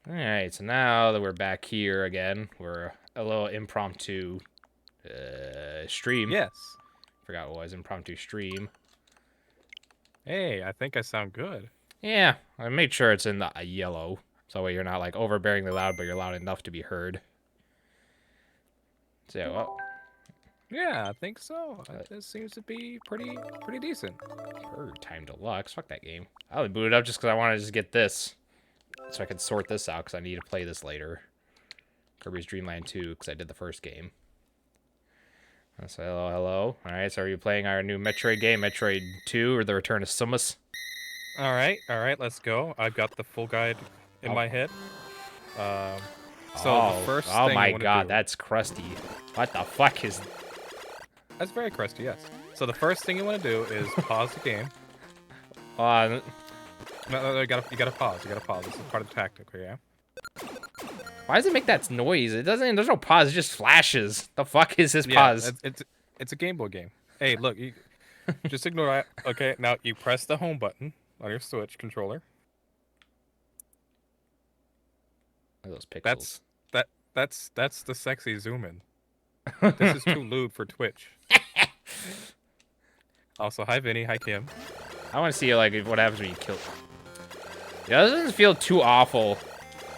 Alright, so now that we're back here again, we're a little impromptu stream. Yes. Forgot what it was, impromptu stream. Hey, I think I sound good. Yeah, I made sure it's in the yellow, so that way you're not like overbearingly loud, but you're loud enough to be heard. So, well, Yeah, I think so. This seems to be pretty decent. Time Deluxe. Fuck that game. I only booted up just because I wanted to just get this, so I could sort this out because I need to play this later. Kirby's Dream Land 2 because I did the first game. So hello, hello. All right, so are you playing our new Metroid game, Metroid 2, or The Return of Samus? All right, let's go. I've got the full guide in my head. The first oh thing my I wanna god, do, that's crusty. What the fuck is... That's very crusty, yes. So the first thing you want to do is pause the game. Uh, No, you gotta pause. You gotta pause. This is part of the tactic, yeah. why does it make that noise? It doesn't. There's no pause. It just flashes. The fuck is this pause? It's a Game Boy game. Hey, look, you just ignore that. Okay, now you press the home button on your Switch controller. Look at those pixels. That's the sexy zoom in. This is too lewd for Twitch. Also, hi Vinny, hi Kim. I want to see like what happens when you kill. Yeah, this doesn't feel too awful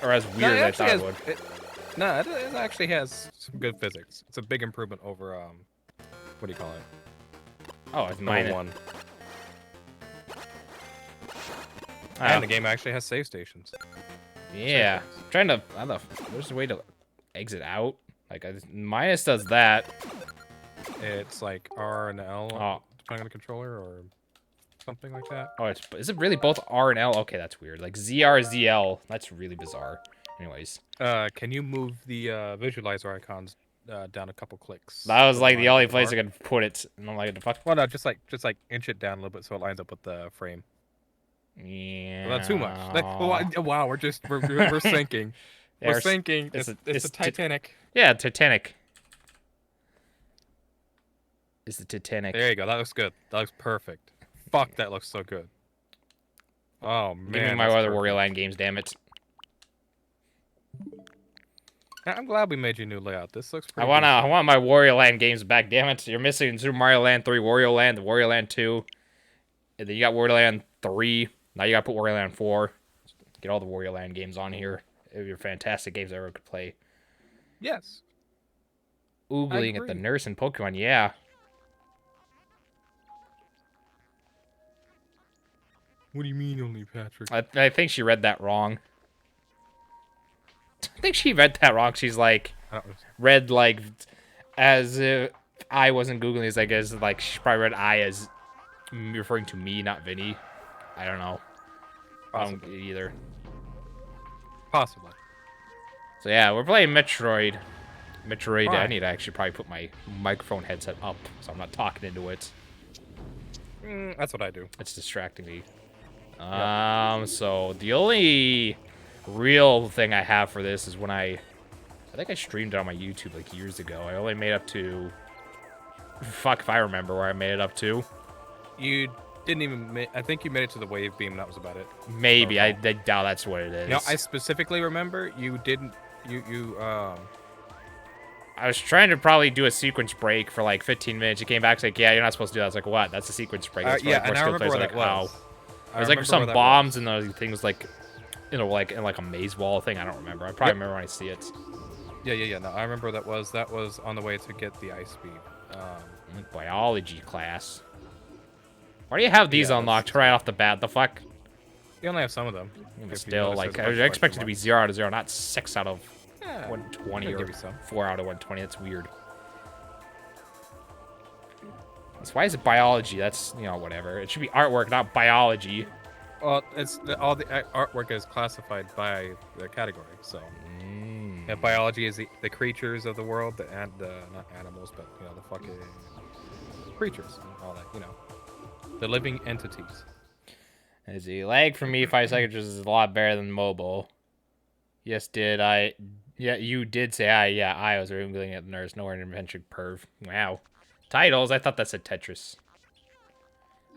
or as weird as I thought it would. It actually has some good physics. It's a big improvement over what do you call it? Oh, it's mine. One. And the game actually has save stations. Yeah, I'm trying to. I don't know. There's a way to exit out. Like minus does that. It's like R and L, depending on the controller, or something like that. Oh, is it really both R and L? Okay, that's weird. Like ZR, ZL. That's really bizarre. Anyways. Can you move the visualizer icons down a couple clicks? That was like the only place I could put it. And I'm like, the fuck. Well, no, just like inch it down a little bit so it lines up with the frame. Yeah. Well, not too much. Wow, we're sinking. Yeah, we're sinking. It's the Titanic. Yeah, Titanic. It's the Titanic. There you go. That looks good. That looks perfect. Fuck, that looks so good. Oh man. Give me my other Wario Land games, damn it. I'm glad we made you a new layout. This looks pretty I want my Wario Land games back, damn it. You're missing Super Mario Land 3, Wario Land, Wario Land 2. And then you got Wario Land 3. Now you gotta put Wario Land 4. Get all the Wario Land games on here. They're fantastic games I ever could play. Yes. Oogling at the nurse in Pokemon, yeah. What do you mean only, Patrick? I think she read that wrong. I think she read that wrong. She's like, read like, as if I wasn't Googling this, I guess, like, she probably read I as referring to me, not Vinny. I don't know. Possibly. I don't either. Possibly. So yeah, we're playing Metroid. Metroid, Fine. I need to actually probably put my microphone headset up so I'm not talking into it. That's what I do. It's distracting me. So the only real thing I have for this is when I think I streamed it on my YouTube like years ago. I only made up to, fuck if I remember where I made it up to. You didn't even I think you made it to the wave beam, that was about it. Maybe, I doubt that's what it is. No, I specifically remember you didn't, I was trying to probably do a sequence break for like 15 minutes. You came back and like, yeah, you're not supposed to do that. I was like, what? That's a sequence break. That's yeah, and I remember where that was. There's like some bombs and those things like, you know, like in like a maze wall thing. I don't remember. I probably remember when I see it. Yeah. No, I remember that was on the way to get the ice beam. Biology class. Why do you have these unlocked right off the bat? The fuck? You only have some of them. Still, like, I expect it to be 0 out of 0, not 6 out of 120 or 4 out of 120. That's weird. So why is it biology? That's, you know, whatever. It should be artwork, not biology. Well, all the artwork is classified by the category. So, yeah, biology is the creatures of the world, not animals, but you know, the fucking creatures and all that. You know, the living entities. Is the lag for me 5 seconds is a lot better than mobile. Yes, did I? Yeah, you did say I. Yeah, I was googling at the nurse. Nowhere in invention perv. Wow. Titles? I thought that said Tetris.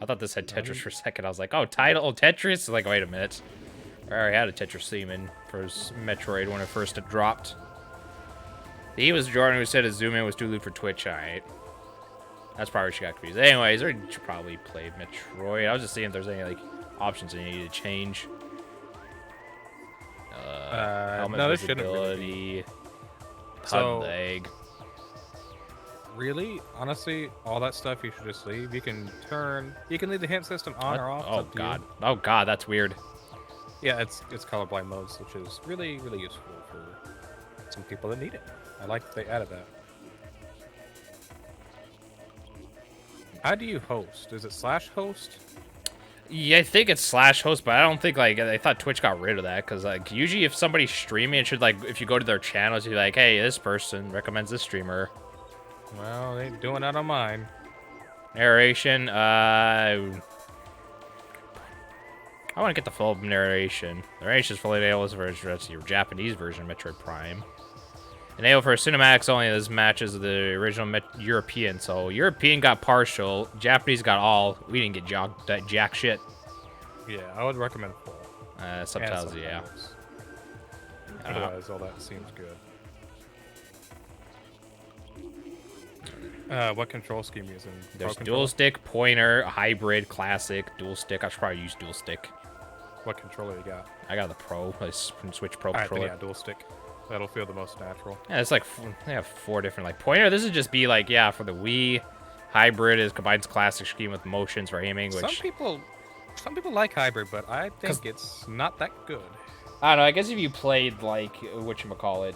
I thought this said Tetris for a second. I was like, oh, title Tetris? Like, wait a minute. I already had a Tetris theme for Metroid when it first dropped. He was Jordan who said a zoom in was too loot for Twitch. Alright. That's probably where she got confused. Anyways, I should probably play Metroid. I was just seeing if there's any like options I need to change. Helmet no, this shouldn't visibility. So- HUD lag. Really, honestly, all that stuff you should just leave. You can leave the hint system on or off. It's Oh up to you. god. Oh god, that's weird. Yeah, it's colorblind modes, which is really useful for some people that need it. I like that they added that. How do you host? Is it /host? Yeah, I think it's /host, but I don't think like I thought Twitch got rid of that because like usually if somebody's streaming, it should like if you go to their channels, you're like, hey, this person recommends this streamer. Well, they ain't doing that on mine. Narration. I want to get the full narration. The narration is fully available for your Japanese version of Metroid Prime. Enabled for cinematics only. This matches the original European. So European got partial, Japanese got all. We didn't get jack shit. Yeah, I would recommend full. Subtitles, yeah. Otherwise, all that seems good. What control scheme are you using? There's Pro dual controller? stick, pointer, hybrid, classic, dual stick. I should probably use dual stick. What controller you got? I got the Pro. I Switch Pro Alright, then controller. yeah, dual stick. That'll feel the most natural. Yeah, it's like they have 4 different like pointer. This would just be like for the Wii. Hybrid is combines classic scheme with motions for aiming, which Some people like hybrid, but I think it's not that good. I don't know. I guess if you played like whatchamacallit,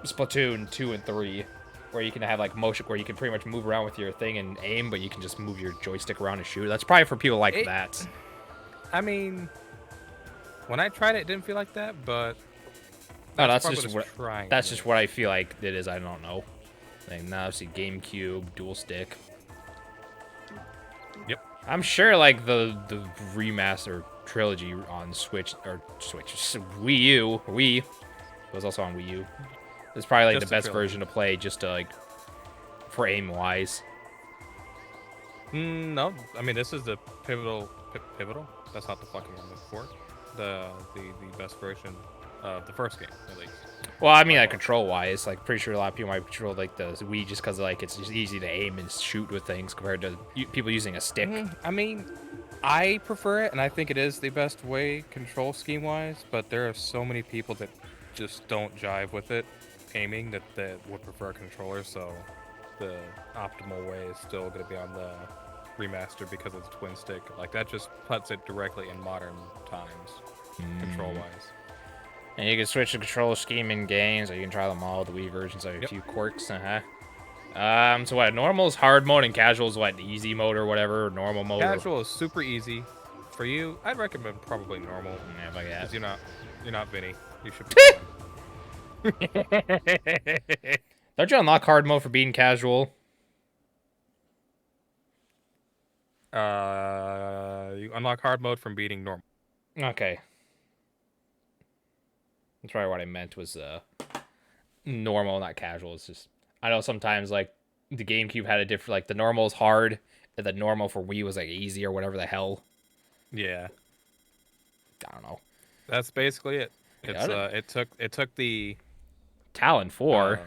Splatoon 2 and 3, where you can have like motion, where you can pretty much move around with your thing and aim, but you can just move your joystick around and shoot. That's probably for people like that. I mean, when I tried it, it didn't feel like that, but That's probably just what it's trying that's to just do. what I feel like it is. I don't know. Like now, obviously GameCube, dual stick. Yep. I'm sure like the remaster trilogy on Switch Wii U, it was also on Wii U. It's probably like Just the the best trilogy. version to play, just to like for aim wise. No, I mean this is the pivotal. That's not the fucking one before. The best version of the first game, at least. Well, I mean like control wise, like pretty sure a lot of people might control like the Wii just because like it's just easy to aim and shoot with things compared to people using a stick. I mean, I prefer it, and I think it is the best way control scheme wise. But there are so many people that just don't jive with it aiming that would prefer a controller. So the optimal way is still going to be on the remaster because it's twin stick. Like that just puts it directly in modern times, control wise. And you can switch the control scheme in games, or you can try them all. The Wii versions have a few quirks. So what? Normal is hard mode, and casual is what? Easy mode or whatever. Normal mode. Casual is super easy. For you, I'd recommend probably normal. Yeah, if I Because get you're not Vinny. You should be fine. Don't you unlock hard mode for being casual? You unlock hard mode from beating normal. Okay. That's probably what I meant was normal, not casual. It's just I know sometimes like the GameCube had a different like the normal is hard, and the normal for Wii was like easy or whatever the hell. Yeah, I don't know. that's basically it. It's Yeah, it took the Talon 4.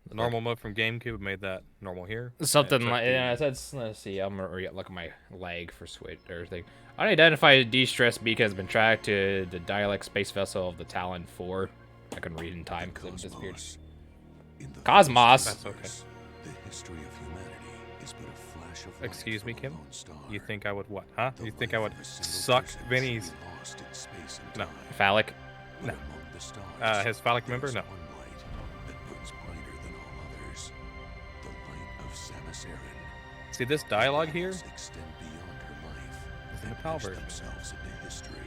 the normal mode from GameCube, made that normal here. Something It took like the- yeah. Let's see. I'm gonna look at my lag for Switch or thing. Unidentified de-stress beacon has been tracked to the dialect space vessel of the Talon 4. I couldn't read in time because it disappeared. Cosmos. That's okay. The history of humanity is but a flash of light Excuse me, from a Kim? lone star. You think I would what? Huh? The You think I would light of a single suck person is Vinny's? lost in space and No. time. Phallic. But No. among the stars, His phallic member? there's No. one light that burns brighter than all others. The light of Samus Aran. See this dialogue here? Lights extend beyond her life It's in the and PAL push version. themselves into history.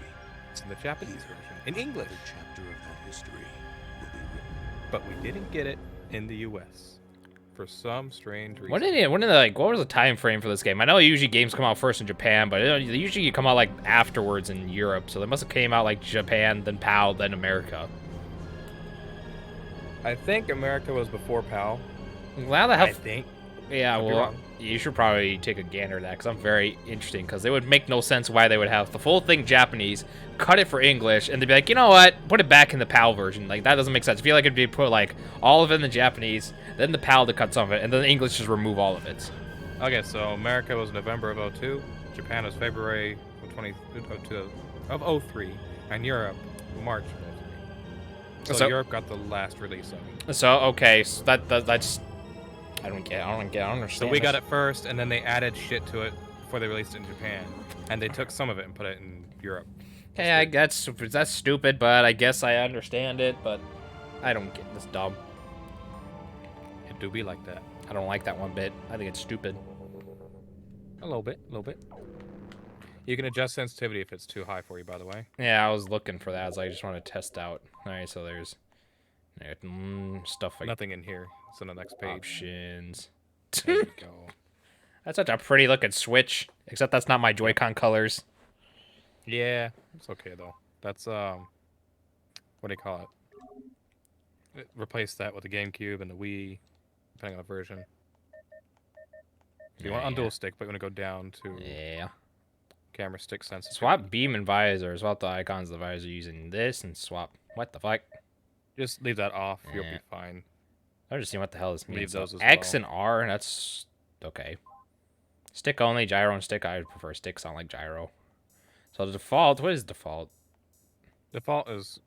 It's in the Japanese Here, version. In English. another chapter of that history will be written. But we didn't get it in the US. For some strange reason. What was the time frame for this game? I know usually games come out first in Japan, but they usually come out like afterwards in Europe. So they must have came out like Japan, then PAL, then America. I think America was before PAL. Well, how the I hell? think. Yeah, Could be well, wrong. You should probably take a gander at that, because I'm very interesting, because it would make no sense why they would have the full thing Japanese, cut it for English, and they'd be like, you know what, put it back in the PAL version. Like, that doesn't make sense. I feel like it'd be put, like, all of it in the Japanese, then the PAL to cut some of it, and then the English just remove all of it. Okay, so America was November of 02, Japan was February of 03, and Europe March of 03. So Europe got the last release of it. So, okay, so that's... I don't understand. So we got it first, and then they added shit to it before they released it in Japan, and they took some of it and put it in Europe. Okay, that's stupid, but I guess I understand it, but I don't get this dumb. It do be like that. I don't like that one bit. I think it's stupid. A little bit. You can adjust sensitivity if it's too high for you, by the way. Yeah, I was looking for that. I was like, I just want to test out. All right, so there's stuff like Nothing in here. It's on the next page. options. There you go. That's such a pretty looking Switch, except that's not my Joy-Con colors. Yeah, it's okay though. That's what do you call it? Replace that with the GameCube and the Wii, depending on the version. You want on dual stick, but you want to go down to camera stick sensitivity. Swap beam and visor. Swap the icons of the visor using this, and swap. What the fuck? Just leave that off. You'll be fine. I'm just seeing what the hell this means. Leave those as X well. and R. That's okay. Stick only, gyro and stick. I prefer stick. Sound like gyro. So the default. What is default? Default is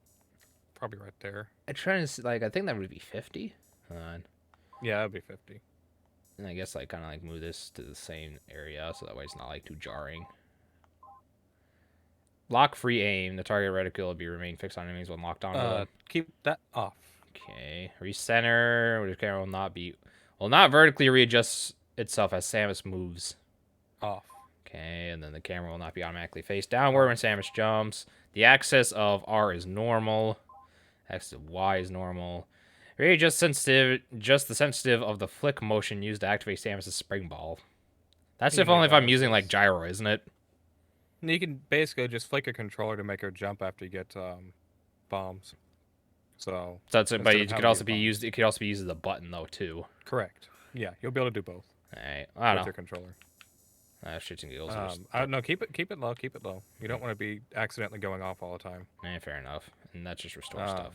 probably right there. I'm trying to see, like, I think that would be 50. Hold on. Yeah, that'd be 50. And I guess I kind of like move this to the same area so that way it's not like too jarring. Lock free aim. The target reticle will be remain fixed on enemies when locked on. Keep that off. Okay. Recenter. The camera will not vertically readjust itself as Samus moves. Off. Okay, and then the camera will not be automatically face downward when Samus jumps. The axis of R is normal. Axis of Y is normal. Just the sensitive of the flick motion used to activate Samus' spring ball. That's if only if I'm using like gyro, isn't it? You can basically just flick a controller to make her jump after you get bombs. So that's it. But it could also be used. It could also be used as a button though too. Correct. Yeah, you'll be able to do both. All right. I don't know. With your controller. Shits and giggles. No, keep it low. Keep it low. You don't want to be accidentally going off all the time. Fair enough. And that's just restore stuff.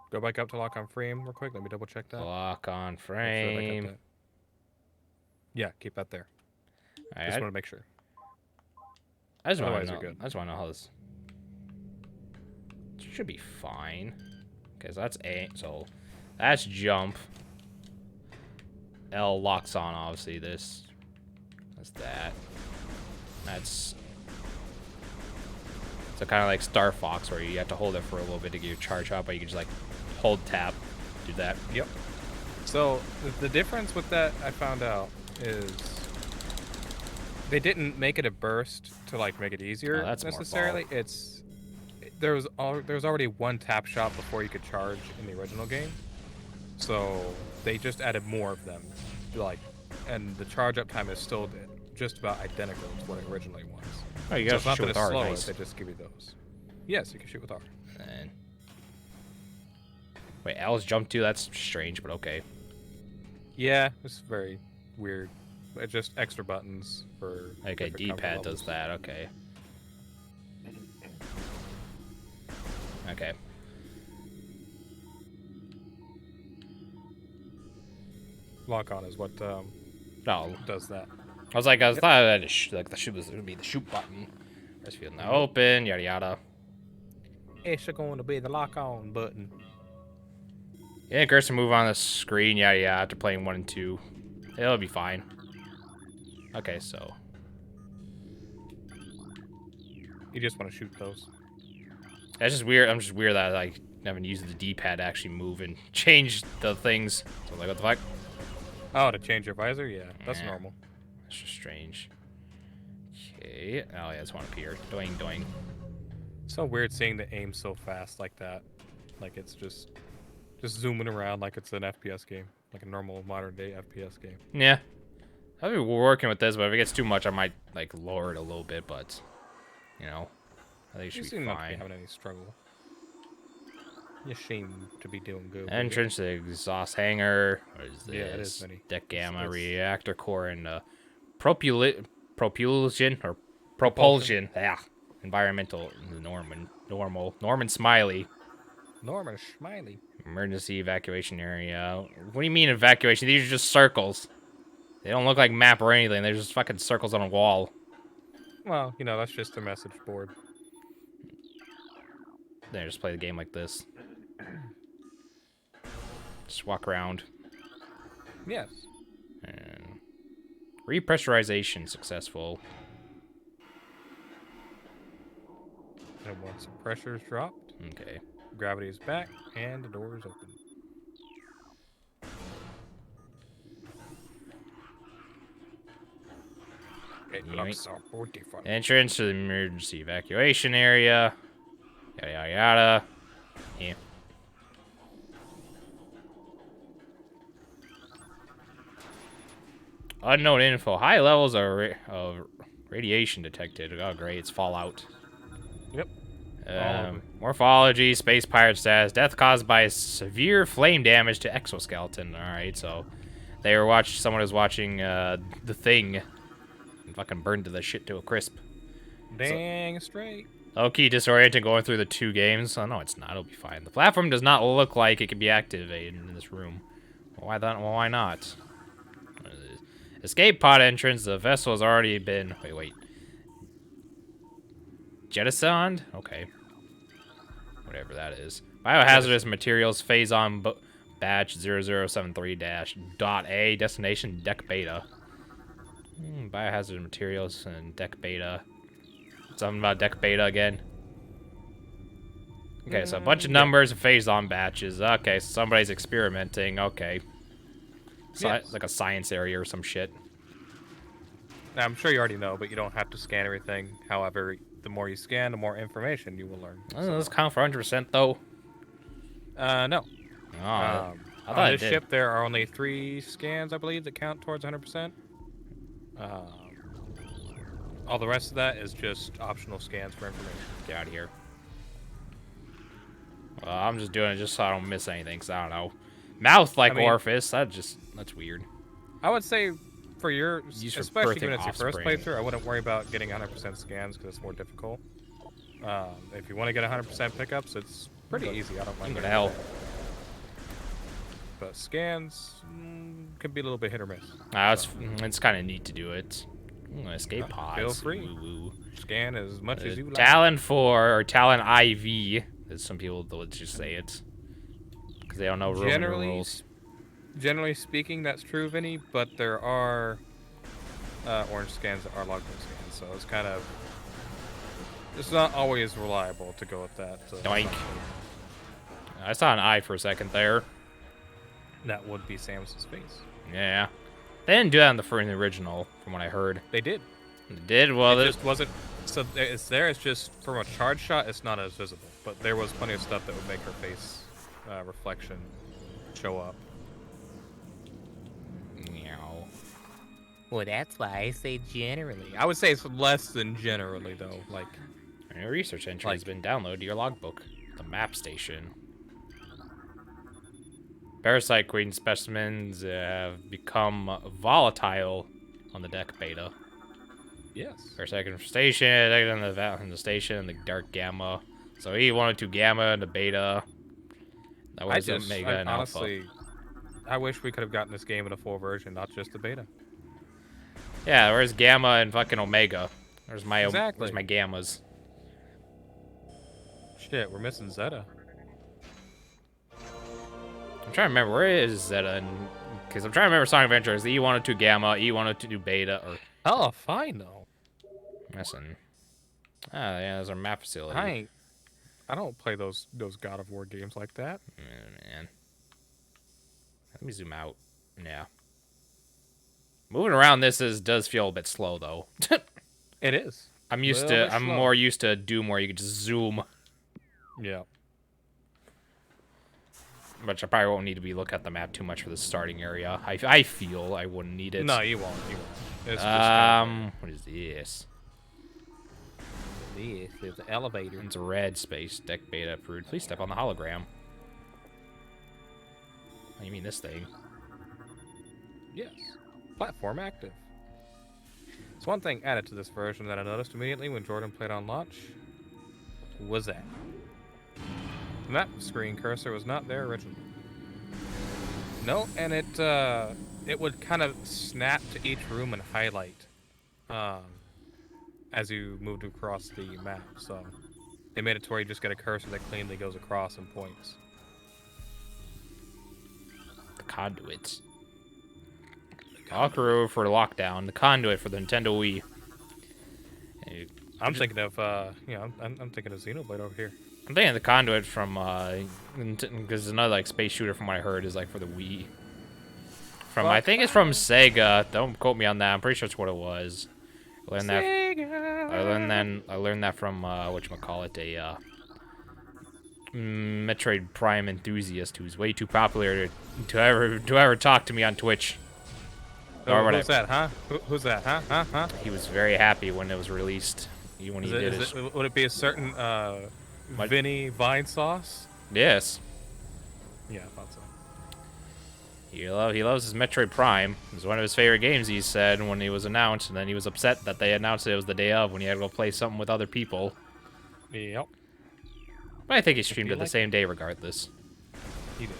Go back up to lock on frame real quick. Let me double check that. Lock on frame. Yeah, keep that there. All right, Just want to make sure. I just want Otherwise, to know. you're good. I just want to know how this should be fine. Okay, so that's A. So that's jump. L locks on. Obviously, this. That's that. That's. So kind of like Star Fox, where you have to hold it for a little bit to get your charge up, but you can just like hold tap, do that. Yep. So the difference with that I found out is they didn't make it a burst to like make it easier necessarily. There was already one tap shot before you could charge in the original game, so they just added more of them, like, and the charge up time is still just about identical to what it originally was. Oh, you got to shoot with R. Slower, Nice. they just give you those. Yes, you can shoot with R. And wait, L's jump too? That's strange, but okay. Yeah, it's very weird. It's just extra buttons for. Okay, D-pad does that. Okay. Okay. Lock on is what does that. I thought that like the shoot would be the shoot button. Press field now open, yada yada. It's going to be the lock on button. Yeah, cursor move on the screen, yada yada. After playing 1 and 2, it'll be fine. Okay, so you just want to shoot those. That's just weird. I'm just weird that I like haven't used the D-pad to actually move and change the things. So like, what the fuck? Oh, to change your visor? Yeah, that's normal. That's just strange. Okay. Oh yeah, it's one up here. Doing, doing. So weird seeing the aim so fast like that. Like it's just zooming around like it's an FPS game, like a normal modern day FPS game. Yeah. I'll be working with this, but if it gets too much, I might like lower it a little bit. But you know, I think it should be fine. Not to be having any struggle. You seem to be doing good. with it. Entrance to the exhaust hangar. What is this? Yeah, it is mini. Deck gamma, It's- reactor core, and propulsion or Propulsion. propulsion. Yeah. Environmental. Norman Smiley. Norman Smiley. Emergency evacuation area. What do you mean evacuation? These are just circles. They don't look like map or anything. They're just fucking circles on a wall. Well, you know, that's just a message board. Then just play the game like this. Just walk around. Yes. And repressurization successful. And once the pressure's dropped, Okay. gravity is back, and the door is open. It Yoink. looks so beautiful. Entrance to the emergency evacuation area. Yada yada yada. Yeah. Unknown info. High levels of radiation detected. Oh, great. It's Fallout. Yep. All of it. Morphology, space pirate status, death caused by severe flame damage to exoskeleton. All right, so someone was watching The Thing and fucking burned the shit to a crisp. Dang straight. Okay, disorienting going through the 2 games. Oh, no, it's not. It'll be fine. The platform does not look like it can be activated in this room. Well, why not? What is this? Escape pod entrance. The vessel has already been... Wait. Jettisoned? Okay. Whatever that is. Biohazardous materials phase on batch 0073-.A. Destination deck beta. Biohazardous materials and deck beta. Something about deck beta again. Okay, so a bunch of numbers and phase on batches. Okay, so somebody's experimenting. Okay. Yes. Like a science area or some shit. Now, I'm sure you already know, but you don't have to scan everything. However, the more you scan, the more information you will learn. Doesn't this count for 100% though? No. Oh, I thought On it this did. ship, there are only 3 scans, I believe, that count towards 100%. All the rest of that is just optional scans for information. Get out of here. Well, I'm just doing it just so I don't miss anything, because I don't know. Mouth like orifice, that's weird. I would say for your, Use for especially birthing given it's your first offspring. playthrough, I wouldn't worry about getting 100% scans because it's more difficult. If you want to get 100% pickups, it's pretty easy. I don't mind. What the hell? But scans could be a little bit hit or miss. It's kind of neat to do it. Escape pods. Feel free. Woo-woo. Scan as much as you like. Talon 4 or Talon IV, as some people would just say it, because they don't know Roman rules. Generally speaking, that's true, Vinny. But there are orange scans that are logbook scans, so it's kind of not always reliable to go with that. Doink. I saw an eye for a second there. That would be Samus's face. Yeah. They didn't do that in the original, from what I heard. They did. They did? Well, It just wasn't. So it's there. It's just from a charge shot, it's not as visible. But there was plenty of stuff that would make her face reflection show up. Meow. Well, that's why I say generally. I would say it's less than generally, though. Like, A new research entry has been downloaded to your logbook. The map station. Parasite queen specimens have become volatile on the deck beta. yes. Parasite infestation in the station and the dark gamma. So E102 gamma and the beta. That was Omega and honestly, Alpha. I wish we could have gotten this game in a full version, not just the beta. Yeah, where's gamma and fucking Omega? Where's my Exactly. where's my gammas? Shit, we're missing Zeta. I'm trying to remember where is Zeta, because I'm trying to remember Sonic Adventure. Is the E102 gamma, E102 beta, or Oh, fine though. missing? Ah, yeah, there's our map facility. I don't play those God of War games like that. Man. Let me zoom out. Yeah. Moving around does feel a bit slow though. It is. I'm Slow. more used to Doom where you can just zoom. Yeah. Which I probably won't need to be look at the map too much for the starting area. I feel I wouldn't need it. No, you won't. You won't. It's just what is this? this is the elevator. It's a red space. Deck beta approved. Please step on the hologram. Oh, you mean this thing? Yes. Platform active. So one thing added to this version that I noticed immediately when Jordan played on launch was that the map screen cursor was not there originally. No, and it would kind of snap to each room and highlight as you moved across the map. So they made it to where you just get a cursor that cleanly goes across and points. The conduits. Walkthrough for lockdown. The conduit for the Nintendo Wii. I'm thinking of I'm thinking of Xenoblade over here. I'm thinking the conduit from because another like space shooter from what I heard is like for the Wii. From I think it's from Sega. Don't quote me on that. I'm pretty sure it's what it was. I learned that. I learned that from whatchamacallit, a Metroid Prime enthusiast who's way too popular to ever talk to me on Twitch. Oh, who's that, huh? Who's that, huh? He was very happy when it was released. When he did it. Would it be a certain Vinny Vine Sauce? Yes. Yeah, I thought so. He loves his Metroid Prime. It was one of his favorite games, he said, when it was announced, and then he was upset that they announced it was the day of when he had to go play something with other people. Yep. But I think he streamed it the same day regardless. He did.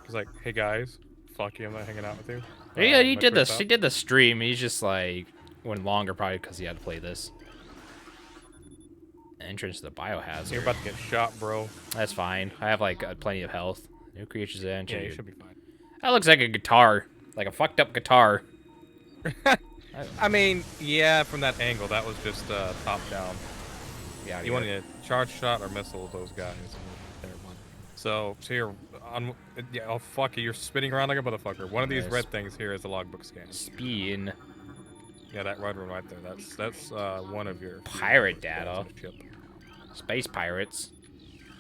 He's like, hey guys, fuck you, I'm not hanging out with you. Yeah, he did the stream. He's just like went longer probably because he had to play this. Entrance to the biohazard. You're about to get shot, bro. That's fine. I have like plenty of health. New creatures enter. Yeah, you should be fine. That looks like a guitar, like a fucked up guitar. I mean, yeah, from that angle, that was just top down. Yeah, you want to charge shot or missile those guys. So you're on. Yeah, oh fuck you! You're spinning around like a motherfucker. One of these red things here is a logbook scan. Spin. Yeah, that red one right there. That's one of your pirate data. Space pirates.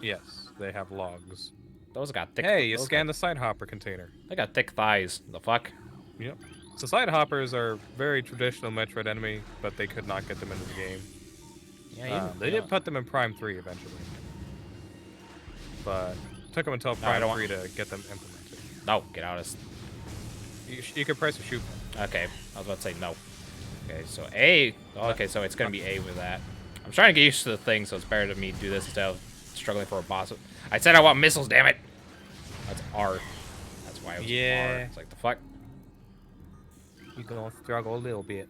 Yes, they have logs. Those got thick. Hey, you scanned the side hopper container. They got thick thighs. The fuck? Yep. So side hoppers are very traditional Metroid enemy, but they could not get them into the game. Yeah, they did put them in Prime 3 eventually, but it took them until Prime 3 to get them implemented. No, get out of. You can press a shoot. Okay, I was about to say no. Okay, so A. Oh, okay, so it's gonna be A with that. I'm trying to get used to the thing, so it's better to me do this instead of struggling for a boss. I said I want missiles, damn it. That's R. That's why it was R. It's like the fuck. You can all struggle a little bit.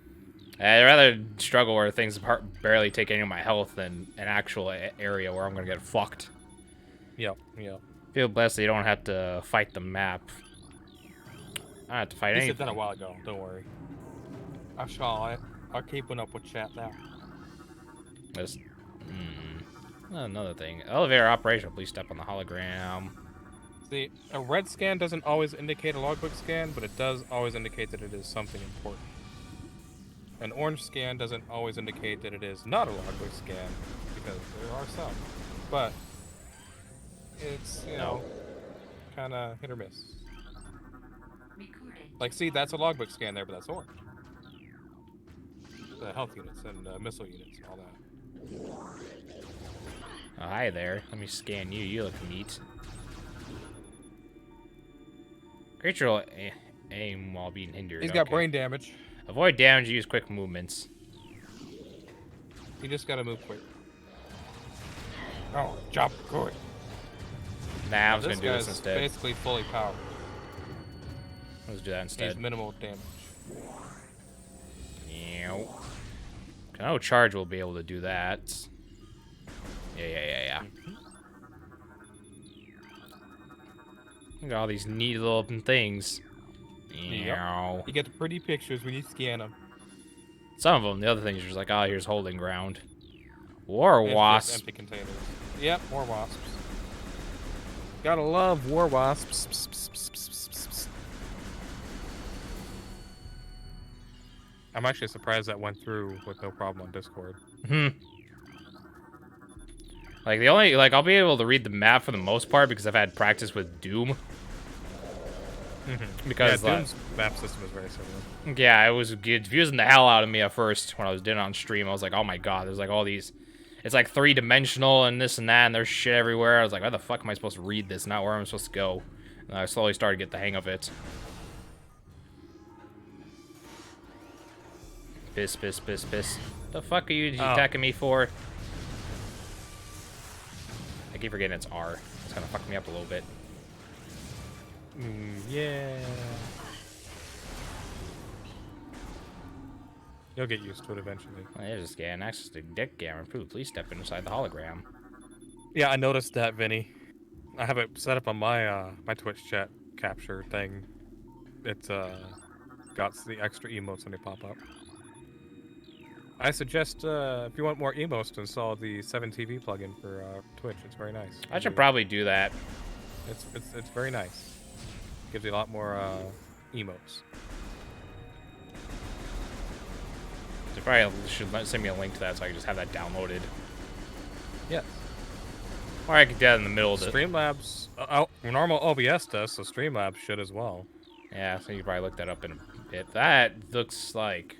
I'd rather struggle where things barely take any of my health than an actual area where I'm gonna get fucked. Yep. Feel blessed that you don't have to fight the map. I don't have to fight anything. You said that a while ago. Don't worry. I saw it. I'm keeping up with chat now. There's another thing. Elevator operation. Please step on the hologram. See, a red scan doesn't always indicate a logbook scan, but it does always indicate that it is something important. An orange scan doesn't always indicate that it is not a logbook scan, because there are some. But it's, you know, kind of hit or miss. Like, see, that's a logbook scan there, but that's orange. The health units and missile units and all that. Oh, hi there. Let me scan you. You look neat. Creature will aim while being hindered. He's got brain damage. Avoid damage. Use quick movements. You just gotta move quick. Oh, jump quick. Nah, I was gonna do this instead. Basically fully powered. Let's do that instead. He's minimal damage. No charge will be able to do that. Yeah. Look at all these neat little things. Yep. You get the pretty pictures when you scan them. Some of them, the other things are just like, oh, here's holding ground. War wasps. Empty containers. Yep, war wasps. Gotta love war wasps. I'm actually surprised that went through with no problem on Discord. Like I'll be able to read the map for the most part because I've had practice with Doom. Because Doom's map system is very similar. Yeah, it was confusing the hell out of me at first when I was doing it on stream. I was like, oh my god, there's like all these it's like 3-dimensional and this and that, and there's shit everywhere. I was like, how the fuck am I supposed to read this? Not where I'm supposed to go. And I slowly started to get the hang of it. Piss, piss, piss, piss. The fuck are you attacking me for? I keep forgetting it's R. It's kind of fucking me up a little bit. Yeah. You'll get used to it eventually. Oh, there's a scan. Access to deck camera. Please step inside the hologram. Yeah, I noticed that, Vinny. I have it set up on my my Twitch chat capture thing. It's got the extra emotes when they pop up. I suggest if you want more emotes, to install the 7TV plugin for Twitch. It's very nice. I should probably do that. It's very nice. Gives you a lot more emotes. You probably should send me a link to that so I can just have that downloaded. Yes. Or I could do that in the middle of the... Streamlabs, normal OBS does, so Streamlabs should as well. Yeah, so you can probably look that up in a bit. That looks like...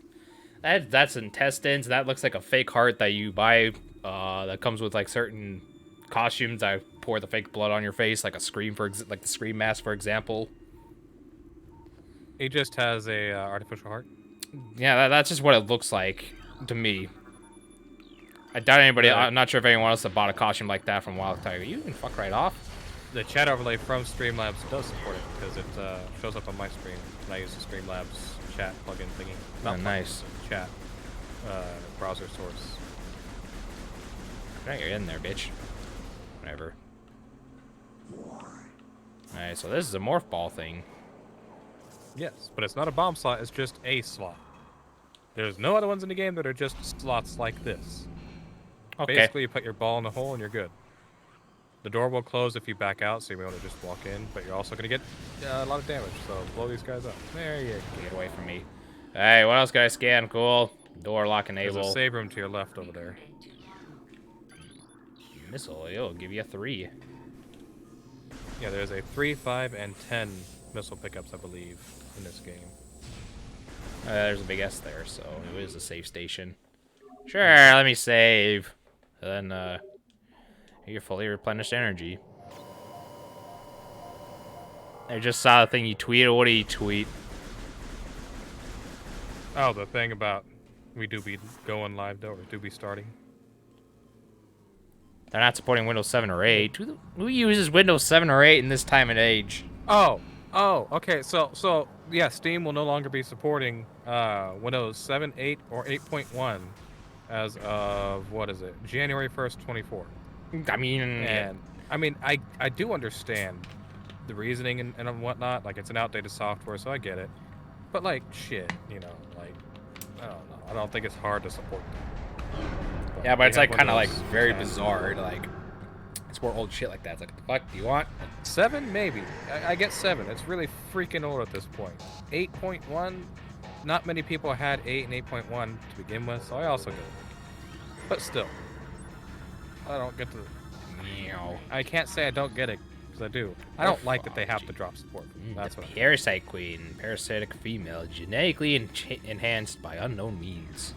That's intestines. That looks like a fake heart that you buy that comes with like certain costumes that pour the fake blood on your face, like a Scream like the Scream mask, for example. He just has a artificial heart. Yeah, that's just what it looks like to me. I doubt anybody. I'm not sure if anyone else that bought a costume like that from Wild Tiger. You can fuck right off. The chat overlay from Streamlabs does support it because it shows up on my screen, and I use the Streamlabs chat plugin thingy. Not nice. Chat browser source. Right, you're in there, bitch. Whatever. Alright, so this is a morph ball thing. Yes, but it's not a bomb slot, it's just a slot. There's no other ones in the game that are just slots like this. Okay. Basically, you put your ball in the hole and you're good. The door will close if you back out, so you may want to just walk in, but you're also going to get a lot of damage, so blow these guys up. There you go. Get away from me. Hey, what else can I scan? Cool. Door lock enable. There's a save room to your left over there. Missile, it'll give you a 3. Yeah, there's a 3, 5, and 10 missile pickups, I believe, in this game. There's a big S there, so it is a save station. Sure, let me save. And then, you're fully replenished energy. I just saw the thing you tweeted. What did you tweet? Oh, the thing about we do be going live, though, or do be starting. They're not supporting Windows 7 or 8. Who uses Windows 7 or 8 in this time and age? Oh, okay. So yeah, Steam will no longer be supporting Windows 7, 8, or 8.1 as of, what is it, January 1st, 24. I mean, And I do understand the reasoning and whatnot. Like, it's an outdated software, so I get it. But like, shit, you know, like, I don't know. I don't think it's hard to support them. yeah, but it's like kind of like Windows very 10. bizarre. Like, it's more old shit like that. It's like, what the fuck do you want? 7, maybe. I get 7. It's really freaking old at this point. 8.1, not many people had 8 and 8.1 to begin with, so I also get it. But still, I don't get to. I can't say I don't get it, because I do. I don't like that they have to drop support. That's what. Parasite Queen, parasitic female, genetically enhanced by unknown means.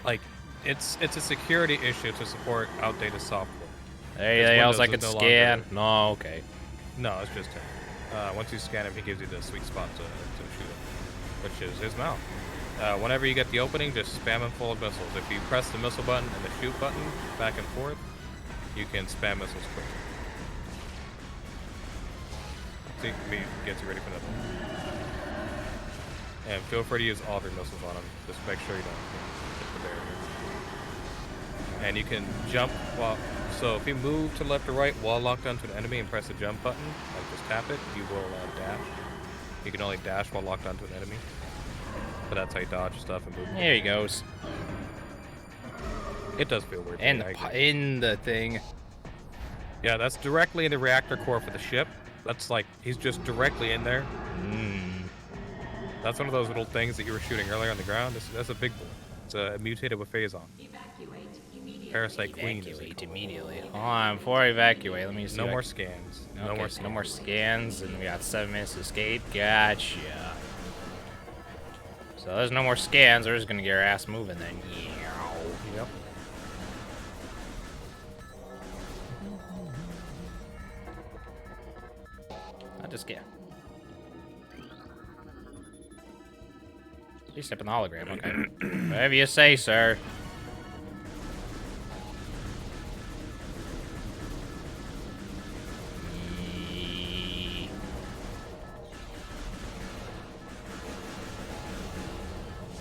Like, it's a security issue to support outdated software. Anything else I Windows could is no scan? longer- No, okay. No, it's just him. Once you scan him, he gives you the sweet spot to shoot him, which is his mouth. Whenever you get the opening, just spam him full of missiles. If you press the missile button and the shoot button back and forth, you can spam missiles quickly. See, gets you ready for nothing. And feel free to use all of your missiles on him. Just make sure you don't hit the barrier. And you can jump while. So if you move to left or right while locked onto an enemy and press the jump button, like just tap it, you will dash. You can only dash while locked onto an enemy. But that's how you dodge stuff and move. There he goes. It does feel weird. And in the thing. Yeah, that's directly in the reactor core for the ship. That's like, he's just directly in there. That's one of those little things that you were shooting earlier on the ground. That's a big boy. It's mutated with phazon. Parasite Queen. Evacuate immediately. Hold on, before I evacuate, let me see. No more scans. No more scans. No more scans, and we got 7 minutes to escape. Gotcha. So there's no more scans. We're just gonna get our ass moving then. Yep. I just get. He's stepping the hologram. Okay. Whatever you say, sir.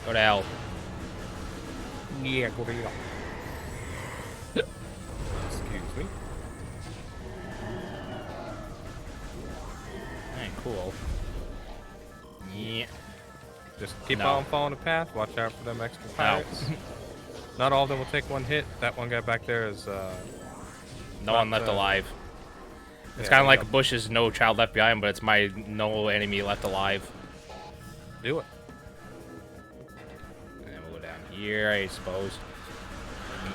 Go to hell. Yeah, go to hell. Excuse me. Alright, cool. Yeah. Just keep No. on following the path. Watch out for them extra pirates. Not all of them will take one hit. That one guy back there is No one left alive. It's yeah, kind of like yep. Bush's No Child Left Behind, but it's my no enemy left alive. Do it. And then we'll go down here, I suppose.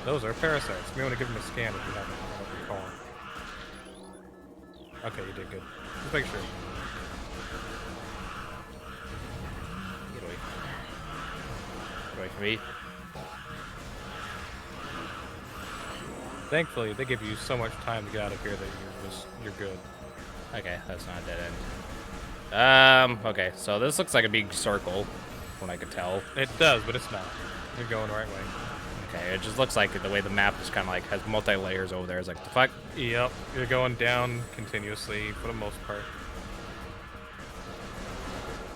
Those are parasites. You may want to give them a scan if you haven't. I don't recall. Okay, you did good. Just make sure. Get away. Get away from me. Thankfully, they give you so much time to get out of here that you're good. Okay, that's not a dead end. Okay, so this looks like a big circle, from what I could tell. It does, but it's not. You're going the right way. Okay, it just looks like the way the map is kind of like has multi-layers over there. It's like, the fuck? Yep, you're going down continuously for the most part.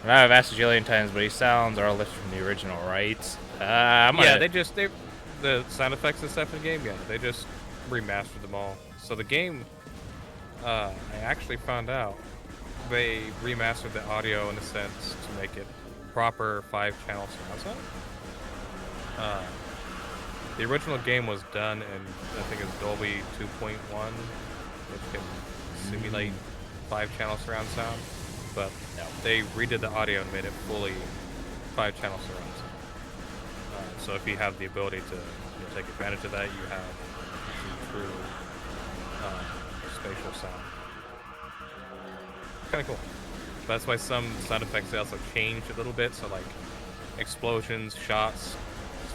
I've asked a jillion times, but these sounds are all lifted from the original, right? The sound effects and stuff in the game, yeah, they just remastered them all. So the game, I actually found out they remastered the audio in a sense to make it proper 5-channel surround sound. The original game was done in, I think it's Dolby 2.1, which can simulate 5-channel surround sound, but No. they redid the audio and made it fully 5-channel surround sound. So if you have the ability to take advantage of that, you have some true spatial sound. Kind of cool. That's why some sound effects they also changed a little bit. So like explosions, shots,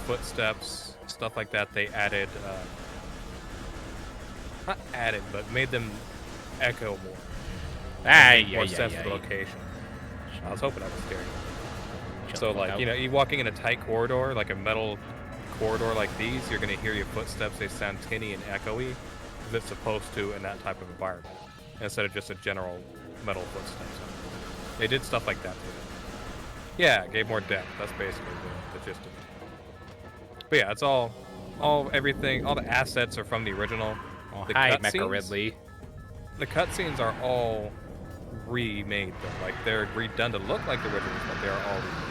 footsteps, stuff like that. They added, not added, but made them echo more. More sense of the location. I was hoping I was scary. So like, you know, you walking in a tight corridor, like a metal corridor like these, you're going to hear your footsteps. They sound tinny and echoey, as it's supposed to in that type of environment, instead of just a general metal footsteps. They did stuff like that too. Yeah, it gave more depth. That's basically the gist of it. But yeah, it's everything, all the assets are from the original. Oh, The hi, cutscenes- Mecha Ridley. The cutscenes are all remade though. Like they're redone to look like the originals, but they are all remade.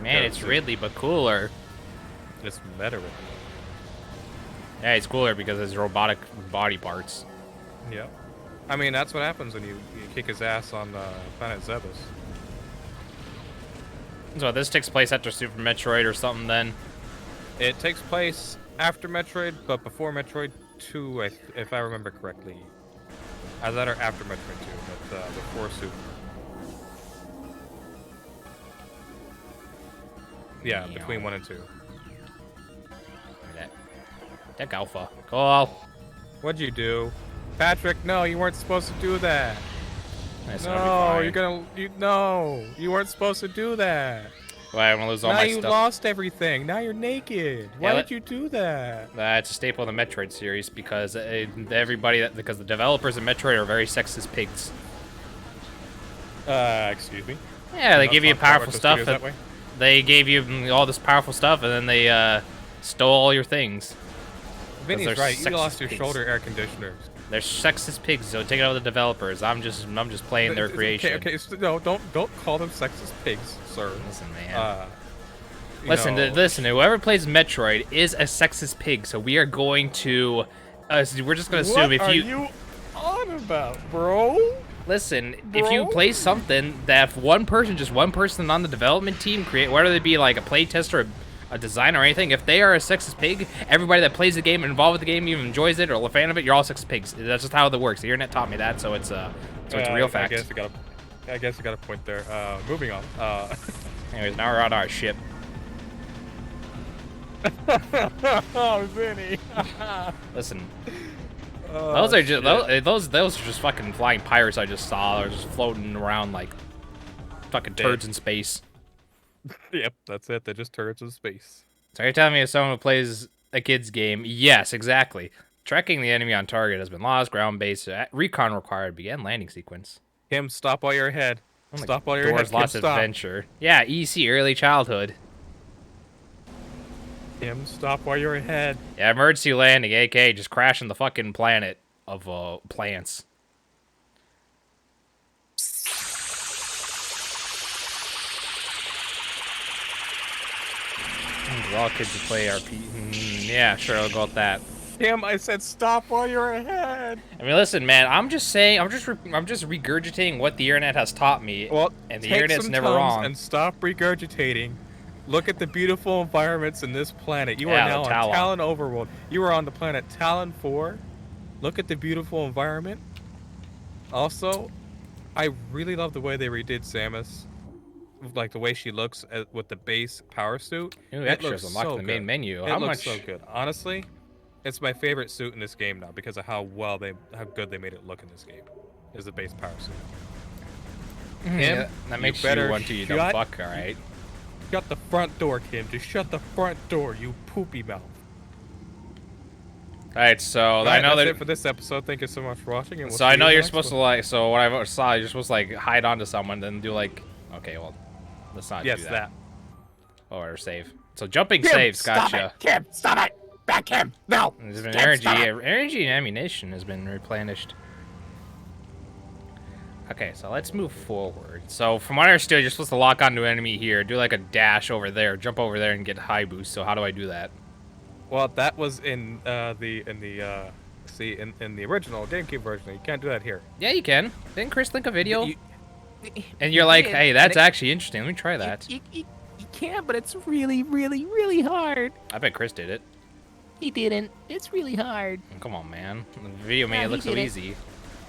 Man, it's Ridley, but cooler. It's meta Ridley. Yeah, it's cooler because it's robotic body parts. Yeah. I mean, that's what happens when you kick his ass on Planet Zebus. So this takes place after Super Metroid or something then? It takes place after Metroid, but before Metroid 2, if I remember correctly. Either that or after Metroid 2, but before Super. Yeah, between 1 and 2. Deck Alpha. Cool. What'd you do? Patrick, no, you weren't supposed to do that. Nice, No, you weren't supposed to do that. Well, I'm gonna lose all Now my you stuff. lost everything. Now you're naked. Why did you do that? It's a staple of the Metroid series because because the developers of Metroid are very sexist pigs. Excuse me. Yeah, they give you Not talk about powerful those stuff. studios that way? They gave you all this powerful stuff, and then they stole all your things. Vinny's they're right. You lost sexist your pigs. shoulder air conditioners. They're sexist pigs, so take it out of the developers. I'm just playing their creation. Okay. No, don't call them sexist pigs, sir. Listen, man. Listen, Listen. Whoever plays Metroid is a sexist pig, so we are going to. We're just gonna assume what are you on about, bro? Listen, if you play something that if one person on the development team create, whether they be like a playtester, a designer, or anything, if they are a sexist pig, everybody that plays the game, involved with the game, even enjoys it or a fan of it, you're all sexist pigs. That's just how it works. The internet taught me that, so it's a real fact. I guess I got a point there. Moving on. Anyways, now we're on our ship. Oh, Vinny. Listen, Those are just those are just fucking flying pirates I just saw. They're just floating around like fucking turds in space. Yep, that's it. They're just turrets in space. So you're telling me as someone who plays a kid's game, yes, exactly. Tracking the enemy on target has been lost, ground-based, recon required, begin landing sequence. Kim, stop while you're ahead. Oh my Stop while you're ahead. Doors, lots Kim, of stop. adventure. Yeah, EC, early childhood. Kim, stop while you're ahead. Yeah, emergency landing, AK, just crashing the fucking planet of plants. All kids who play RP. Yeah, sure, I'll go with that. Kim, I said stop while you're ahead. I mean, listen, man. I'm just saying. I'm just regurgitating what the internet has taught me. Well, and the take internet's some never Tums wrong. and stop regurgitating. Look at the beautiful environments in this planet. You Yeah, are now the on Talon. Talon Overworld. You are on the planet Talon 4. Look at the beautiful environment. Also, I really love the way they redid Samus. Like the way she looks with the base power suit. New It extras looks unlocked so in the main good. menu. It How looks much? so good. Honestly, it's my favorite suit in this game now because of how good they made it look in this game. Is the base power suit. Kim, Yeah, that makes you better want to, you dumb shut- fuck. All right. Shut the front door, Kim. Just shut the front door, you poopy mouth. All right. So All I right, know that's that. it for this episode. Thank you so much for watching. And we'll So see I know you in the you're next supposed to one. like. So what I saw, you're supposed to like hide onto someone, then do like. Okay, well, let's not Yes, do that. Or save. So jumping Kim, saves. stop Gotcha. it. Kim, stop it. Back Kim. No. There's been Kim, energy. stop it. Energy and ammunition has been replenished. Okay, so let's move forward. So from what I understood, you're supposed to lock onto an enemy here, do like a dash over there, jump over there, and get high boost. So how do I do that? Well, that was in the original GameCube version. You can't do that here. Yeah, you can. Didn't Chris link a video? You- And you're like, did, hey, and that's it- actually interesting. Let me try that. You can, but it's really, really, really hard. I bet Chris did it. He didn't. It's really hard. Come on, man. The video made No, it he look so did it. easy.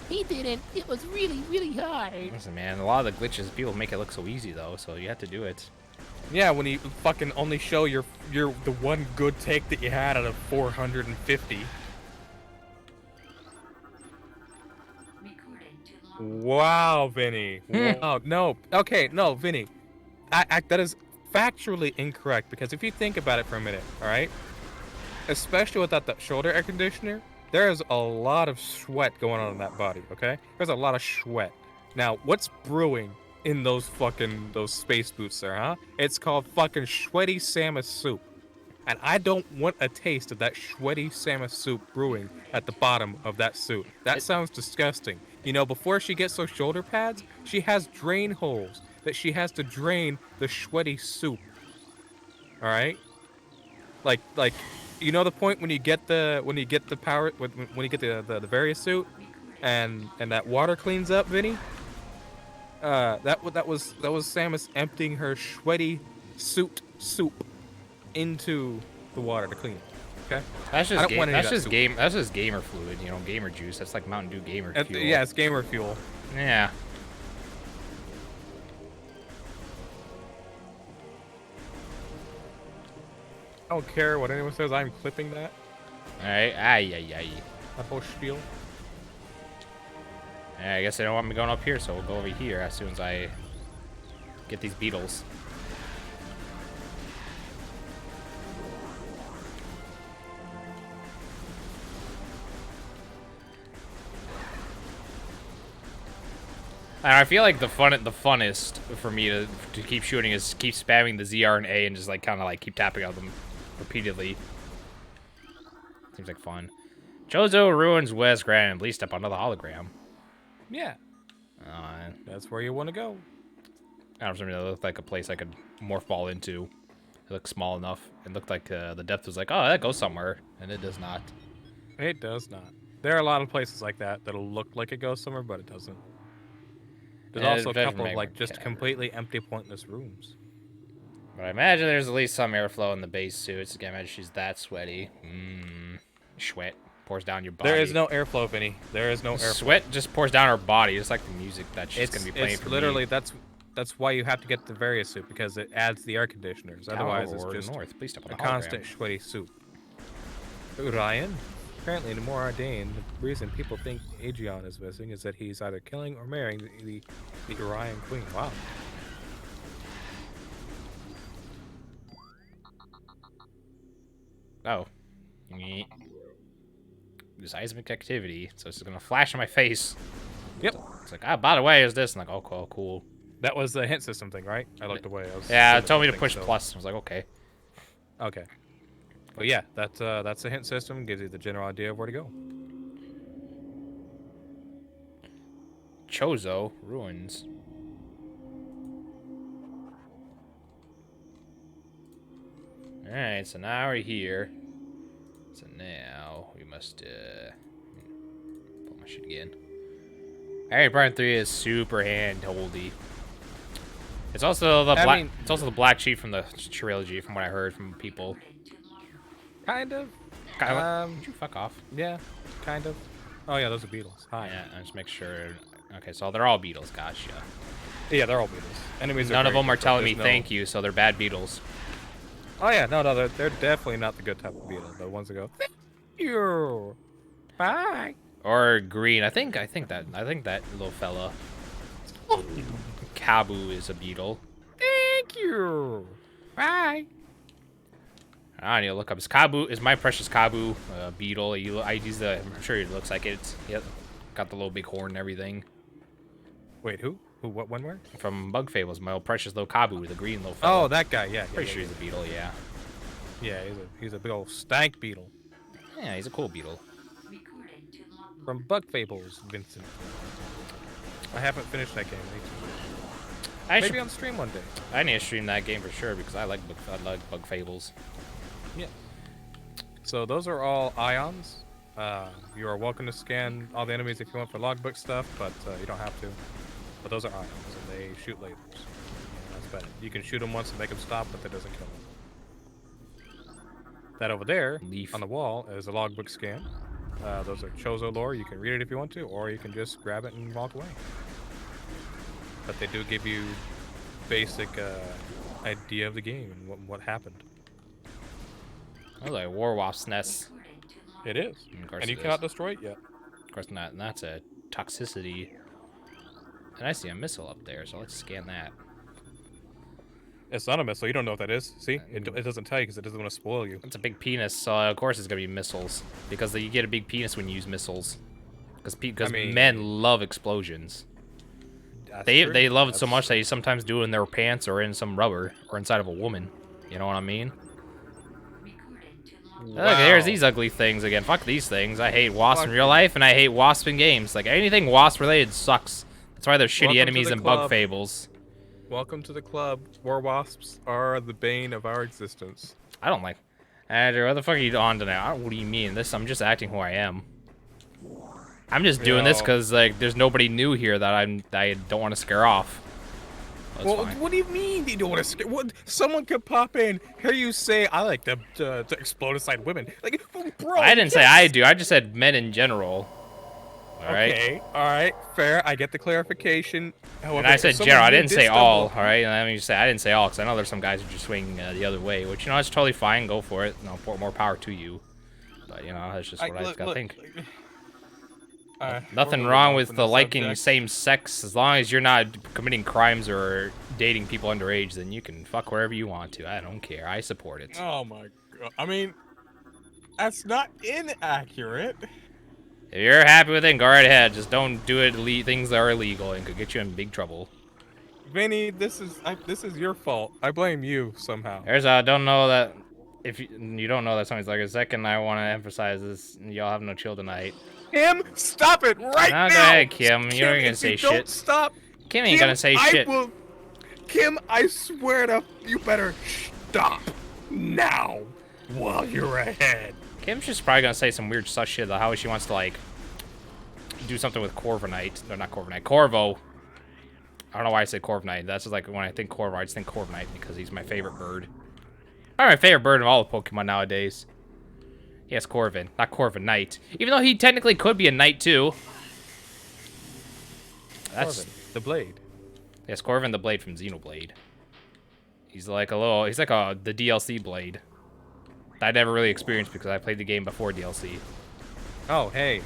He didn't. It was really, really hard. Listen, man, a lot of the glitches, people make it look so easy, though, so you have to do it. Yeah, when you fucking only show your the one good take that you had out of 450. Wow, Vinny. Wow. No. Okay, no, Vinny. That is factually incorrect because if you think about it for a minute, all right? Especially without that shoulder air conditioner, there is a lot of sweat going on in that body, okay? There's a lot of sweat. Now, what's brewing in those space boots there, huh? It's called fucking sweaty Samus soup. And I don't want a taste of that sweaty Samus soup brewing at the bottom of that suit. That sounds disgusting. You know, before she gets those shoulder pads, she has drain holes that she has to drain the sweaty soup. All right? Like you know the point when you get the power when you get the various suit and that water cleans up, Vinny? That was Samus emptying her sweaty suit soup into the water to clean it. Okay? That's I just don't want any of that soup. That's just gamer fluid, you know, gamer juice. That's like Mountain Dew gamer fuel. Yeah, it's gamer fuel. Yeah. I don't care what anyone says. I'm clipping that. All right. Ay. That whole spiel. Yeah, I guess they don't want me going up here, so we'll go over here as soon as I get these beetles. And I feel like the funnest for me to keep shooting is keep spamming the ZR and A and just like kind of like keep tapping on them repeatedly. Seems like fun. Chozo ruins West Grand. Please step onto the hologram. Yeah, that's where you want to go. I don't know. It looked like a place I could morph ball into. It looked small enough. It looked like the depth was like, oh, that goes somewhere, and it does not. It does not. There are a lot of places like that that'll look like it goes somewhere, but it doesn't. There's also a couple of like just completely empty, pointless rooms. But I imagine there's at least some airflow in the base suits. I imagine she's that sweaty. Sweat pours down your body. There is no airflow, Vinny. There is no airflow. Sweat just pours down her body. It's like the music that she's gonna be playing for literally me. that's why you have to get the various suit because it adds the air conditioners. Otherwise, it's Tower just North. Please step on a the constant hologram. sweaty soup. Ryan, Apparently, the more ordained, the reason people think Aegeon is missing is that he's either killing or marrying the Orion Queen. Wow. Oh. Yeet. Seismic activity. So it's gonna flash in my face. Yep. It's like, ah, by the way, is this? And like, oh, cool, cool. That was the hint system thing, right? I looked away. Yeah, it told me to push plus. I was like, okay. Okay. But yeah, that's the hint system. Gives you the general idea of where to go. Chozo ruins. Alright, so now we're here. So now we must pull my shit again. Metroid Prime 3 is super hand-holdy. It's also the it's also the black sheep from the trilogy, from what I heard from people. Kind of. Would you fuck off? Yeah, kind of. Oh yeah, those are beetles. Hi. Yeah, I just make sure. Okay, so they're all beetles. Gotcha. Yeah, they're all beetles. Enemies. None of them are telling me no... thank you, so they're bad beetles. Oh yeah, no, they're definitely not the good type of beetle. The ones that go, thank you, bye. Or green. I think that little fella. Kabu is a beetle. Thank you. Bye. I need to look up. Is my precious Kabu beetle? I'm sure it looks like it. Yep. Got the little big horn and everything. Wait, who? Who? What? When? Where? From Bug Fables, my old precious little Kabu, the green little fella. Oh, that guy. Yeah. Pretty sure he's a beetle. Yeah. Yeah, he's a big old stank beetle. Yeah, he's a cool beetle. From Bug Fables, Vincent. I haven't finished that game. Maybe on stream one day. I need to stream that game for sure because I like Bug Fables. Yeah. So those are all ions. You are welcome to scan all the enemies if you want for logbook stuff, but you don't have to. But those are ions, and they shoot lasers. Yeah, that's bad. You can shoot them once and make them stop, but that doesn't kill them. That over there, on the wall, is a logbook scan. Those are Chozo lore. You can read it if you want to, or you can just grab it and walk away. But they do give you basic idea of the game and what happened. Oh, like War Wasp's nest. It is. And you cannot destroy it yet. Of course not. And that's a toxicity. And I see a missile up there, so let's scan that. It's not a missile. You don't know what that is. See? It doesn't tell you because it doesn't want to spoil you. It's a big penis, so of course it's going to be missiles. Because you get a big penis when you use missiles. Because men love explosions. They love it so much that you sometimes do it in their pants or in some rubber or inside of a woman. You know what I mean? Wow. Look, there's these ugly things again. Fuck these things. I hate wasps in real life, and I hate wasp in games. Like, anything wasp related sucks. That's why they're shitty enemies in Bug Fables. Welcome to the club. War wasps are the bane of our existence. I don't like... Andrew, what the fuck are you on tonight? What do you mean? I'm just acting who I am. I'm just doing this because, like, there's nobody new here that I don't want to scare off. Well, what do you mean you don't want to scare? What? Someone could pop in, hear you say, I like to explode inside women. Like, bro. I didn't say I do. I just said men in general. All right? Okay, all right, fair. I get the clarification. However, and I said general. I didn't say all. All right, and I didn't say all because I know there's some guys who just swing the other way, which it's totally fine. Go for it. More power to you. But that's just what I just gotta think. Nothing wrong with the liking same sex as long as you're not committing crimes or dating people underage. Then you can fuck wherever you want to. I don't care. I support it. Oh my god! I mean, that's not inaccurate. If you're happy with it, go right ahead. Just don't do it. Things that are illegal and could get you in big trouble. Vinny, this is your fault. I blame you somehow. Don't know that. If you don't know that something's like a second, I want to emphasize this. Y'all have no chill tonight. Kim, stop it right now! Go ahead, Kim. You ain't gonna say shit. Don't stop. Kim ain't gonna say shit. Kim, I swear to you better stop now while you're ahead. Kim's just probably gonna say some weird sus shit about how she wants to like do something with Corviknight. No, not Corviknight. Corvo. I don't know why I said Corviknight. That's just like when I think Corvo, I just think Corviknight because he's my favorite bird. Probably my favorite bird of all the Pokemon nowadays. Yes, Corvin, not Corviknight. Even though he technically could be a knight too. That's Corvin, the blade. Yes, Corvin the Blade from Xenoblade. He's like the DLC Blade. I never really experienced because I played the game before DLC. Oh, hey,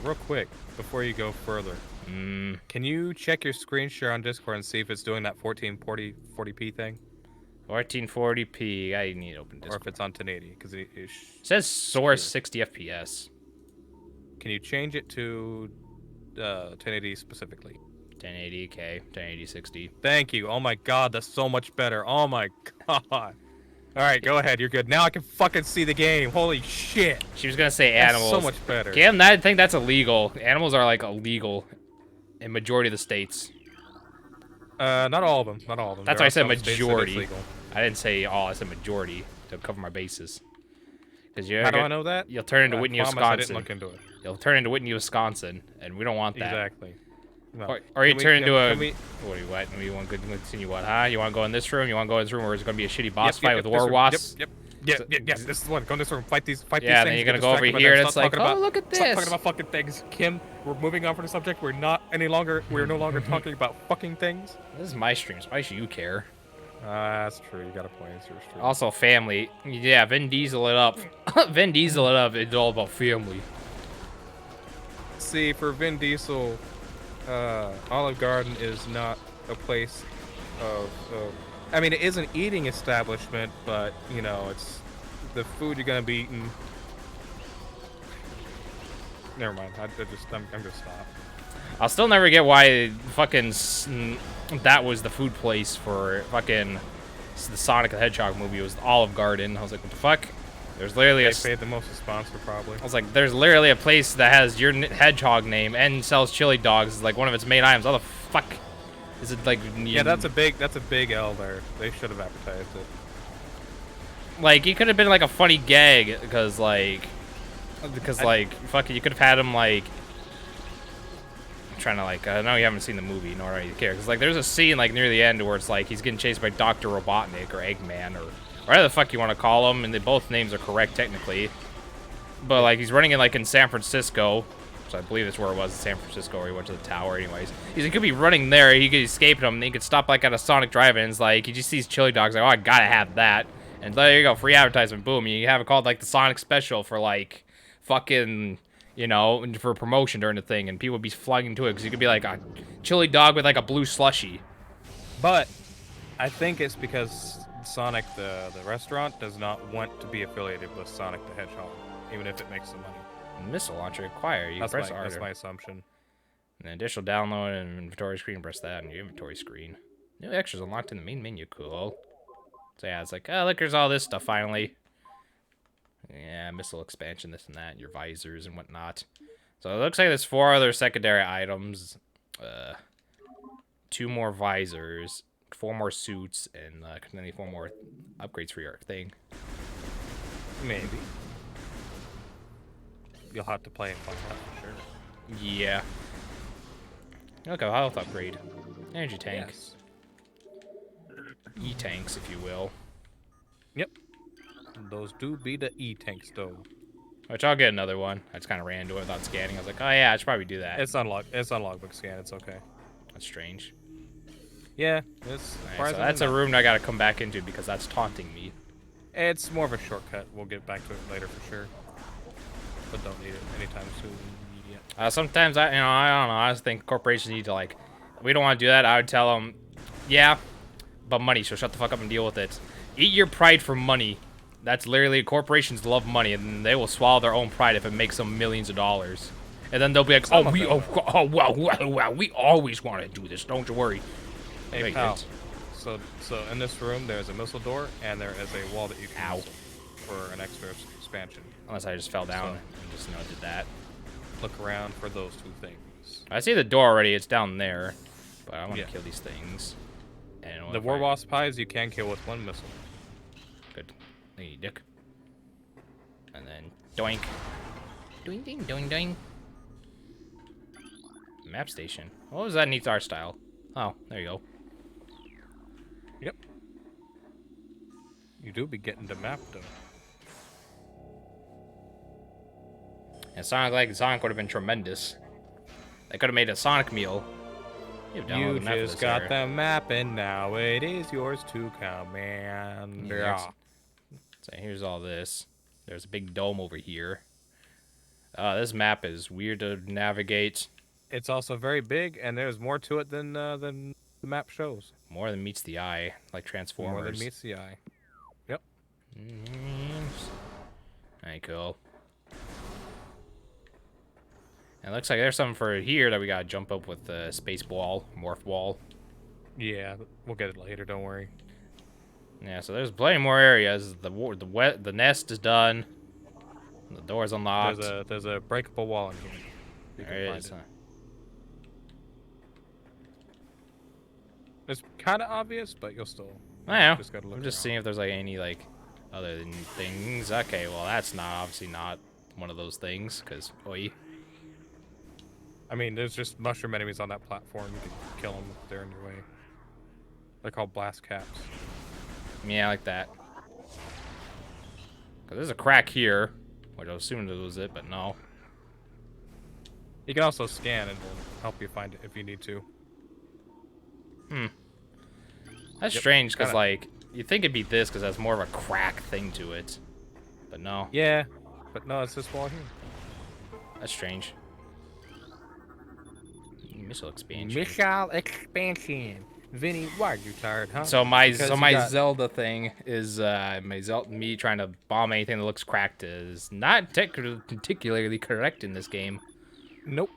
real quick, before you go further, can you check your screen share on Discord and see if it's doing that 1440p thing, 1440p. I need to open or if Discord. it's on 1080? Because It says source here. 60 FPS. Can you change it to 1080 specifically? 1080k, 1080 60. Thank you. Oh my god, that's so much better. Oh my god. Alright, go ahead. You're good. Now I can fucking see the game. Holy shit. She was gonna say That's animals. so much better. Cam, I think that's illegal. Animals are like illegal in majority of the states. Not all of them. Not all of them. That's There why I are said some states that it's majority. legal. I didn't say all. I said majority to cover my bases. Because How do I know that? You'll turn into I Whitney, promise I Wisconsin. didn't look into it. You'll turn into Whitney, Wisconsin, and we don't want that. Exactly. No. Or you Can we- turn into a. can we- What do you what? You want to continue what? Huh? You want to go in this room? You want to go in this room where it's going to be a shitty boss fight with this war room. wasps? Yep. This is the one. Go in this room. Fight these. Fight Yeah, these things. then you're Get gonna go over distracted by here them. and it's Stop like, talking about- oh, look at Stop this. talking about fucking things, Kim. We're moving on from the subject. We're not any longer. We're no longer talking about fucking things. This is my stream, so why should you care? That's true. You got a point. It's your stream. Also, family. Yeah, Vin Diesel it up. Vin Diesel it up. It's all about family. See, for Vin Diesel, Olive Garden is not a place of. I mean, it is an eating establishment, but you know, it's the food you're gonna be eating. Never mind. I'm just stop. I'll still never get why fucking that was the food place for fucking the Sonic the Hedgehog movie. It was Olive Garden. I was like, what the fuck? There's literally They a. paid the most to sponsor, probably. I was like, there's literally a place that has your hedgehog name and sells chili dogs. It's like one of its main items. How the fuck is it like? Yeah, that's a big L there. They should have advertised it. Like, it could have been like a funny gag because like fuck it, you could have had him like trying to like I know you haven't seen the movie nor do you care because like there's a scene like near the end where it's like he's getting chased by Dr. Robotnik or Eggman or whatever the fuck you want to call him, and they both names are correct technically, but like he's running in like in San Francisco, so I believe that's where it was, in San Francisco, where he went to the tower. Anyways, he could be running there, he could escape him, and he could stop like at a Sonic drive-in. It's like he just sees chili dogs, like, oh, I gotta have that, and there you go, free advertisement, boom. You have it called like the Sonic special for like fucking, you know, for promotion during the thing, and people would be flocking to it because you could be like a chili dog with like a blue slushy. But I think it's because Sonic the restaurant does not want to be affiliated with Sonic the Hedgehog, even if it makes some money. Missile launcher acquire. You press R. That's my assumption. An additional download and inventory screen. Press that on your inventory screen. New extras unlocked in the main menu. Cool. So yeah, it's like, oh, look, there's all this stuff finally. Yeah, missile expansion, this and that, your visors and whatnot. So it looks like there's 4 other secondary items. 2 more visors, 4 more suits, and then 4 more upgrades for your thing. Maybe. You'll have to play and find out for sure. Yeah. Okay, health upgrade. Energy tank. Yes. E-tanks, if you will. Yep. Those do be the E-tanks, though. Which I'll get another one. I just kind of ran into it without scanning. I was like, oh yeah, I should probably do that. It's on logbook scan. It's okay. That's strange. Yeah, it's Alright, so that's a room I gotta come back into because that's taunting me. It's more of a shortcut. We'll get back to it later for sure. But don't need it anytime soon. Yet. Sometimes I don't know. I just think corporations need to like, we don't want to do that. I would tell them, yeah, but money. So shut the fuck up and deal with it. Eat your pride for money. That's literally, corporations love money, and they will swallow their own pride if it makes them millions of dollars. And then they'll be like, well, we always want to do this. Don't you worry. Hey, pal. So in this room, there's a missile door, and there is a wall that you can use for an extra expansion. Unless I just fell down and just did that. Look around for those 2 things. I see the door already. It's down there. But I want to kill these things. And the war wasp pies you can kill with 1 missile. Good. Thank you, dick. And then doink. Doink, ding, doink, doink. Map station. What was that neat art style? Oh, there you go. Yep. You do be getting the map though. And Sonic would have been tremendous. They could have made a Sonic meal. You just got the map and now it is yours to command. Yeah. So here's all this. There's a big dome over here. This map is weird to navigate. It's also very big, and there's more to it than the map shows. More than meets the eye, like Transformers. More than meets the eye. Yep. Alright, cool. And it looks like there's something for here that we gotta jump up with the space wall, morph wall. Yeah, we'll get it later. Don't worry. Yeah, so there's plenty more areas. The nest is done. The door's unlocked. There's a breakable wall in here. You There can it find is. it. It's kind of obvious, but you'll still. I know. Just gotta look I'm just around. seeing if there's like any like other than things. Okay, well that's not obviously not one of those things, cause oi. I mean, there's just mushroom enemies on that platform. You can kill them if they're in your way. They're called blast caps. Yeah, I like that. Cause there's a crack here, which I was assuming it was it, but no. You can also scan and it'll help you find it if you need to. That's Yep, strange, cause kinda. like you'd think it'd be this, cause that's more of a crack thing to it, but no. Yeah, but no, it's this wall here. That's strange. Missile expansion. Missile expansion. Vinny, why are you tired, huh? So my Because you got- Zelda thing is me trying to bomb anything that looks cracked is not particularly correct in this game. Nope.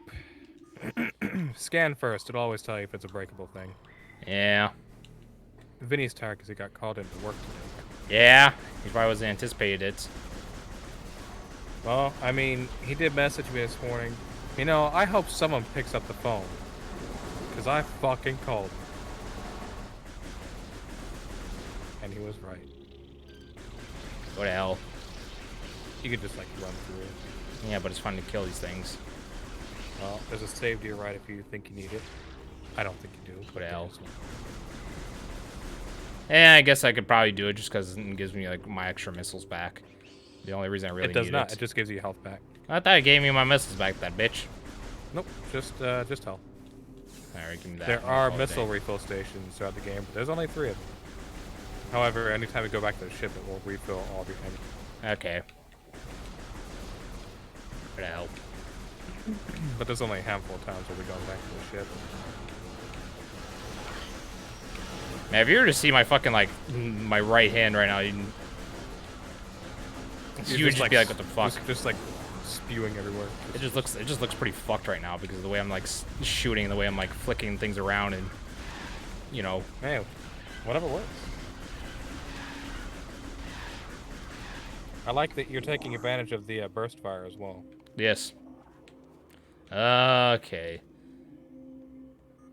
Scan first. It'll always tell you if it's a breakable thing. Yeah. Vinny's tired because he got called into work today. Yeah. He probably wasn't anticipated it. Well, I mean, he did message me this morning. You know, I hope someone picks up the phone. Because I fucking called him. And he was right. What the hell? You could just, like, run through it. Yeah, but it's fun to kill these things. Well, there's a save to your right if you think you need it. I don't think you do. What the hell? there is one. Yeah, I guess I could probably do it just because it gives me like my extra missiles back. The only reason I really It does need not. it. It just gives you health back. I thought it gave me my missiles back, that bitch. Nope. Just health. Alright, give me that. There one. are Oh, missile dang. refill stations throughout the game, but there's only 3 of them. However, anytime you go back to the ship, it will refill all of your ammo. Okay. What the hell? But there's only a handful of times we'll be going back to the ship. Man, if you were to see my fucking like my right hand right now, you would just be like, what the fuck? Just like spewing everywhere. It just looks pretty fucked right now because of the way I'm like shooting, and the way I'm like flicking things around, and you know. Hey, whatever works. I like that you're taking advantage of the burst fire as well. Yes. Okay.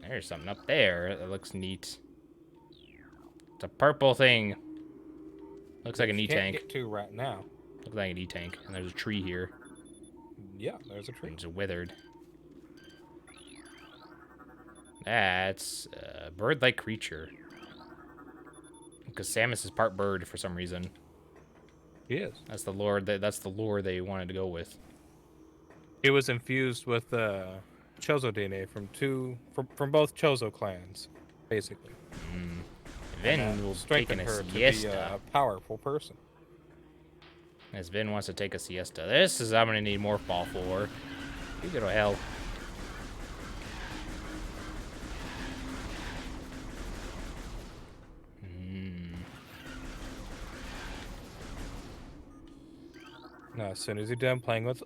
There's something up there that looks neat. It's a purple thing. Looks like an Can't E-tank. get to right now. Looks like an E-tank. And there's a tree here. Yeah, there's a tree. It's withered. That's a bird-like creature. Because Samus is part bird for some reason. He is. That's the lore. That's the lore they wanted to go with. It was infused with Chozo DNA from both Chozo clans, basically. Vin will take Strengthen a her to be siesta. a powerful person. As Vin wants to take a siesta. This is I'm gonna need Morph Ball for. You go to hell. Now, as soon as you're done playing with,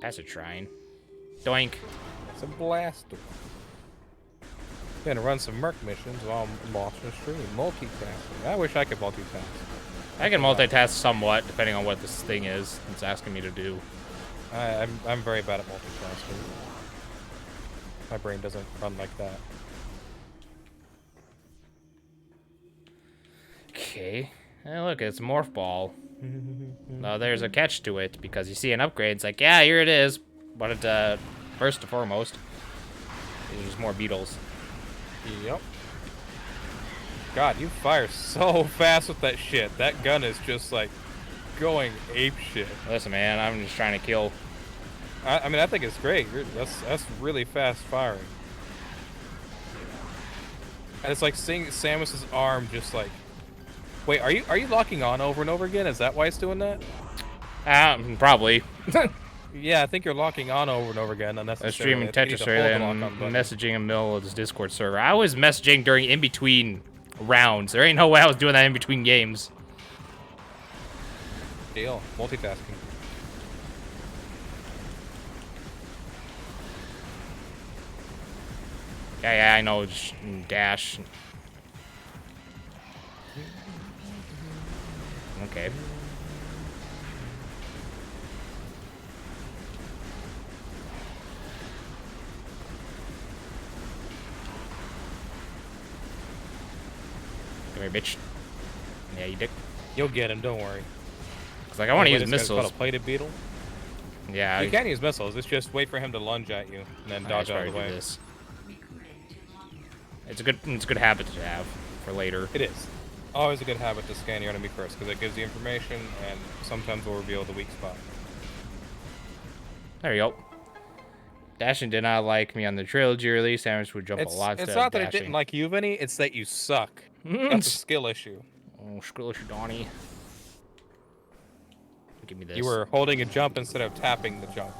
That's a shrine. Doink. it's a blaster. Gonna run some Merc missions while I'm watching the stream. Multitasking. I wish I could multitask. I can multitask somewhat, depending on what this thing is it's asking me to do. I'm very bad at multitasking. My brain doesn't run like that. Okay. Hey, look, it's a Morph Ball. Now, there's a catch to it, because you see an upgrade, it's like, yeah, here it is. But first and foremost, there's more beetles. Yep. God, you fire so fast with that shit. That gun is just like going ape shit. Listen, man, I'm just trying to kill. I mean, I think it's great. That's really fast firing. And it's like seeing Samus's arm just like. Wait, are you locking on over and over again? Is that why it's doing that? Probably. Yeah, I think you're locking on over and over again I was unnecessarily. streaming I think you Tetris need to hold earlier the and lock-on button. messaging in the middle of this Discord server. I was messaging during in between rounds. There ain't no way I was doing that in between games. Deal. Multitasking. Yeah, I know. Dash. Okay. Come here, bitch. Yeah, you dick. You'll get him, don't worry. Cause like I want to use This guy's called missiles. a plated beetle. Yeah, You can use missiles. It's just wait for him to lunge at you and then I dodge out of the probably way. do this. It's a good habit to have for later. It is. Always a good habit to scan your enemy first because it gives you information and sometimes will reveal the weak spot. There you go. Dashing did not like me on the trilogy release. Samus would jump a lot It's instead not of that it dashing. didn't like you, Vinny. It's that you suck. That's a skill issue. Oh, screw you, Donnie. Give me this. You were holding a jump instead of tapping the jump.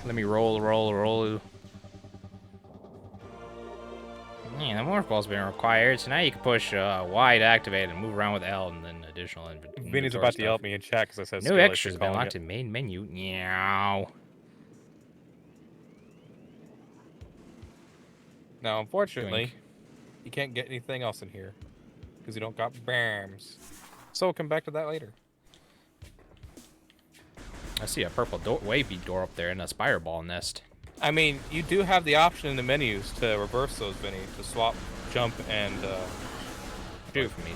Let me roll. Yeah, the morph ball's been required, so now you can push Y to activate and move around with L and then additional inventory. Vinny's about to yell at me in chat because I said New skill extras issue been calling locked it. in main menu. Meow. Now, unfortunately, you can't get anything else in here because you don't got BAMs. So we'll come back to that later. I see a purple wavy door up there and a spider ball nest. I mean, you do have the option in the menus to reverse those, Vinny, to swap, jump, and shoot. For me.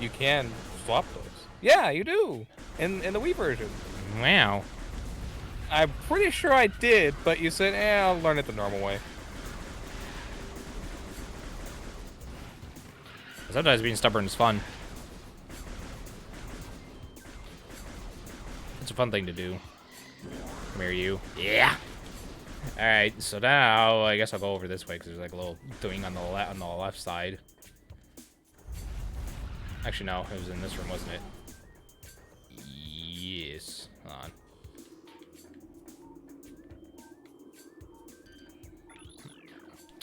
You can swap those. Yeah, you do. In the Wii version. Wow. I'm pretty sure I did, but you said, I'll learn it the normal way. Sometimes being stubborn is fun. It's a fun thing to do. Come here, you. Yeah. All right. So now I guess I'll go over this way because there's like a little thing on the left side. Actually, no. It was in this room, wasn't it? Yes. Hold on.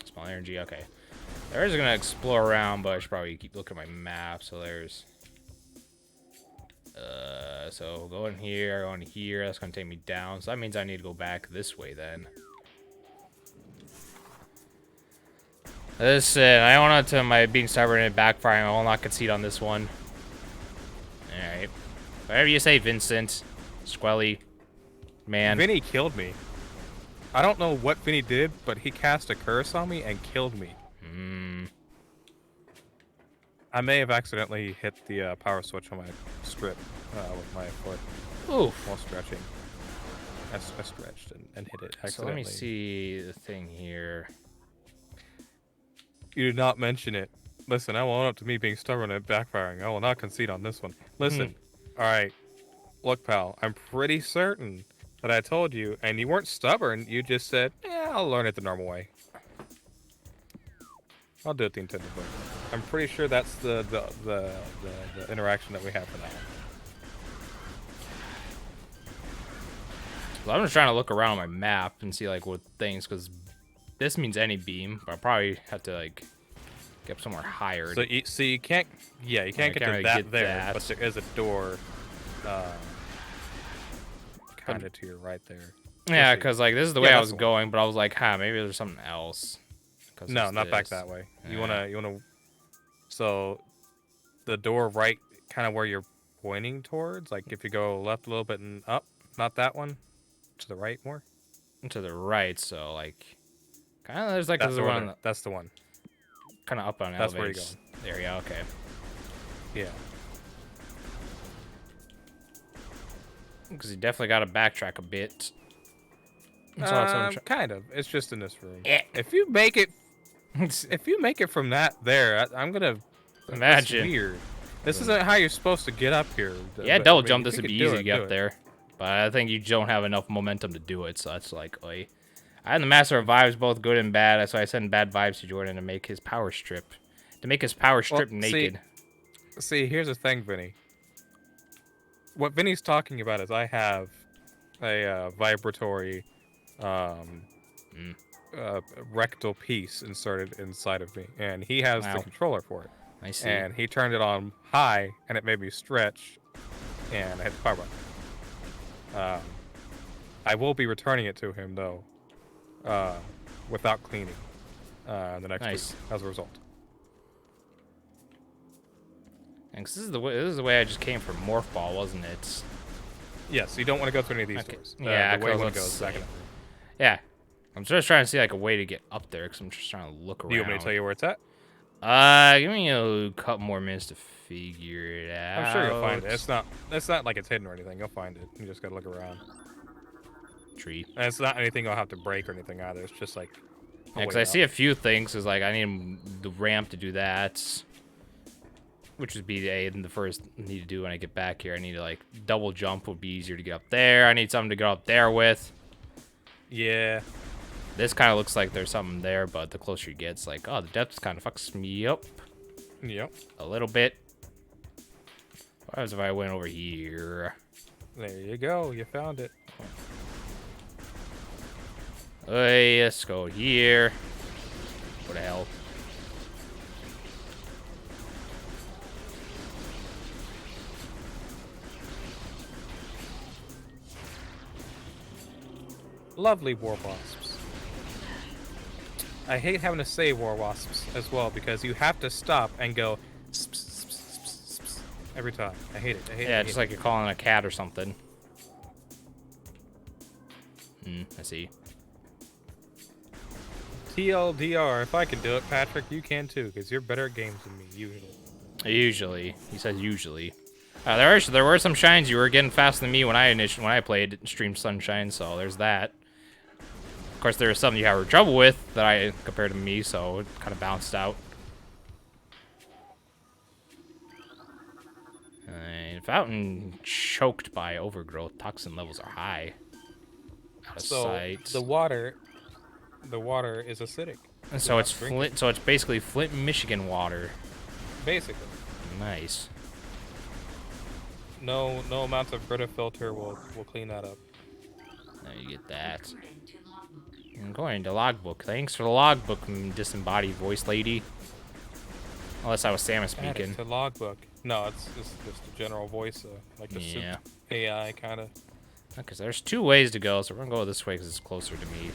Small energy. Okay. There is gonna explore around, but I should probably keep looking at my map. So there's. So go in here, go in here. That's gonna take me down. So that means I need to go back this way then. Listen, I don't want to my being stubborn and backfiring. I will not concede on this one. All right. Whatever you say, Vincent. Squelly. Man. Vinny killed me. I don't know what Vinny did, but he cast a curse on me and killed me. I may have accidentally hit the power switch on my strip with my foot Oof. while stretching. I stretched and hit it accidentally. So let me see the thing here. You did not mention it. Listen, I will own up to me being stubborn and backfiring. I will not concede on this one. Listen, all right. Look, pal, I'm pretty certain that I told you, and you weren't stubborn. You just said, I'll learn it the normal way. I'll do it the intended way. I'm pretty sure that's the interaction that we have for now. Well, I'm just trying to look around my map and see like what things, because this means any beam, but I'll probably have to like get somewhere higher. So you can't, you can't get to really that get there, that. but there is a door, kind of to your right there. Yeah, because like this is the way Yeah, I that's was the one. going, but I was like, maybe there's something else. No, there's not back this. that way. You Yeah. wanna. So, the door right, kind of where you're pointing towards. Like if you go left a little bit and up, not that one, to the right more. To the right, so like, kind of there's like That's there's the one one. That's the one. kind of up on That's where elevators. There, yeah, okay. Yeah. Because you definitely got to backtrack a bit. So that's what I'm Kind of. It's just in this room. Eh. If you make it from that there, I'm gonna. Imagine. That's weird. This isn't how you're supposed to get up here. Yeah, but, double I mean, jump. if This you would be could do easy it, to get do up it. there. But I think you don't have enough momentum to do it, so that's like, oy. I had the Master of Vibes, both good and bad, so I send bad vibes to Jordan to make his power strip. To make his power strip naked. See, here's the thing, Vinny. what Vinny's talking about is I have a vibratory Mm. rectal piece inserted inside of me, and he has the Wow. controller for it. I see. And he turned it on high, and it made me stretch, and I hit the power button. I will be returning it to him though, without cleaning, the next Nice. week as a result. Thanks. This is the way I just came from Morph Ball, wasn't it? Yes, you don't want to go through any of these Okay. doors. Yeah, the way you want let's to go is back in. see. Yeah. I'm just trying to see like a way to get up there because I'm just trying to look around. Do you want me to tell you where it's at? Give me a couple more minutes to figure it out. I'm sure you'll find it. It's not like it's hidden or anything. You'll find it. You just gotta look around. Tree. And it's not anything I'll have to break or anything either. It's just like. Yeah, because I see a few things. Is like I need the ramp to do that, which would be the first need to do when I get back here. I need to like double jump would be easier to get up there. I need something to get up there with. Yeah. This kind of looks like there's something there, but the closer you get, it's like, oh, the depth kind of fucks me up Yep. a little bit. What happens if I went over here? There you go. You found it. Hey, let's go here. What the hell? Lovely war wasps. I hate having to say war wasps as well because you have to stop and go every time. I hate it. I hate it. Yeah, just like you're calling a cat or something. I see. TLDR, if I can do it, Patrick, you can too, because you're better at games than me, usually. Usually. He says usually. There were some shines you were getting faster than me when I played Stream Sunshine, so there's that. Of course, there were some you had trouble with that I compared to me, so it kind of bounced out. Fountain choked by overgrowth. Toxin levels are high. Out of sight. The water is acidic. And so it's Flint. So it's basically Flint, Michigan water. Basically. Nice. No amount of Brita filter will clean that up. Now you get that. I'm going to logbook. Thanks for the logbook, disembodied voice lady. Unless I was Samus speaking. To logbook. No, it's just a general voice, like the soup AI kind of. Because there's 2 ways to go, so we're gonna go this way because it's closer to me.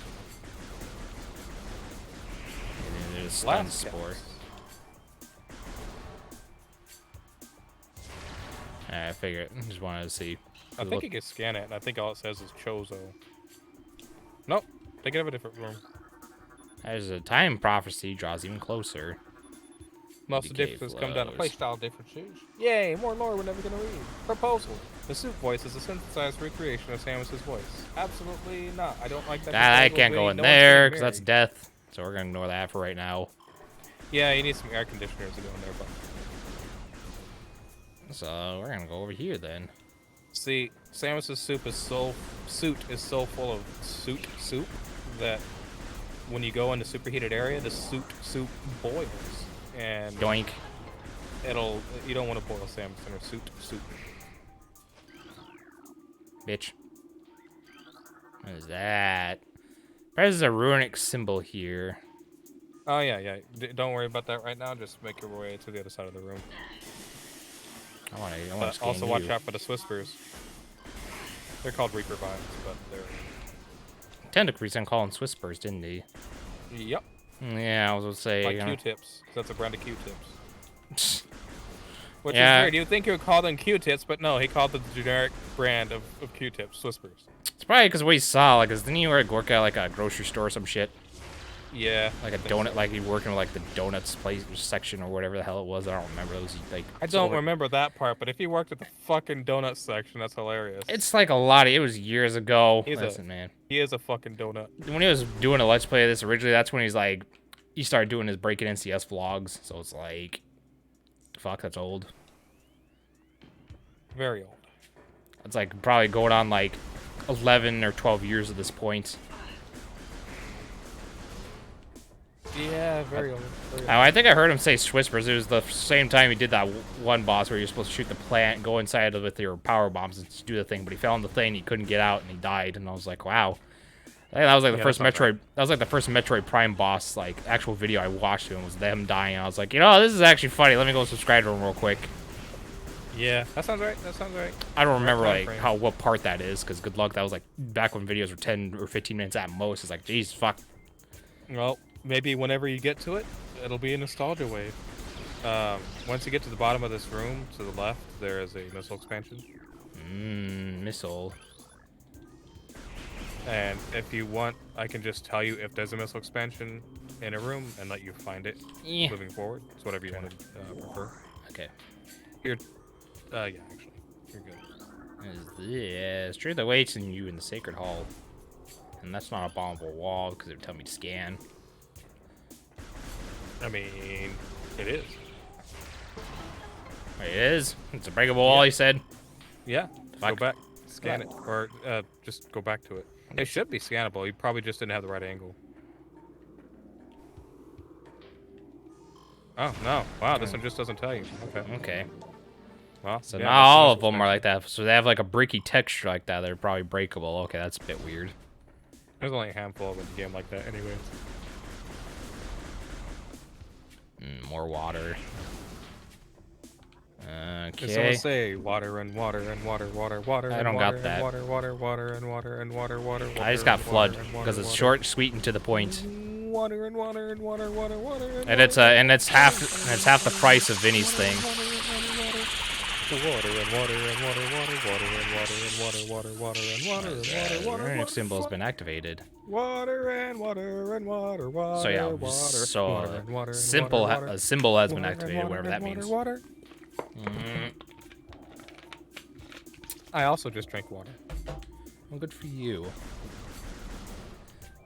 And there's stun spore. I figured. I just wanted to see. I think you can scan it, and I think all it says is Chozo. Nope. Take it of a different room. There's a time prophecy draws even closer. Most of the differences come down to playstyle differences. Yay, more lore we're never gonna read. Proposal. The soup voice is a synthesized recreation of Samus's voice. Absolutely not. I don't like that. I can't go in there because that's death. So we're gonna ignore that for right now. Yeah, you need some air conditioners to go in there, but. So we're gonna go over here then. See, Samus's suit is so full of soup that when you go in the superheated area, the soup boils. And Doink. You don't want to boil Samus in her soup. Bitch. What is that? There's a runic symbol here. Oh yeah. Don't worry about that right now. Just make your way to the other side of the room. I want to also watch out for the Swispers. They're called Reaper Vines, but they're. Tentacles and calling Swispers, didn't he? Yep. Yeah, I was gonna say. Like Q-tips. That's a brand of Q-tips. Which is Yeah. weird. You would think he would call them Q-tips, but no, he called it the generic brand of Q-tips, Swispers. It's probably because what he saw, like, didn't he work at like a grocery store or some shit? Yeah. Like a donut, like he working with like the donuts place section or whatever the hell it was. I don't remember. It was like. I don't remember that part, but if he worked at the fucking donut section, that's hilarious. It's like a lot. It was years ago. Listen, man. He is a fucking donut. When he was doing a Let's Play of this originally, that's when he started doing his Breaking NCS vlogs. So it's like, fuck, that's old. Very old. It's like probably going on like 11 or 12 years at this point. Yeah, very old. Oh, I think I heard him say Whispers. It was the same time he did that one boss where you're supposed to shoot the plant, go inside with your power bombs and do the thing, but he fell in the thing, he couldn't get out, and he died. And I was like, wow. I think that was like the first Metroid. That was like the first Metroid Prime boss, like actual video I watched of him was them dying. I was like, you know, this is actually funny. Let me go subscribe to him real quick. Yeah, that sounds right. That sounds right. I don't remember like what part that is, because good luck. That was like back when videos were 10 or 15 minutes at most. It's like, geez, fuck. Well, maybe whenever you get to it, it'll be a nostalgia wave. Once you get to the bottom of this room, to the left, there is a missile expansion. Missile. And if you want, I can just tell you if there's a missile expansion in a room and let you find it moving forward. It's whatever you want to prefer. Okay. Here, yeah, actually, you're good. This truth awaits in you in the sacred hall, and that's not a bombable wall because it would tell me to scan. I mean, it is. It is. It's a breakable wall. He said. Yeah. Fuck. Go back, scan it, or just go back to it. It should be scannable. You probably just didn't have the right angle. Oh no! Wow, this one just doesn't tell you. Okay. Okay. Well, So yeah, not all of them are like that. So they have like a bricky texture like that. They're probably breakable. Okay, that's a bit weird. There's only a handful of them in the game like that, anyways. More water. Can someone Okay. say water and water and water, water, water? I and don't water got that. And water, water, water and water and water, water. I just got flood because it's short, sweet, and to the point. Water and water and water, water, water. And it's half the price of Vinny's thing. Water and water and water, water, water and water and water, water, water and water and water, The water. Runic symbol has been activated. Water and water and water, water. So yeah, water, so water and water and simple water, water. a symbol has been Water and activated, water whatever that and means. water, water. I also just drank water. Well, good for you.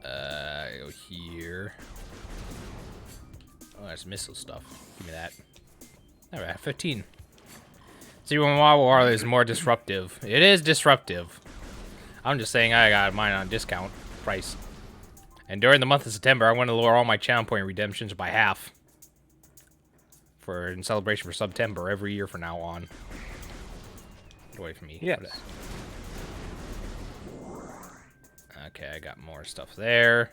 Go here. Oh, that's missile stuff. Give me that. All right, 15. See, when WoW is more disruptive. It is disruptive. I'm just saying I got mine on discount price. And during the month of September, I want to lower all my channel point redemptions by half. In celebration for September every year from now on. Get away from me. Yes. Okay, I got more stuff there.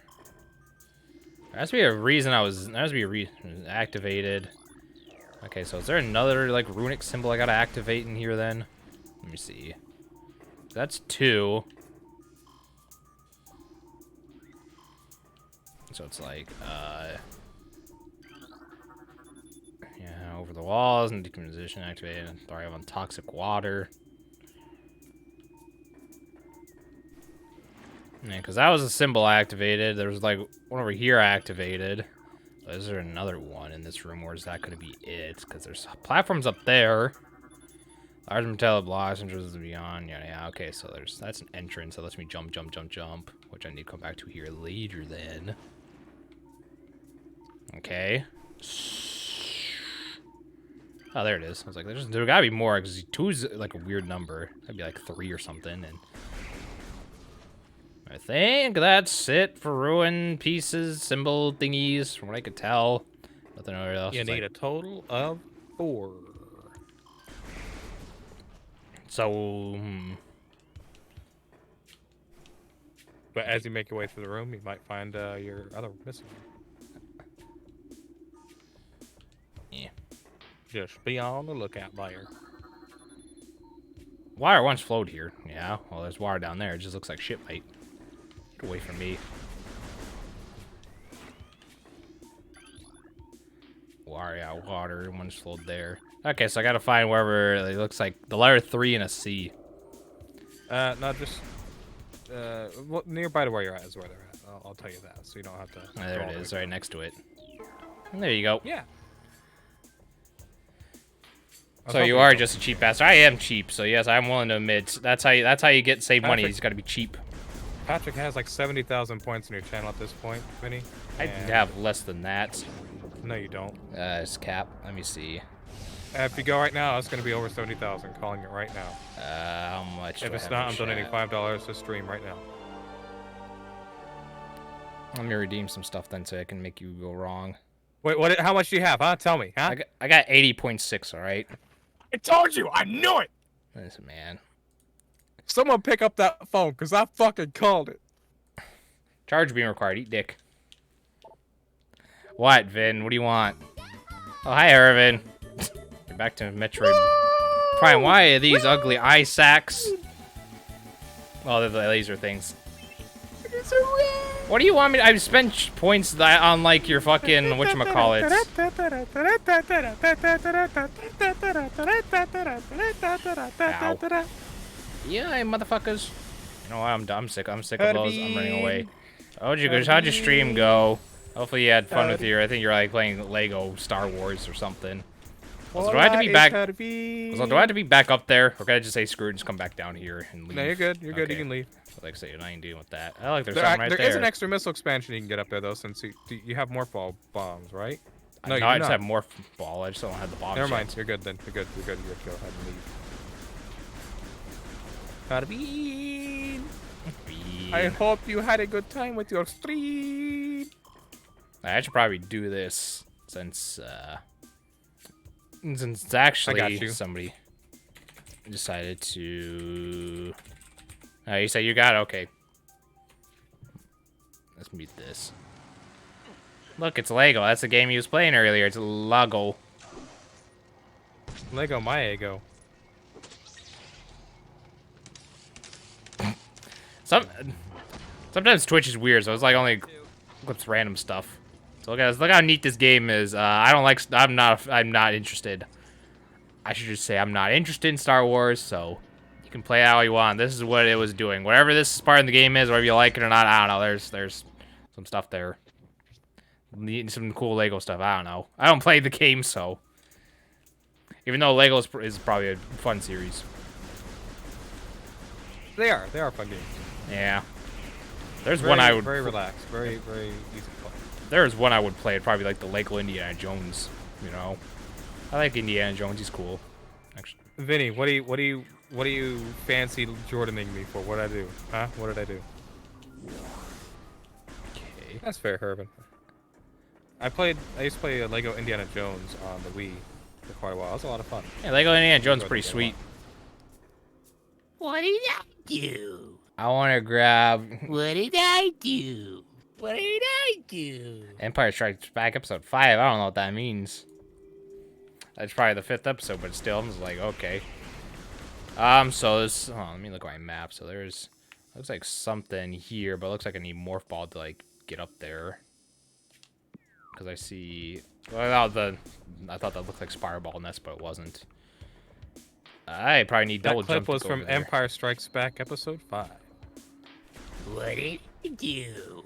There has to be a reason there has to be a reason activated. Okay, so is there another like runic symbol I gotta activate in here then? Let me see. That's 2. So it's like yeah, over the walls and decomposition activated. Thrive on toxic water. Yeah, because that was a symbol I activated. There was like one over here I activated. Is there another one in this room, or is that going to be it? Because there's platforms up there. Large metallic blocks, entrances beyond. Yeah, okay, so that's an entrance. That lets me jump, which I need to come back to here later then. Okay. Oh, there it is. I was like, there gotta be more, because 2 is like a weird number. That'd be like 3 or something, and I think that's it for ruin pieces, symbol thingies, from what I could tell. Nothing else. You need a total of 4. So, But as you make your way through the room, you might find your other missile. yeah. Just be on the lookout there. Water once flowed here. Yeah, well, there's water down there. It just looks like shit, mate. Get away from me. Water once flowed there. Okay, so I gotta find wherever it looks like the letter 3 and a C. No, just well, nearby to where you're at is where they're at. I'll tell you that, so you don't have to. There it is, right next to it. And there you go. Yeah. So you are just a cheap bastard. I am cheap, so yes, I'm willing to admit that's how you get save money. You just gotta be cheap. Patrick has like 70,000 points in your channel at this point, Vinny. I have less than that. No, you don't. It's cap. Let me see. If you go right now, it's going to be over 70,000. Calling it right now. How much? If it's not, I'm donating $5 to stream right now. Let me redeem some stuff then so I can make you go wrong. Wait, what? How much do you have? Huh? Tell me. Huh? I got 80.6. All right. I told you. I knew it. Listen, man. Someone pick up that phone, cause I fucking called it. Charge being required. Eat dick. What, Vin? What do you want? Oh, hi, Irvin. You're back to Metroid Prime. Why are these ugly eye sacs? Oh, they're the laser things. What do you want me to... I've spent points on, like, your fucking... whatchamacallit. Ow. Yeah, motherfuckers. You know what? I'm sick. I'm sick of those. I'm running away. How'd your stream go? Hopefully you had fun with your... I think you're, like, playing Lego Star Wars or something. Also, do I have to be back... Also, do I have to be back up there? Or can I just say screw it and just come back down here and leave? No, you're good. You're good. You can leave. Like I say, I ain't dealing with that. I like there's something right there. There is an extra missile expansion you can get up there, though, since you have more bombs, right? No, you I just have more ball. I just don't have the bombs. Never mind. You're good then. You're good. You're good. You're good. Go ahead and leave. Bean. I hope you had a good time with your stream. I should probably do this since it's actually somebody decided to. You said you got it? Okay. Let's mute this. Look, it's Lego. That's the game he was playing earlier. It's Lego. Lego my ego. Sometimes Twitch is weird, so it's like only clips random stuff. So guys, look how neat this game is. I'm not interested. I should just say I'm not interested in Star Wars, so you can play it how you want. This is what it was doing. Whatever this part of the game is, whether you like it or not, I don't know. There's some stuff there. Some cool Lego stuff. I don't know. I don't play the game, so even though Lego is probably a fun series. They are fun games. Yeah. There's one I would very relaxed, very easy to play. There's one I would play. It'd probably be like the Lego Indiana Jones. You know, I like Indiana Jones. He's cool. Actually, Vinny, what do you fancy Jordaning me for? What did I do? Huh? What did I do? Okay. That's fair, Herman. I used to play Lego Indiana Jones on the Wii for quite a while. It was a lot of fun. Yeah, Lego Indiana Jones is pretty sweet. What did I do? I want to grab... What did I do? What did I do? Empire Strikes Back episode 5. I don't know what that means. That's probably the 5th episode, but still, I'm just like, okay. So this... Oh, let me look at my map. So there's... Looks like something here, but it looks like I need Morph Ball to, like, get up there. Because I see... Well, I thought that looked like Spireball Nest, but it wasn't. I probably need double jump. That clip was from Empire Strikes Back episode 5. What did I do?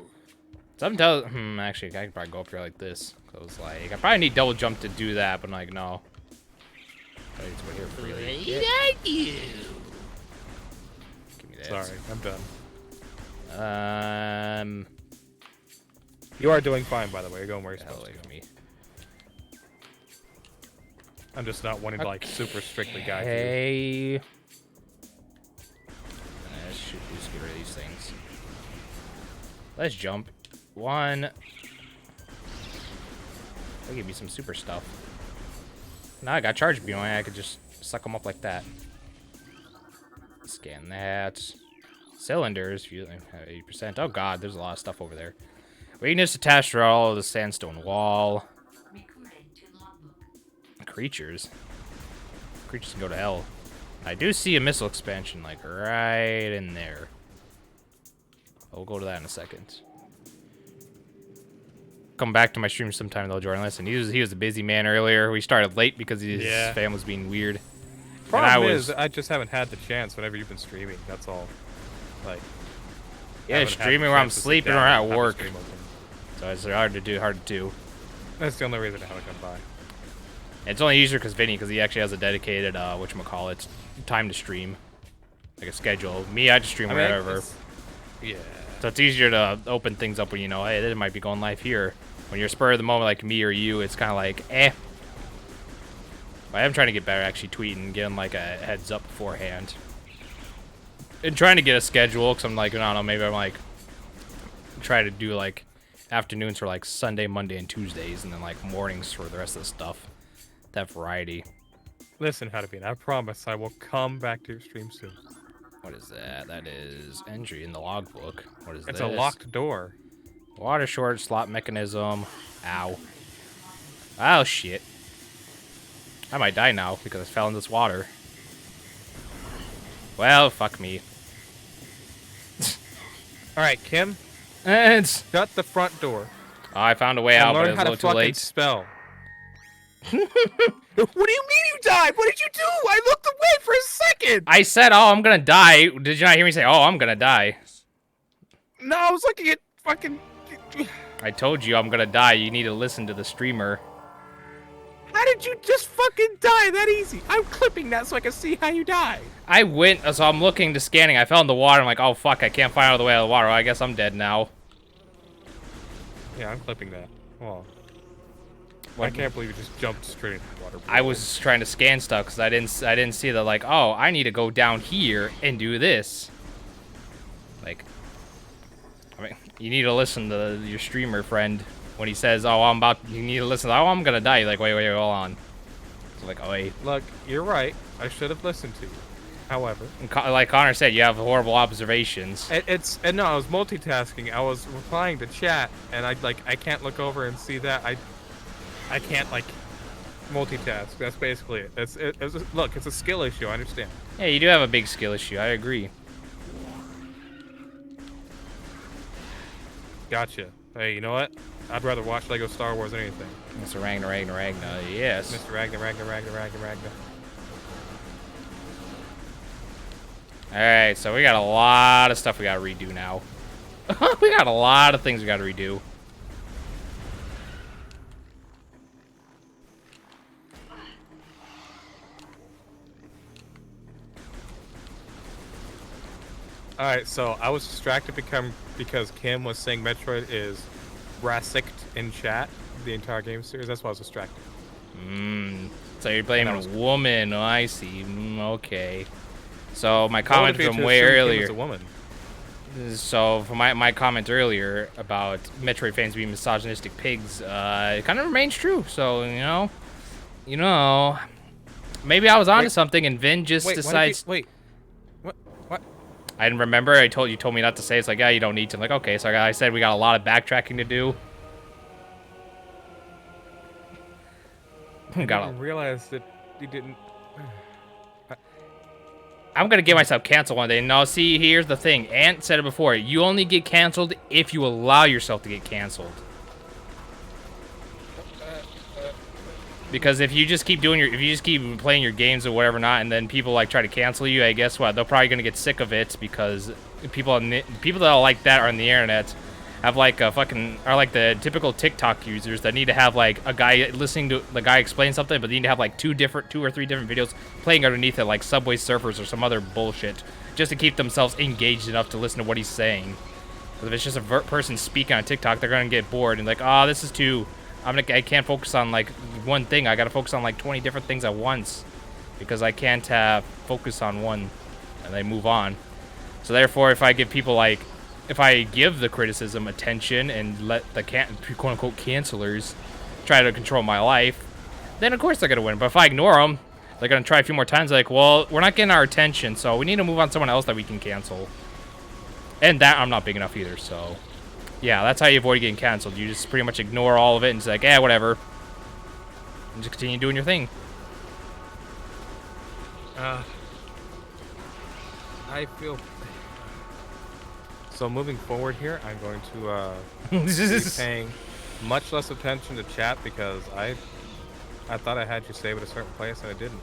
Something tells... actually, I could probably go up here like this. So I was like, I probably need double jump to do that, but like, no. What did I do? Give me that. Sorry, I'm done. You are doing fine, by the way. You're going where you're supposed to. Me. I'm just not wanting to like super strictly guide you. Hey. Let's get rid of these things. Let's jump. One. They'll give me some super stuff. Now I got charge beam. I could just suck them up like that. Scan that. Cylinders. 80%. Oh god, there's a lot of stuff over there. Weakness attached to all of the sandstone wall. Creatures. Creatures can go to hell. I do see a missile expansion, like, right in there. I'll go to that in a second. Come back to my stream sometime, though, Jordan. Listen, he was a busy man earlier. We started late because his fam was being weird. Problem is, I just haven't had the chance whenever you've been streaming. That's all. Like, yeah, streaming where I'm sleeping or at work. So it's hard to do. That's the only reason I haven't come by. It's only easier because he actually has a dedicated, whatchamacallit, time to stream. Like a schedule. Me, I just stream wherever. Yeah. So it's easier to open things up when you know, hey, this might be going live here. When you're spur of the moment like me or you, it's kind of like, eh. I am trying to get better actually tweeting, getting like a heads up beforehand. And trying to get a schedule, because I'm like, I don't know, maybe I'm like, try to do like, afternoons for like Sunday, Monday, and Tuesdays, and then like mornings for the rest of the stuff. That variety. Listen, how to be. I promise I will come back to your stream soon. What is that? That is entry in the logbook. What is It's this? a locked door. Water short slot mechanism. Ow. Oh shit. I might die now because I fell in this water. Well, fuck me. All right, Kim, And shut the front door. I found a way And out, but learn it was how a to little too fucking late. spell. What do you mean you died? What did you do? I looked away for a second. I said, "Oh, I'm gonna die." Did you not hear me say, "Oh, I'm gonna die"? No, I was looking at fucking. I told you I'm gonna die. You need to listen to the streamer. How did you just fucking die that easy? I'm clipping that so I can see how you died. I went, so I'm looking to scanning. I fell in the water. I'm like, "Oh fuck, I can't find out the way out of the water. Well, I guess I'm dead now." Yeah, I'm clipping that. Oh. I What? can't believe you just jumped straight into the water. I was trying to scan stuff because I didn't see that, like, oh, I need to go down here and do this. Like, I mean, you need to listen to your streamer friend when he says, "Oh, you need to listen. Oh, I'm gonna die." You're like, wait, hold on. So like, oh wait. Look, you're right. I should have listened to you. However, And like Connor said, you have horrible observations. no, I was multitasking. I was replying to chat, and I can't look over and see that. I can't like multitask. That's basically it. Look, it's a skill issue. I understand. Yeah, you do have a big skill issue. I agree. Gotcha. Hey, you know what? I'd rather watch Lego Star Wars than anything. Mr. Ragnar, yes. Mr. Ragnar. Alright, so we got a lot of stuff we gotta redo now. We got a lot of things we gotta redo. Alright, so I was distracted because Kim was saying Metroid is brassicked in chat the entire game series. That's why I was distracted. So you're blaming That a was- woman. Oh, I see. Okay. So my What would comment it be from to way assume Kim earlier. is a woman? So for my comment earlier about Metroid fans being misogynistic pigs, it kind of remains true. So you know, maybe I was onto Wait. something, and Vin just Wait, decides. wait. What? I didn't remember. You told me not to say. It's like, yeah, you don't need to. I'm like, okay. So I said we got a lot of backtracking to do. I Got didn't realize that you didn't. I'm gonna get myself canceled one day. No, see, here's the thing. Ant said it before. You only get canceled if you allow yourself to get canceled. Because if you just keep playing your games or whatever not, and then people like try to cancel you, I guess what? They're probably gonna get sick of it because people that are like that are on the internet have like are like the typical TikTok users that need to have like a guy listening to the guy explain something, but they need to have like two or three different videos playing underneath it, like Subway Surfers or some other bullshit, just to keep themselves engaged enough to listen to what he's saying. Because if it's just a person speaking on TikTok, they're gonna get bored and like, oh, this is too. I can't focus on like one thing. I gotta focus on like 20 different things at once because I can't focus on one, and they move on. So therefore, if I give the criticism attention and let the quote-unquote cancelers try to control my life, then of course they're gonna win. But if I ignore them, they're gonna try a few more times. Like, well, we're not getting our attention, so we need to move on to someone else that we can cancel. And that I'm not big enough either, so yeah, that's how you avoid getting canceled. You just pretty much ignore all of it and just like, whatever, and just continue doing your thing. I feel. So moving forward here, I'm going to be paying much less attention to chat because I thought I had you save at a certain place and I didn't.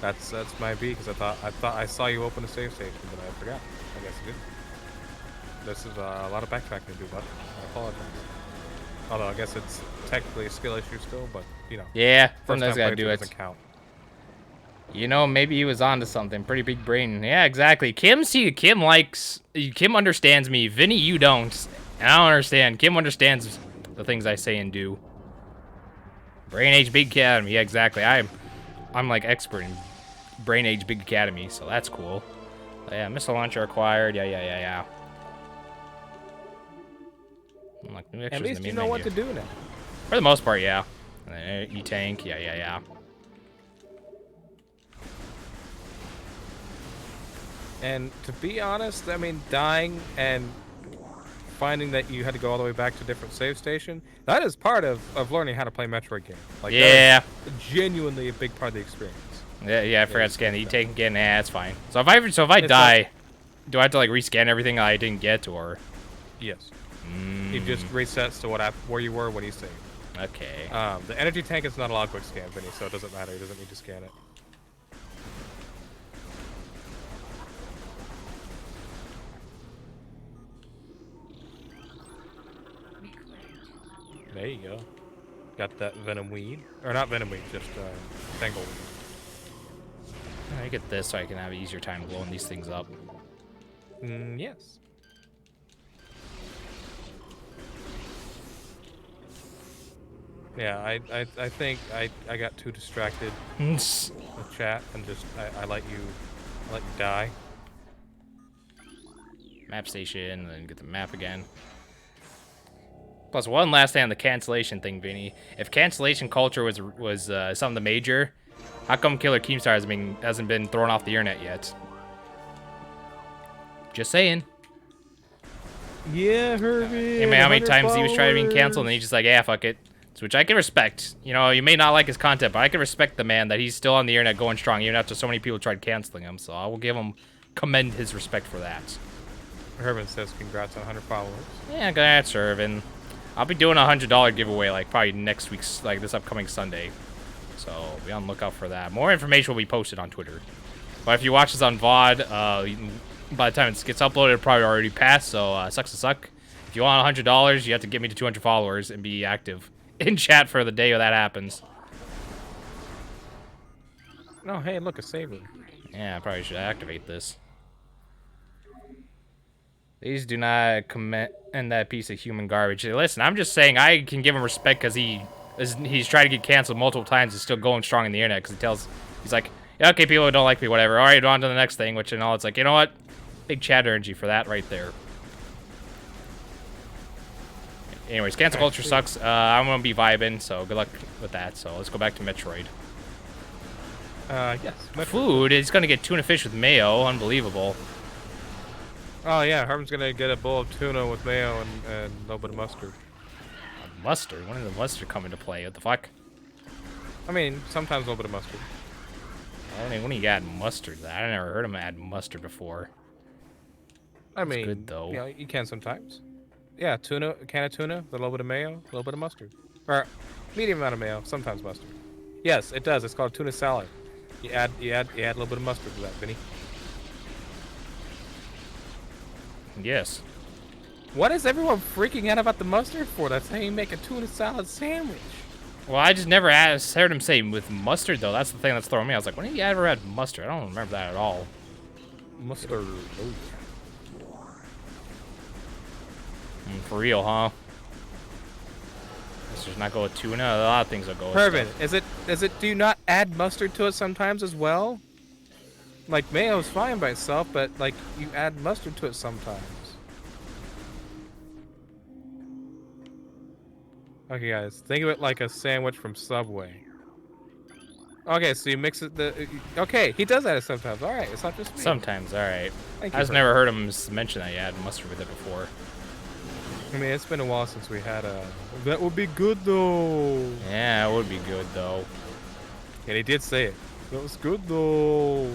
That's my B because I thought I saw you open a save station, but I forgot. I guess I didn't. This is a lot of backtracking to do, but I apologize. Although I guess it's technically a skill issue still, but Yeah, first sometimes time gotta do playthrough it. doesn't count. Maybe he was onto something. Pretty big brain. Yeah, exactly. Kim understands me. Vinny, you don't. I don't understand. Kim understands the things I say and do. Brain Age Big Academy. Yeah, exactly. I'm like expert in Brain Age Big Academy, so that's cool. But yeah, missile launcher acquired. Yeah. Like, new At extras in least the you main know what menu. to do now. For the most part, yeah. E-tank, yeah. And to be honest, I mean, dying and finding that you had to go all the way back to a different save station, that is part of learning how to play Metroid game. Like, Yeah. that is genuinely a big part of the experience. Yeah, I forgot to scan the E-tank again. Nah, it's fine. So if I It's die, do I have to like rescan everything I didn't get, or? Yes. It just resets to where you were when you saved. Okay. The energy tank is not a log quick scan, Vinny, so it doesn't matter. He doesn't need to scan it. There you go. Got that venom weed. Or not venom weed, just tangle weed. I get this so I can have an easier time blowing these things up. Yes. Yeah, I think I got too distracted with chat and just I let you die. Map station, and then get the map again. Plus, one last thing on the cancellation thing, Vinny. If cancellation culture was something major, how come Killer Keemstar hasn't been thrown off the internet yet? Just saying. Yeah, Herbie. Hey man, how many times he was trying to be canceled and he's just like, yeah, fuck it. So, which I can respect. You know, you may not like his content, but I can respect the man that he's still on the internet going strong, even after so many people tried canceling him. So I will commend his respect for that. Herman says congrats on 100 followers. Yeah, congrats, Irvin. I'll be doing a $100 giveaway like probably next week's, like this upcoming Sunday. So be on the lookout for that. More information will be posted on Twitter. But if you watch this on VOD, by the time it gets uploaded, it'll probably already passed. So sucks to suck. If you want $100, you have to get me to 200 followers and be active in chat for the day that happens. Oh, hey, look, a saber. Yeah, I probably should activate this. Please do not comment in that piece of human garbage. Listen, I'm just saying I can give him respect because he's tried to get canceled multiple times and still going strong in the internet because he's like, yeah, okay, people don't like me, whatever. All right, on to the next thing, which and all. It's like, you know what? Big chat energy for that right there. Anyways, cancel culture sucks. I'm going to be vibing, so good luck with that. So let's go back to Metroid. Yes. Metroid. Food is going to get tuna fish with mayo. Unbelievable. Oh, yeah, Herman's gonna get a bowl of tuna with mayo and a little bit of mustard. Mustard? When did the mustard come into play? What the fuck? I mean, sometimes a little bit of mustard. When do you add mustard? I never heard him add mustard before. I mean, good, though. Yeah, you can sometimes. Yeah, tuna, a can of tuna, with a little bit of mayo, a little bit of mustard. Or medium amount of mayo, sometimes mustard. Yes, it does. It's called tuna salad. You add a little bit of mustard to that, Vinny. Yes. What is everyone freaking out about the mustard for? That's how you make a tuna salad sandwich. Well, I just never heard him say with mustard, though. That's the thing that's throwing me. I was like, when did he ever add mustard? I don't remember that at all. Mustard. Oh. For real, huh? Let's just not go with tuna. A lot of things will go with Herman, stuff. do you not add mustard to it sometimes as well? Like, mayo's fine by itself, but, like, you add mustard to it sometimes. Okay, guys, think of it like a sandwich from Subway. Okay, so you mix it, okay, he does add it sometimes. All right, it's not just me. Sometimes, all right. Thank I you, just never heard him mention that he had mustard with it before. I mean, it's been a while since we had a... That would be good, though. Yeah, it would be good, though. And he did say it. That was good, though.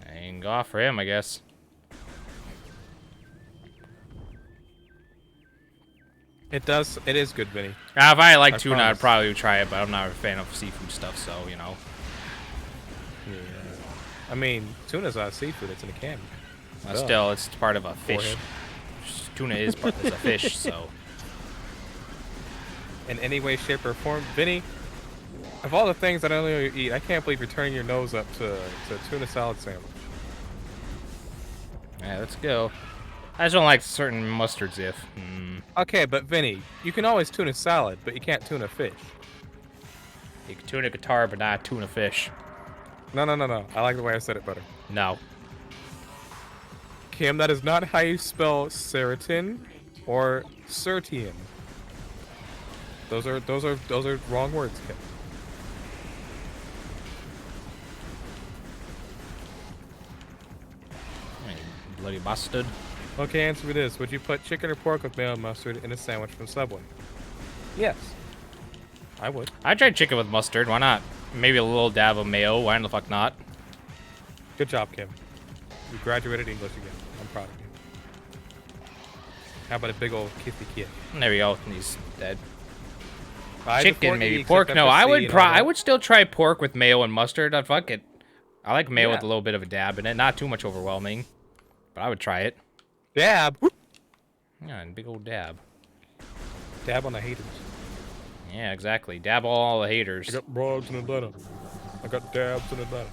I can go off for him, I guess. It is good, Vinny. If I like tuna, promise. I'd probably try it, but I'm not a fan of seafood stuff, so, you know. Yeah. I mean, tuna's not seafood, it's in a can. Still, it's part of a fish. Forehead. Tuna is a fish, so. In any way, shape, or form, Vinny, of all the things that I know you eat, I can't believe you're turning your nose up to a tuna salad sandwich. Yeah, let's go. I just don't like certain mustards, if. Okay, but Vinny, you can always tuna salad, but you can't tuna fish. You can tuna guitar, but not tuna fish. No. I like the way I said it better. No. Kim, that is not how you spell Seritin. or Sertian. Those are wrong words, Kim. Bloody bastard. Okay, answer me this. Would you put chicken or pork with mayo and mustard in a sandwich from Subway? Yes. I would. I tried chicken with mustard. Why not? Maybe a little dab of mayo. Why the fuck not? Good job, Kim. You graduated English again. I'm proud of you. How about a big old kissy kiss? There we go. He's dead. Before Chicken, E, maybe. except Pork, no. FSC I would and all that. I would still try pork with mayo and mustard. I'd fuck it. I like mayo Yeah. with a little bit of a dab in it. Not too much overwhelming. But I would try it. Dab. Whoop. Yeah, and big old dab. Dab on the haters. Yeah, exactly. Dab all the haters. I got broads in Atlanta. I got dabs in Atlanta.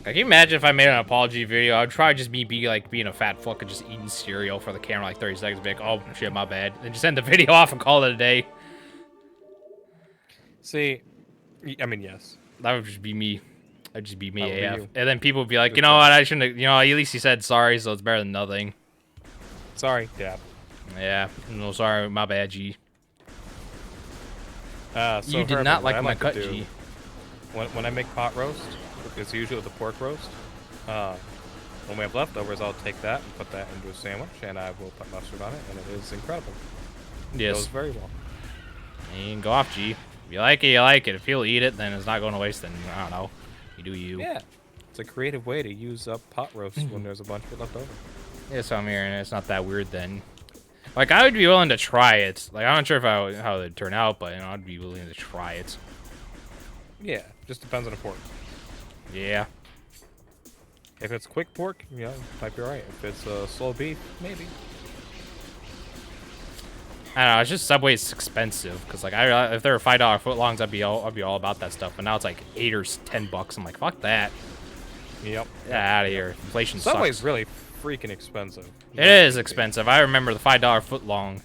Can you imagine if I made an apology video? I'd try just be like being a fat fuck and just eating cereal for the camera like 30 seconds. Be like, oh shit, my bad. And just end the video off and call it a day. See, I mean, yes. That would just be me. That'd just be me That would be AF. you. And then people would be like, Good you know job. what? I shouldn't have, at least he said sorry, so it's better than nothing. Sorry, dab. Yeah, no, sorry, my bad, G. So You did Herman, not what like I my to cut, do, G. When I make pot roast, it's usually with a pork roast. When we have leftovers, I'll take that and put that into a sandwich, and I will put mustard on it, and it is incredible. It Yes. goes very well. You can go off, G. If you like it, you like it. If he'll eat it, then it's not going to waste, then, I don't know. You do you. Yeah, it's a creative way to use up pot roast when there's a bunch of it left over. Yeah, so I'm hearing it's not that weird then. Like, I would be willing to try it. Like, I'm not sure if how it would turn out, but, I'd be willing to try it. Yeah, just depends on the pork. Yeah. If it's quick pork, might be alright. If it's slow beef, maybe. I don't know, it's just Subway's expensive. Because, like, if there were $5 footlongs, I'd be all about that stuff. But now it's like $8 or $10. I'm like, fuck that. Yep. Get out of here. Inflation Subway's sucks. really freaking expensive. It is expensive. I remember the $5 footlong,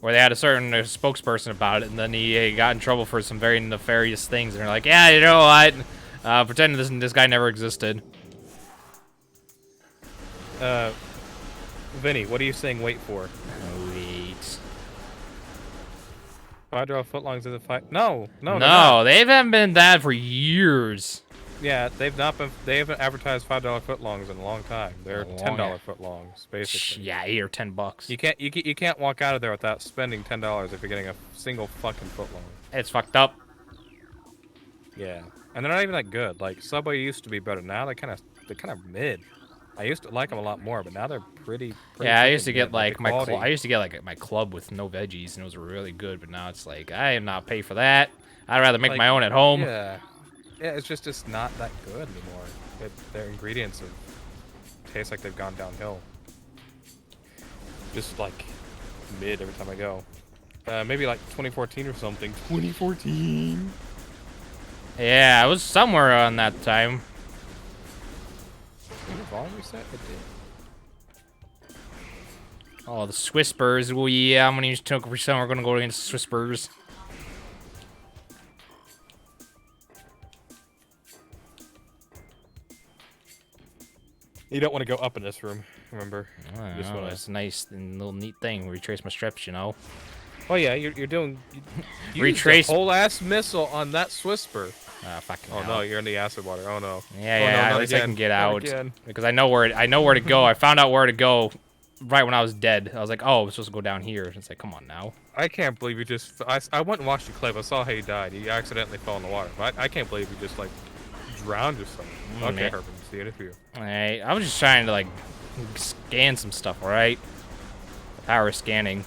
where they had a certain spokesperson about it, and then he got in trouble for some very nefarious things. And they're like, yeah, you know what? Pretend this guy never existed. Vinny, what are you saying wait for? Wait. $5 footlongs is a fight? No, they're No, not. they haven't been that for years. Yeah, they haven't advertised $5 footlongs in a long time. They're Long $10 footlongs, basically. Yeah, $8 or $10. You can't walk out of there without spending $10 if you're getting a single fucking footlong. It's fucked up. Yeah, and they're not even that good. Like Subway used to be better. Now they're kind of mid. I used to like them a lot more, but now they're pretty Yeah, I used freaking to get mid. like the quality- I used to get like my club with no veggies, and it was really good. But now it's like I am not pay for that. I'd rather make like, my own at home. Yeah, it's just not that good anymore. Their ingredients taste like they've gone downhill. Just like mid every time I go. Maybe like 2014 or something. 2014. Yeah, I was somewhere on that time. Did the volume reset? It did. Oh, the Swisspers. Oh yeah, how many took for some? We're gonna go against Swisspers. You don't want to go up in this room, remember? I Just don't know, wanna- it's a nice and little neat thing. Retrace my steps, you know. Oh yeah, you're doing. You Retrace- used a whole ass missile on that Swisper. Ah, fucking Oh hell. no, you're in the acid water. Oh no. Yeah, Oh, yeah. no, At not least I again. can get Not out again. because I know where to go. I found out where to go right when I was dead. I was like, oh, I'm supposed to go down here. It's like, come on now. I can't believe you just. I went and watched the clip. I saw how you died. You accidentally fell in the water. But I can't believe you just like drowned yourself. Okay, man. Herman, see it for you. Alright, I was just trying to like scan some stuff. All right. Power scanning.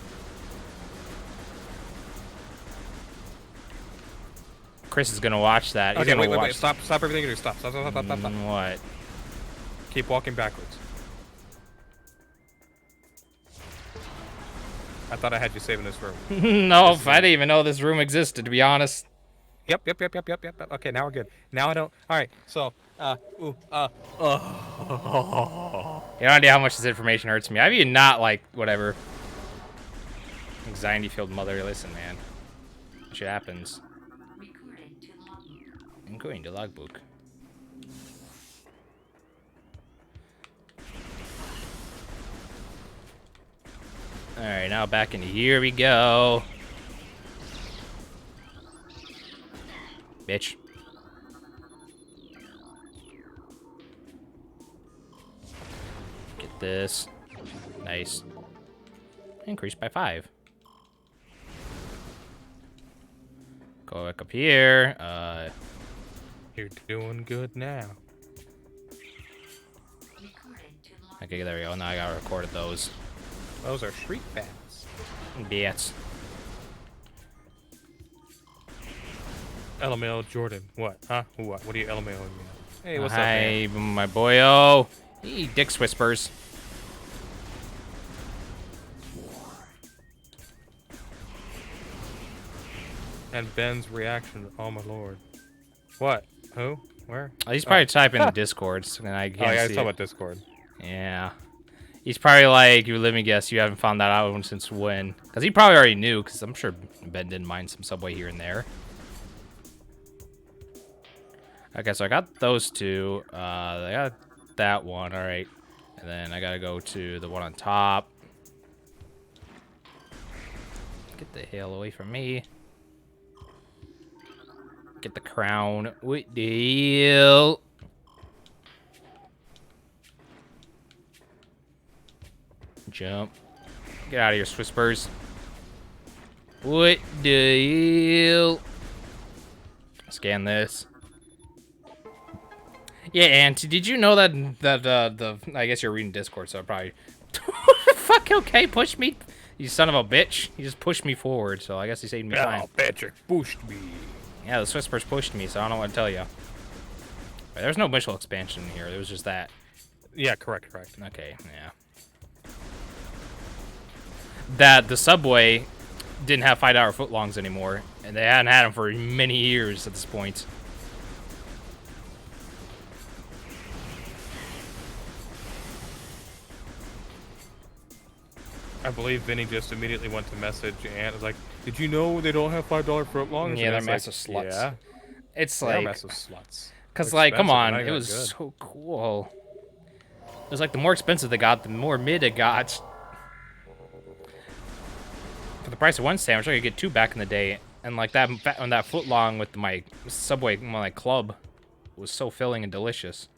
Chris is gonna watch that. He's Okay, gonna wait. watch. Stop everything you do. Stop. What? Keep walking backwards. I thought I had you saving this room. No, I didn't even know this room existed. To be honest. Yep. Okay, now we're good. Now I don't. All right. So, You have no idea how much this information hurts me. I've even not like whatever. Anxiety-filled mother. Listen, man. Shit happens. I'm going to logbook. Alright, now back into here we go. Bitch. Get this. Nice. Increased by 5. Go back up here. You're doing good now. Okay, there we go. Now I gotta record those. Those are street bats. Bats. LML Jordan. What? Huh? What? What are you LMLing me? Hey, what's up, Hi, man? my boyo. Hey, Dick's Whispers. And Ben's reaction. Oh my lord. What? Who? Where? He's probably typing in Discord, and I can't Oh yeah, I see was talking it. about Discord. Yeah. He's probably like, you let me guess, you haven't found that out since when? Because he probably already knew, because I'm sure Ben didn't mind some Subway here and there. Okay, so I got those two. I got that one, alright. And then I gotta go to the one on top. Get the hell away from me. Get the crown. What the hell? Jump. Get out of here, Swispers. What the hell? Scan this. Yeah, Auntie, did you know that I guess you're reading Discord, so I probably fuck okay, push me. You son of a bitch. He just pushed me forward, so I guess he saved me time. Oh, Patrick pushed me. Yeah, the Swispers pushed me, so I don't know what to tell you. There's no Mitchell expansion here. There was just that. Yeah, correct. Okay, yeah. That the Subway didn't have $5 footlongs anymore, and they hadn't had them for many years at this point. I believe Vinny just immediately went to message and was like, "Did you know they don't have $5 footlongs?" Yeah, And they're it's massive like, sluts. Yeah, It's they're like, massive sluts. cause They're like, come expensive, on, not it even was good. so cool. It was like the more expensive they got, the more mid it got. For the price of one sandwich, I could get 2 back in the day, and like that on that footlong with my Subway, my club, was so filling and delicious.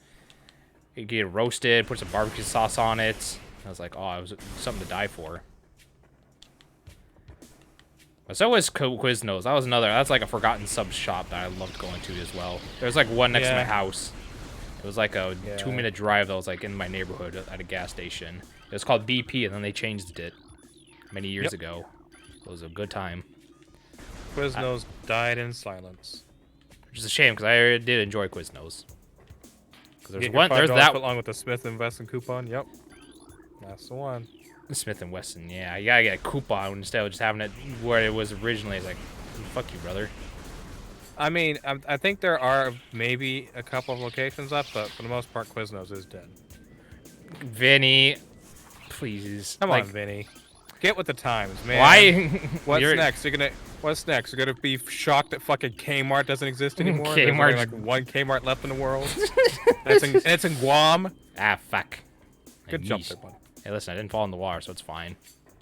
You get it roasted, put some barbecue sauce on it. I was like, oh, it was something to die for. But so was Quiznos. That was another. That's like a forgotten sub shop that I loved going to as well. There's like one next to my house. It was like a 2-minute drive that was like in my neighborhood at a gas station. It was called BP, and then they changed it many years ago. It was a good time. Quiznos died in silence. Which is a shame because I did enjoy Quiznos. Because there's Get one. your There's $5 that footlong with the Smith & Wesson coupon. Yep, that's the one. Smith and Wesson. Yeah, you gotta get a coupon instead of just having it where it was originally. It's like, fuck you, brother. I mean, I think there are maybe a couple of locations left, but for the most part, Quiznos is dead. Vinny, please. Come like, on, Vinny. Get with the times, man. Why? What's next? What's next? You're gonna be shocked that fucking Kmart doesn't exist anymore? There's Kmart. only like one Kmart left in the world. and it's in Guam. Ah, fuck. Good jump there, bud. Hey, listen, I didn't fall in the water, so it's fine.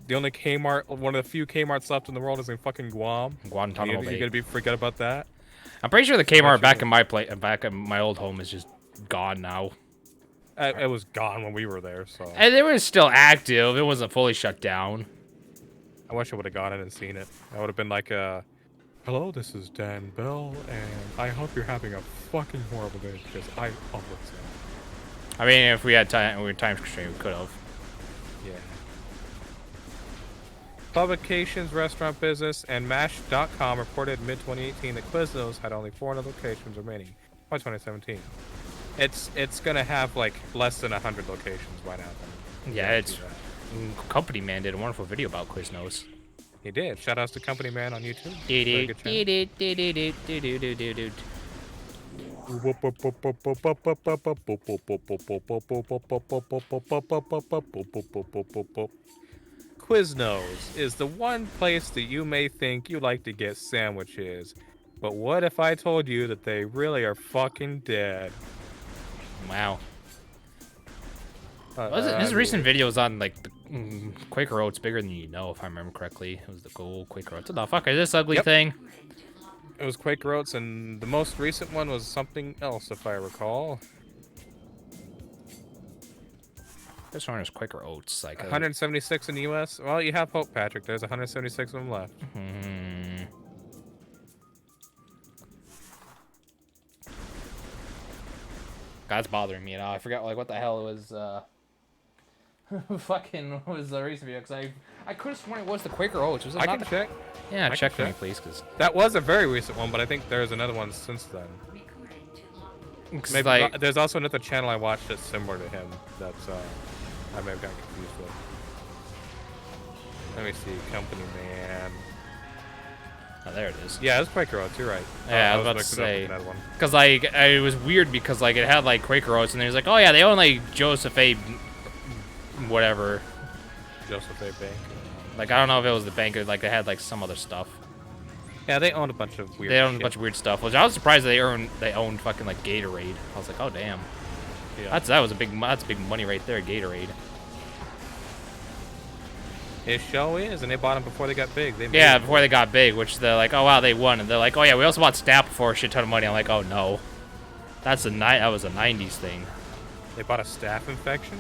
The only Kmart, one of the few Kmarts left in the world is in fucking Guam. Guantanamo Bay. You're gonna forget about that? I'm pretty sure the Kmart back in my old home is just gone now. It was gone when we were there, so. And it was still active. It wasn't fully shut down. I wish I would have gone in and seen it. I would have been like, hello, this is Dan Bell, and I hope you're having a fucking horrible day because I love it. I mean, if we had time, we were time constrained, we could have. Yeah. Publications, restaurant business, and Mash.com reported mid-2018 that Quiznos had only 400 locations remaining by 2017. It's gonna have like less than 100 locations by now. Yeah, it's Company Man did a wonderful video about Quiznos. He did. Shout outs to Company Man on YouTube. Quiznos is the one place that you may think you like to get sandwiches, but what if I told you that they really are fucking dead? Wow. His recent videos on like the Quaker Oats bigger than you know, if I remember correctly. It was the gold Quaker Oats. What the fuck is this ugly Yep. thing? It was Quaker Oats, and the most recent one was something else, if I recall. This one is Quaker Oats. Like 176 in the U.S. Well, you have hope, Patrick. There's 176 of them left. God's bothering me now. I forgot like what the hell it was. Fucking was the recent video because I could have sworn it was the Quaker Oats. Was it I not can the... check. Yeah, I check can for me, check. please, because That was a very recent one, but I think there's another one since then. Maybe like there's also another channel I watched that's similar to him. That's I may have gotten confused with. Let me see, Company Man. oh, there it is. Yeah, it's Quaker Oats. You're right. Yeah, I was about to mixing it up say with that one. because like it was weird because like it had like Quaker Oats and there's like, oh yeah, they own like Joseph A. whatever. Joseph A. Bank. Like I don't know if it was the bank or like they had like some other stuff. Yeah, they own a bunch of weird. They own a shit. bunch of weird stuff, which I was surprised they owned fucking like Gatorade. I was like, oh damn, Yeah. that was big money right there, Gatorade. It sure is, and they bought them before they got big. They made Yeah, them. before they got big, which they're like, oh wow, they won, and they're like, oh yeah, we also bought Snap for a shit ton of money. I'm like, oh no, that was a '90s thing. They bought a staph infection.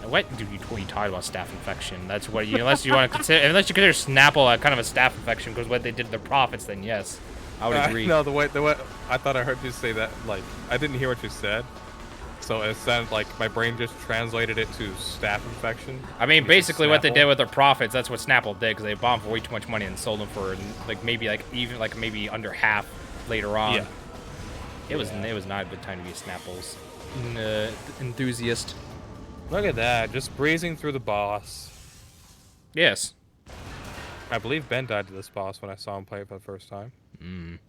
What, dude? What are you talking about? Staph infection? That's what you unless you want to consider Snapple a kind of a staph infection because what they did to their profits. Then yes, I would agree. No, the way I thought I heard you say that. Like I didn't hear what you said, so it sounded like my brain just translated it to staph infection. I mean, basically what they Snapple. did with their profits, that's what Snapple did because they bought them for way too much money and sold them for like maybe like even like maybe under half later on. Yeah. It was not a good time to be a Snapples enthusiast. Look at that, just breezing through the boss. Yes. I believe Ben died to this boss when I saw him play it for the first time. Mm.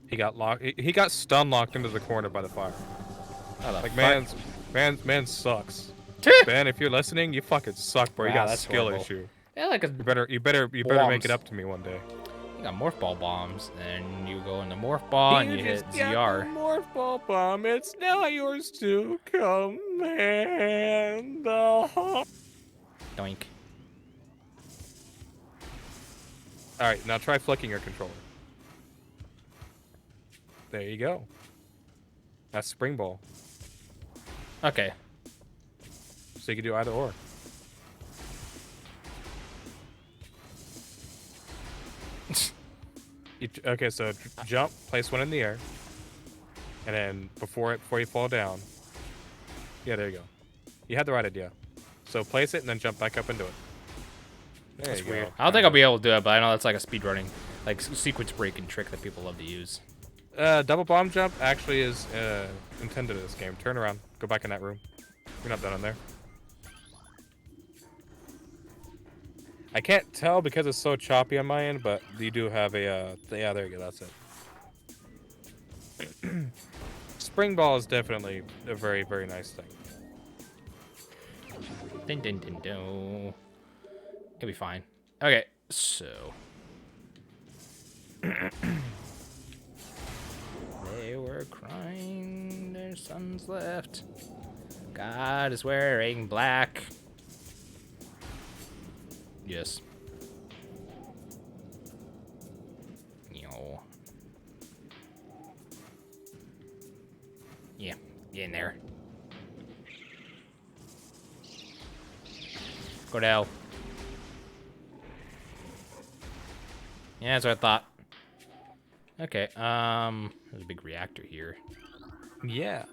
He got locked. He got stun locked into the corner by the fire. Oh, the Like fuck? man sucks. Ben, if you're listening, you fucking suck, bro. You Wow, got a that's skill horrible. issue. Yeah, like a You better make Bombs. it up to me one day. you got morph ball bombs, and you go into morph ball and you hit ZR. Morph ball bomb. It's now yours to command. Doink. All right, now try flicking your controller. There you go. That's spring ball. Okay. So you can do either or. Okay, so jump, place one in the air, and then before you fall down. Yeah, there you go. You had the right idea. So place it and then jump back up and do it. There That's you go. weird. I don't think I'll be able to do it, but I know that's like a speedrunning, like sequence breaking trick that people love to use. Double bomb jump actually is intended in this game. Turn around. Go back in that room. You're not done in there. I can't tell because it's so choppy on my end, but you do have a, yeah, there you go, that's it. Spring ball is definitely a very, very nice thing. Dun, dun, dun, dun. It'll be fine. Okay, so. They were crying, their sons left. God is wearing black. Yes. Yo. Yeah, get in there. Go to hell. Yeah, that's what I thought. Okay, there's a big reactor here. Yeah.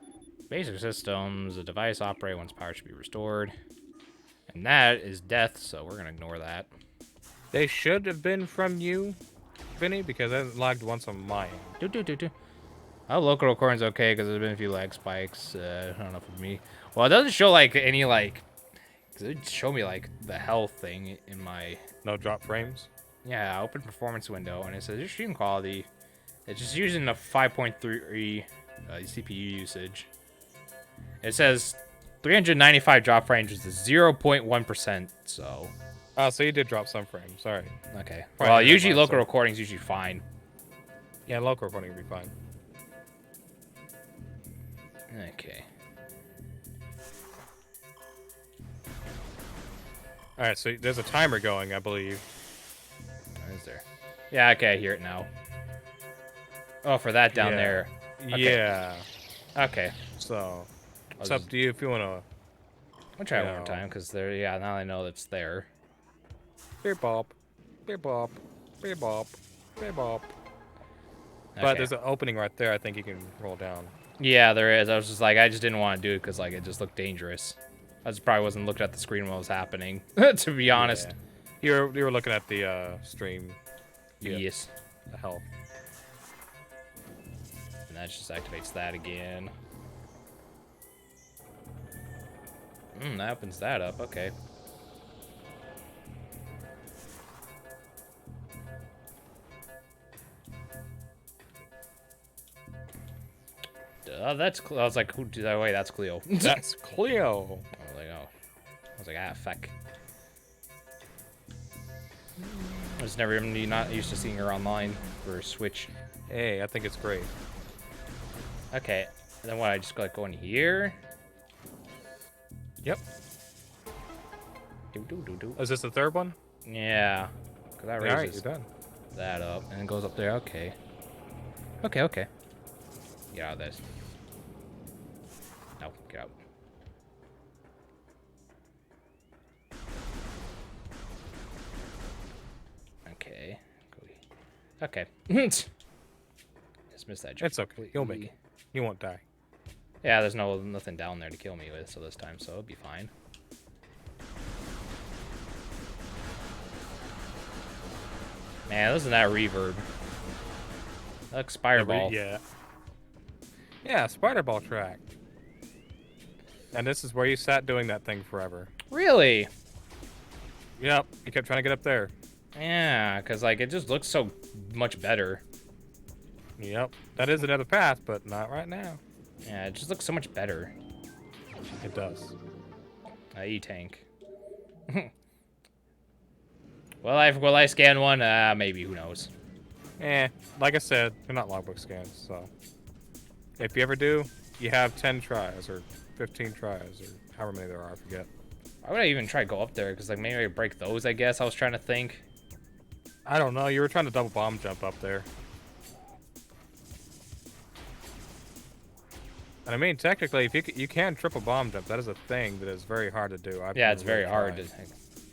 Basic systems, the device operate once power should be restored. And that is death, so we're gonna ignore that. They should have been from you, Vinny, because I lagged once on mine. Oh, local recording's okay because there's been a few lag spikes. I don't know if it's me. Well, it doesn't show like any like. Cause it would show me like the health thing in my. No drop frames? Yeah, open performance window, and it says your stream quality. It's just using a 5.3 CPU usage. It says 395 drop frames is 0.1%. So. Oh, so you did drop some frames. All right. Okay. Probably Well, not usually much, local so- recording's usually fine. Yeah, local recording will be fine. Okay. All right, so there's a timer going, I believe. Is there? Yeah, okay, I hear it now. Oh, for that down Yeah. there. Okay. Yeah. Okay. So it's I'll up to you if you want to. I'll try it one Yeah. more time, because there, yeah, now I know it's there. Beep bop, beep bop, beep bop, beep bop. But Okay. there's an opening right there. I think you can roll down. Yeah, there is. I was just like, I just didn't want to do it, because, like, it just looked dangerous. I just probably wasn't looking at the screen when it was happening, to be honest. Yeah. You were looking at the stream. Yeah. Yes. The health. And that just activates that again. That opens that up. Okay. That's. I was like, who did that? Wait, that's Cleo. That's Cleo. I was like, oh. I was like, ah, fuck. I was never even not used to seeing her online for Switch. Hey, I think it's great. Okay. And then what? I just like go in here. Yep. Do. Is this the third one? Yeah. Cause that All right, raises you're done. that up and it goes up there. Okay. Okay. Get out of this. No, get out. Okay. Okay. Just missed that. It's okay. You'll make it. You won't die. Yeah, there's nothing down there to kill me with, so this time, so it'll be fine. Man, listen to that reverb. That looks Spireball. Yeah. Yeah, Spider Ball track. And this is where you sat doing that thing forever. Really? Yep. You kept trying to get up there. Yeah, because, like, it just looks so much better. Yep. That is another path, but not right now. Yeah, it just looks so much better. It does. E-tank. Will I scan one? Maybe. Who knows? Like I said, they're not logbook scans, so. If you ever do, you have 10 tries, or 15 tries, or however many there are, I forget. Why would I even try to go up there? Because, like, maybe I could break those, I guess. I was trying to think. I don't know, you were trying to double bomb jump up there. And I mean, technically, if you can triple bomb jump, that is a thing that is very hard to do. Yeah, it's very hard to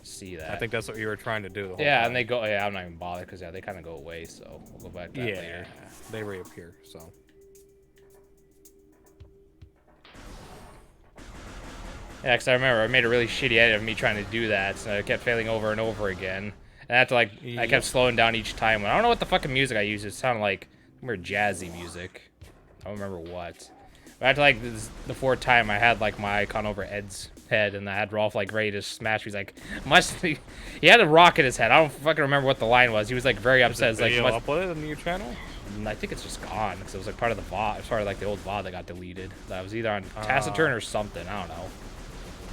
see that. I think that's what you were trying to do the whole Yeah, time. and they go. Yeah, I'm not even bothered because they kind of go away. So we'll go back to that later. They reappear. So. Yeah, because I remember I made a really shitty edit of me trying to do that, so I kept failing over and over again. And I had to I kept slowing down each time. I don't know what the fucking music I used. It sounded like more jazzy music. I don't remember what. But after like the fourth time, I had like my icon over Ed's head, and I had Rolf like ready to smash. He's like, he had a rock in his head. I don't fucking remember what the line was. He was like very upset. Is the It's video like, uploaded on your channel? I think it's just gone because it was like part of the VOD. It's part of like the old VOD that got deleted. That was either on Taciturn or something. I don't know.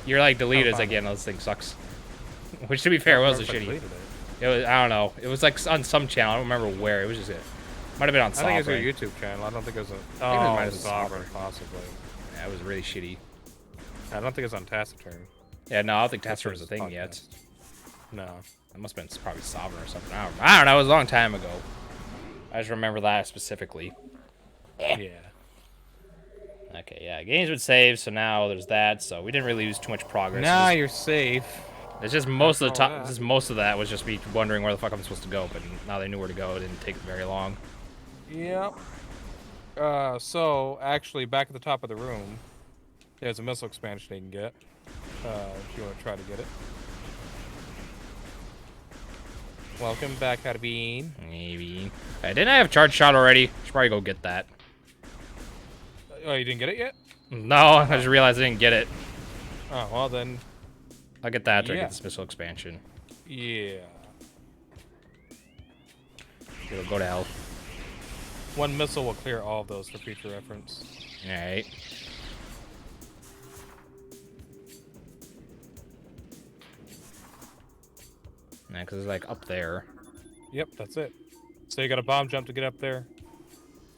You're like deleted. It's like, yeah, no, this thing sucks. Which to be fair, was a shitty. It was, I don't know. It was like on some channel. I don't remember where. It was just it. Might have been on Sovereign. I think it was your YouTube channel. I don't think it was a. I think it might Oh, have been Sovereign, possibly. Yeah, it was really shitty. I don't think it's on Taciturn. Yeah, no, I don't think That's Taciturn was a his thing podcast. yet. No. It must have been probably Sovereign or something. I don't know. It was a long time ago. I just remember that specifically. Yeah. Okay, yeah. Games would save, so now there's that. So we didn't really lose too much progress. Now you're safe. It's just most of the time. that. Just most of that was just me wondering where the fuck I'm supposed to go. But now they knew where to go. It didn't take very long. Yep. So actually, back at the top of the room, there's a missile expansion you can get. If you want to try to get it. Welcome back, Harbin. Maybe. Didn't I have charge shot already? Should probably go get that. Oh, you didn't get it yet? No, I just realized I didn't get it. Oh, well then. I'll get that after I Yeah. get this missile expansion. Yeah. It'll go to hell. One missile will clear all of those for future reference. Alright. Yeah, because it's like up there. Yep, that's it. So you got a bomb jump to get up there.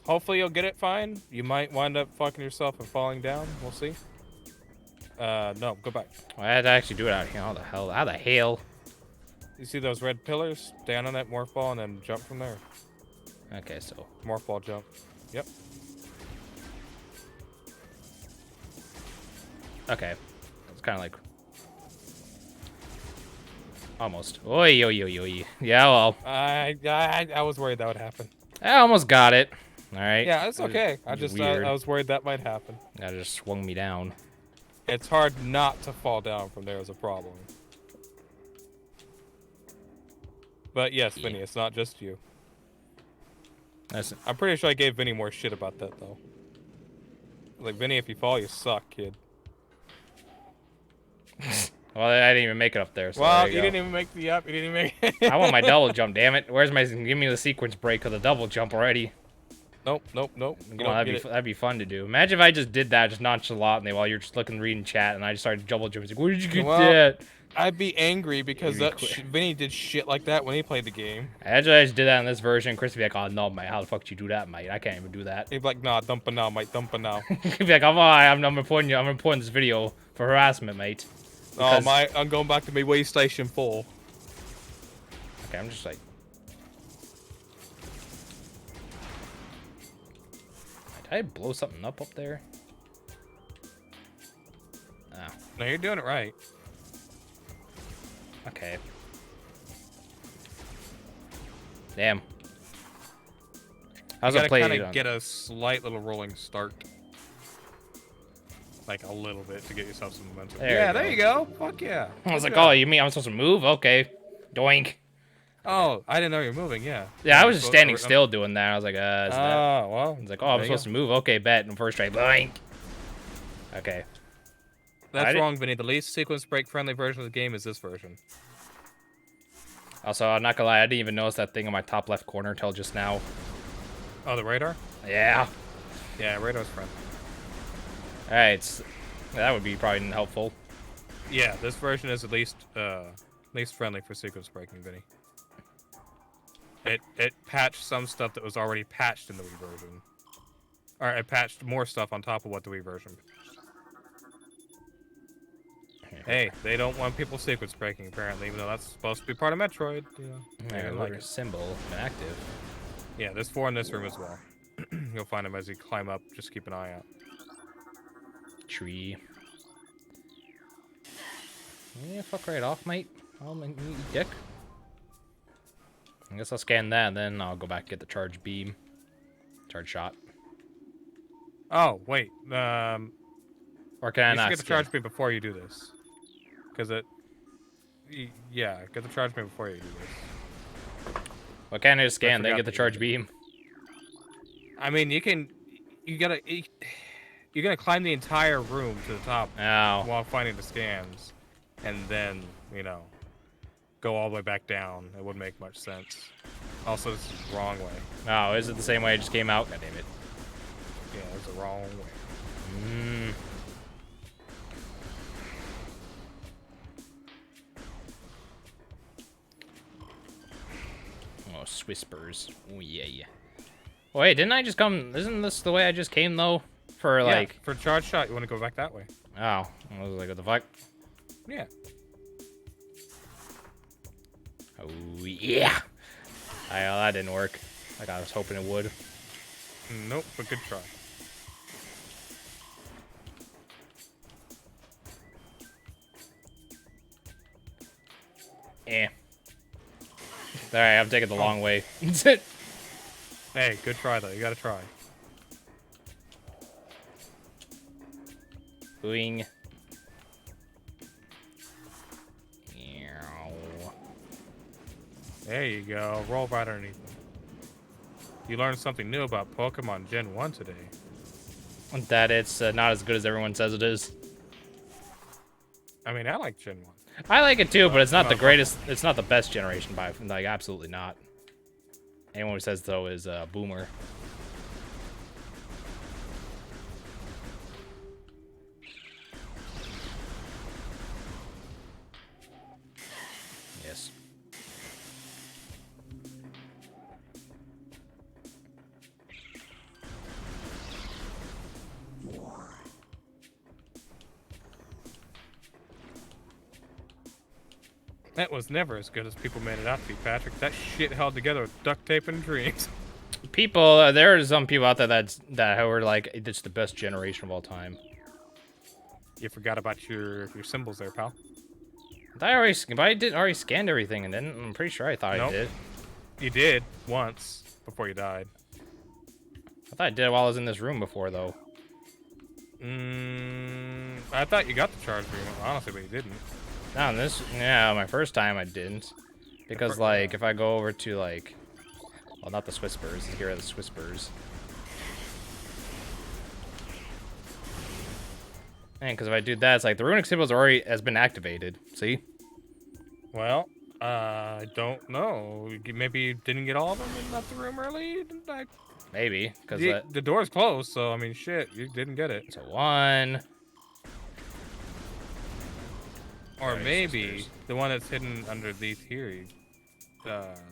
Hopefully you'll get it fine. You might wind up fucking yourself and falling down. We'll see. No, go back. Well, I had to actually do it out here. How the hell? How the hell? You see those red pillars? Stand on that morph ball and then jump from there. Okay, so Morph ball jump. Yep. okay, it's kind of like almost. Oi, oi, oi, oi. Yeah, well, I was worried that would happen. I almost got it. All right. Yeah, it's It was- okay. it was weird. I was worried that might happen. That just swung me down. It's hard not to fall down from there is a problem. But yes, Vinny, it's not just you. That's I'm pretty sure I gave Vinny more shit about that though. Like Vinny, if you fall, you suck, kid. well, I didn't even make it up there. So Well, there you you didn't even make the up. You didn't even make. I want my double jump. Damn it! Where's my? Give me the sequence break of the double jump already. Nope. You Come on, don't get it. that'd be fun to do. Imagine if I just did that just nonchalantly while you're just looking, reading chat, and I just started double jumping. Like, where did you get Well, that? I'd be angry because You'd be Vinny did shit like that when he played the game. Imagine I just did that in this version. Chris would be like, "Oh no, mate, how the fuck did you do that, mate? I can't even do that." He'd be like, nah, dump it now, mate, dump it now. He'd be like, "I'm reporting you. I'm reporting this video for harassment, mate." Oh, Because- I'm going back to my way station 4. Okay, I'm just like. Did I blow something up there? Oh, No, you're doing it right. okay. Damn. I was You gonna gotta play kind it of on- get a slight little rolling start. Like a little bit to get yourself some momentum. There Yeah, you there go. you go. Fuck yeah. I was Good like, job. oh, you mean I'm supposed to move? Okay. Doink. Oh, I didn't know you were moving, yeah. Yeah, I was just supposed- standing or- still doing that. I was like, is that? Oh, well. It's like, oh, I'm there you supposed to move. Okay, bet. And first try, boink. Okay. I That's did- wrong, Vinny. The least sequence break friendly version of the game is this version. Also, I'm not gonna lie, I didn't even notice that thing in my top left corner till just now. Oh, the radar? Yeah. Yeah, radar's friendly. All right. That would be probably helpful. Yeah, this version is at least friendly for sequence breaking, Vinny. It patched some stuff that was already patched in the Wii version. Or it patched more stuff on top of what the Wii version. Hey, they don't want people sequence breaking apparently, even though that's supposed to be part of Metroid. You know, they Yeah, didn't like like a it. symbol inactive. Yeah, there's 4 in this room as well. You'll find them as you climb up. Just keep an eye out. Tree. Yeah, fuck right off, mate. I'll make you dick. I guess I'll scan that, and then I'll go back and get the charge beam. Charge shot. Oh wait, Or can I you should not get the scan? charge beam before you do this, because yeah, get the charge beam before you do this. Well, can't I just scan, then forgot get the that you charge did. beam? I mean, you're gonna climb the entire room to the top Oh. while finding the scans, and then go all the way back down. It wouldn't make much sense. Also, this is the wrong way. Oh, is it the same way I just came out? God damn it. Yeah, it's the wrong way. Mm. Oh, Swispers. Oh, yeah. Wait, didn't I just come? Isn't this the way I just came, though? For, like... Yeah, for charge shot, you want to go back that way. Oh. I was like, what the fuck? Yeah. Oh, yeah. That didn't work. Like I was hoping it would. Nope, but good try. Eh. Alright, I'm taking the long way. Hey, good try though. You gotta try. Boing. There you go. Roll right underneath them. You learned something new about Pokemon Gen 1 today. That it's not as good as everyone says it is. I mean, I like Gen 1. I like it too, but it's not the Motherfucker. greatest. It's not the best generation by like absolutely not. Anyone who says though is a boomer. Yes. That was never as good as people made it out to be, Patrick. That shit held together with duct tape and dreams. People, there are some people out there that were like, it's the best generation of all time. You forgot about your symbols there, pal. I did already scanned everything, and then I'm pretty sure I thought I Nope. did. You did once before you died. I thought I did while I was in this room before, though. I thought you got the charge room, honestly, but you didn't. No, my first time I didn't. Because, like, if I go over to, like, well, not the Swispers, here are the Swispers. And because if I do that, it's like the runic symbols has been activated. See? Well, I don't know. Maybe you didn't get all of them and left the room early? Maybe, because the door's closed, so, I mean, shit, you didn't get it. so 1. Or Right, maybe sisters. the one that's hidden under these here,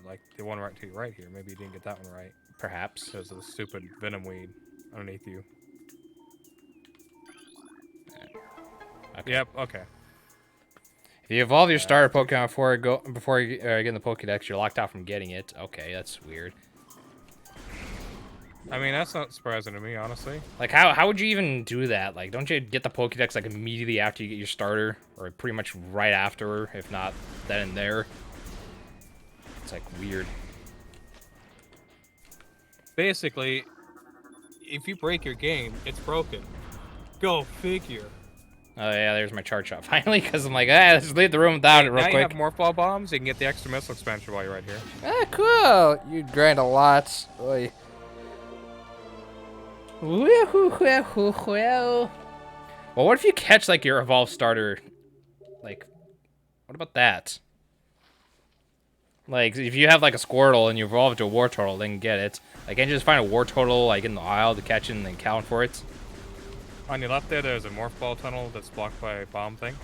like the one right to your right here. Maybe you didn't get that one right Perhaps. because of the stupid venom weed underneath you. Okay. Yep. Okay. If you evolve your starter Pokemon before you get in the Pokédex, you're locked out from getting it. Okay, that's weird. I mean, that's not surprising to me, honestly. Like, how would you even do that? Like, don't you get the Pokédex, like, immediately after you get your starter? Or pretty much right after, if not then and there? It's, like, weird. Basically, if you break your game, it's broken. Go figure. Oh, yeah, there's my charge shot, finally, because I'm like, let's just leave the room without it real now quick. you have Morph Ball bombs. You can get the extra missile expansion while you're right here. Ah, cool! You grind a lot. Oy. Well, what if you catch, like, your evolved starter? Like, what about that? Like, if you have, like, a Squirtle and you evolve it to a Wartortle, then get it. Like, can't you just find a Wartortle, like, in the aisle to catch it and then count for it? On your left there's a Morph Ball tunnel that's blocked by a bomb thing.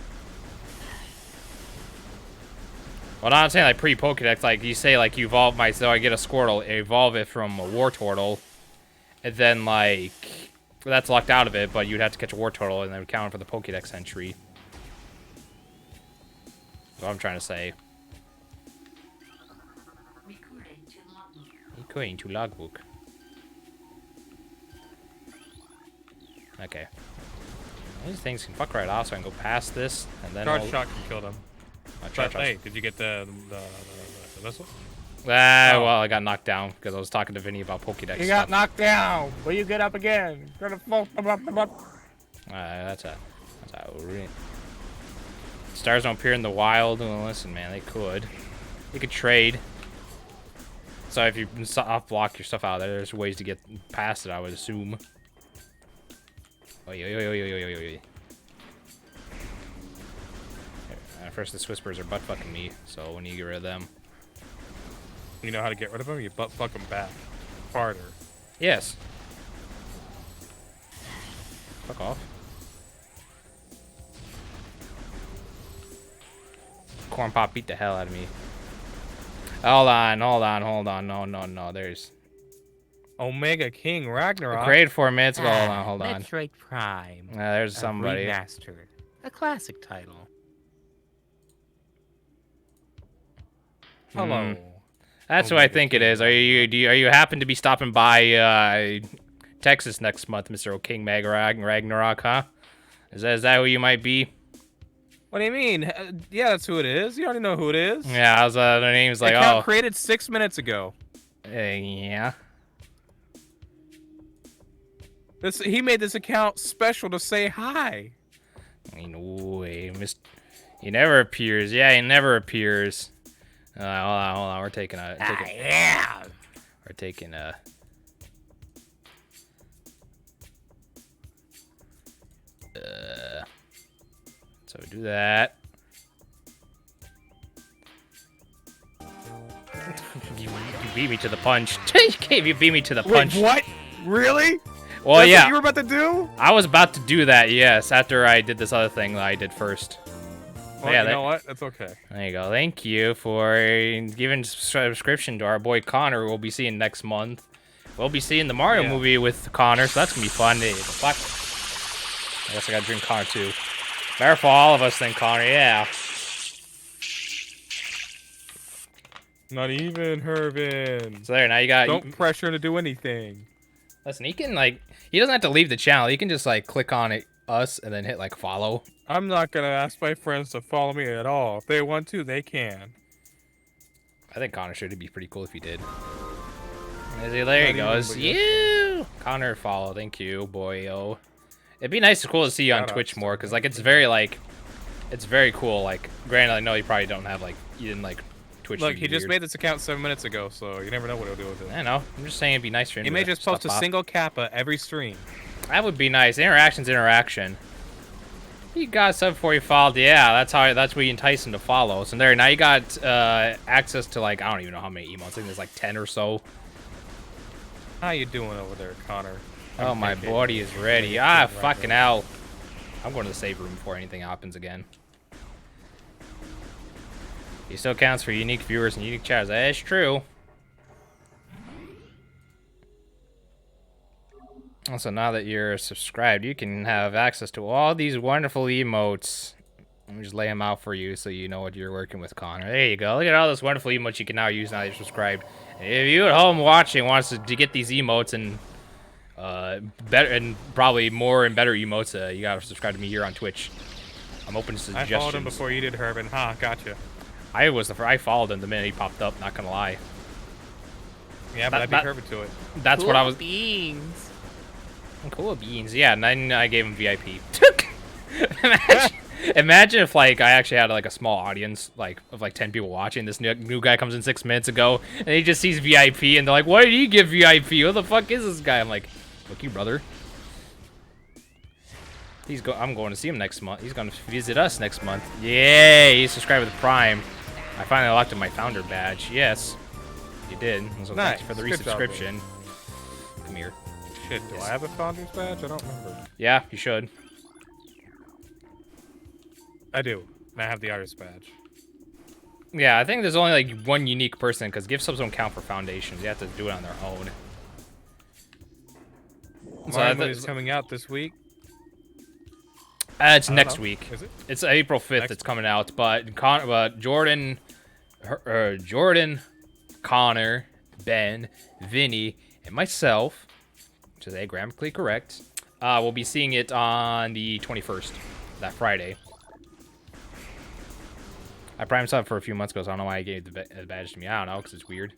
Well, I'm saying, like, pre-Pokedex, like, you say, like, you evolve so I get a Squirtle, evolve it from a Wartortle, and then, like, that's locked out of it, but you'd have to catch a Wartortle and then count for the Pokedex entry. That's what I'm trying to say. Recording to logbook. Okay. These things can fuck right off, so I can go past this, and then Charge shot can kill them. charge But, hey, did you get the missile? well, I got knocked down because I was talking to Vinny about Pokedex You stuff. got knocked down. Will you get up again? That's a stars don't appear in the wild. Well, listen, man, they could. You could trade. So if you soft block your stuff out there, there's ways to get past it, I would assume. First, the Swispers are butt fucking me, so when you get rid of them. You know how to get rid of them? You butt fuck them back. Harder. Yes. Fuck off. Corn Pop beat the hell out of me. Hold on. No. There's Omega King Ragnarok. created 4 minutes ago. Hold on. Metroid Prime There's somebody. Remastered. A classic title. Hello. That's who I think it is. Are you happen to be stopping by Texas next month, Mr. King Ragnarok, huh? Is that who you might be? What do you mean? Yeah, that's who it is. You already know who it is. Yeah, I was their name's like Account created 6 minutes ago. Yeah. He made this account special to say hi. No way, he never appears. Yeah, he never appears. Hold on. We're taking a. We're taking a. So do that. You beat me to the punch. You beat me to the punch. Wait, what? Really? Well, That's yeah. what you were about to do? I was about to do that, yes, after I did this other thing that I did first. Well, Yeah, you know what? That's okay. There you go. Thank you for giving subscription to our boy Connor, who we'll be seeing next month. We'll be seeing the Mario movie with Connor, so that's going to be fun. Hey, fuck. I guess I got to drink Connor, too. Better for all of us then, Connor, yeah. Not even Hervin. So there, now you got... Don't pressure him to do anything. Listen, he can, like... He doesn't have to leave the channel. He can just, like, click on it, us, and then hit, like, follow. I'm not gonna ask my friends to follow me at all. If they want to, they can. I think Connor should be pretty cool if he did. There he goes. You! Connor, follow. Thank you, boyo. It'd be nice and cool to see you on Twitch more, because, like, it's very, like... It's very cool. Like, granted, I know you probably don't have, like... You didn't, like... Twitch. Look, he just made this account 7 minutes ago, so you never know what he'll do with it. I know. I'm just saying it'd be nice for him He to may just post a off. single kappa every stream. That would be nice. Interaction's interaction. You got sub before you followed. Yeah, that's what you entice him to follow. So there, now you got access to, like, I don't even know how many emotes. I think there's like 10 or so. How you doing over there, Connor? Oh, my body is ready. Ah, fucking hell. I'm going to the save room before anything happens again. He still counts for unique viewers and unique chats. That's true. Also, now that you're subscribed, you can have access to all these wonderful emotes. Let me just lay them out for you so you know what you're working with, Connor. There you go. Look at all those wonderful emotes you can now use now that you're subscribed. And if you at home watching wants to get these emotes and better and probably more and better emotes, you gotta subscribe to me here on Twitch. I'm open to suggestions. I followed him before you did, Hervin. Ha, gotcha. I followed him the minute he popped up. Not gonna lie. Yeah, but I beat Hervin to it. That's cool what I was. Beans. Cool beans. Yeah, and then I gave him VIP. Imagine if, like, I actually had, like, a small audience, like, of, like, 10 people watching. This new guy comes in 6 minutes ago, and he just sees VIP, and they're like, why did he give VIP? Who the fuck is this guy? I'm like, look you, brother. I'm going to see him next month. He's going to visit us next month. Yay! He's subscribed with Prime. I finally locked in my founder badge. Yes, you did. So nice. Thanks for the Good job, resubscription. Come here. Shit, do I have a founder's badge? I don't remember. Yeah, you should. I do. And I have the artist badge. Yeah, I think there's only like one unique person because gift subs don't count for foundations. You have to do it on their own. Mario is coming out this week. It's next week. Is it? It's April 5th. It's coming out. But Jordan, Connor, Ben, Vinny, and myself, which is grammatically correct, will be seeing it on the 21st, that Friday. I primed sub for a few months ago, so I don't know why I gave the badge to me. I don't know, because it's weird.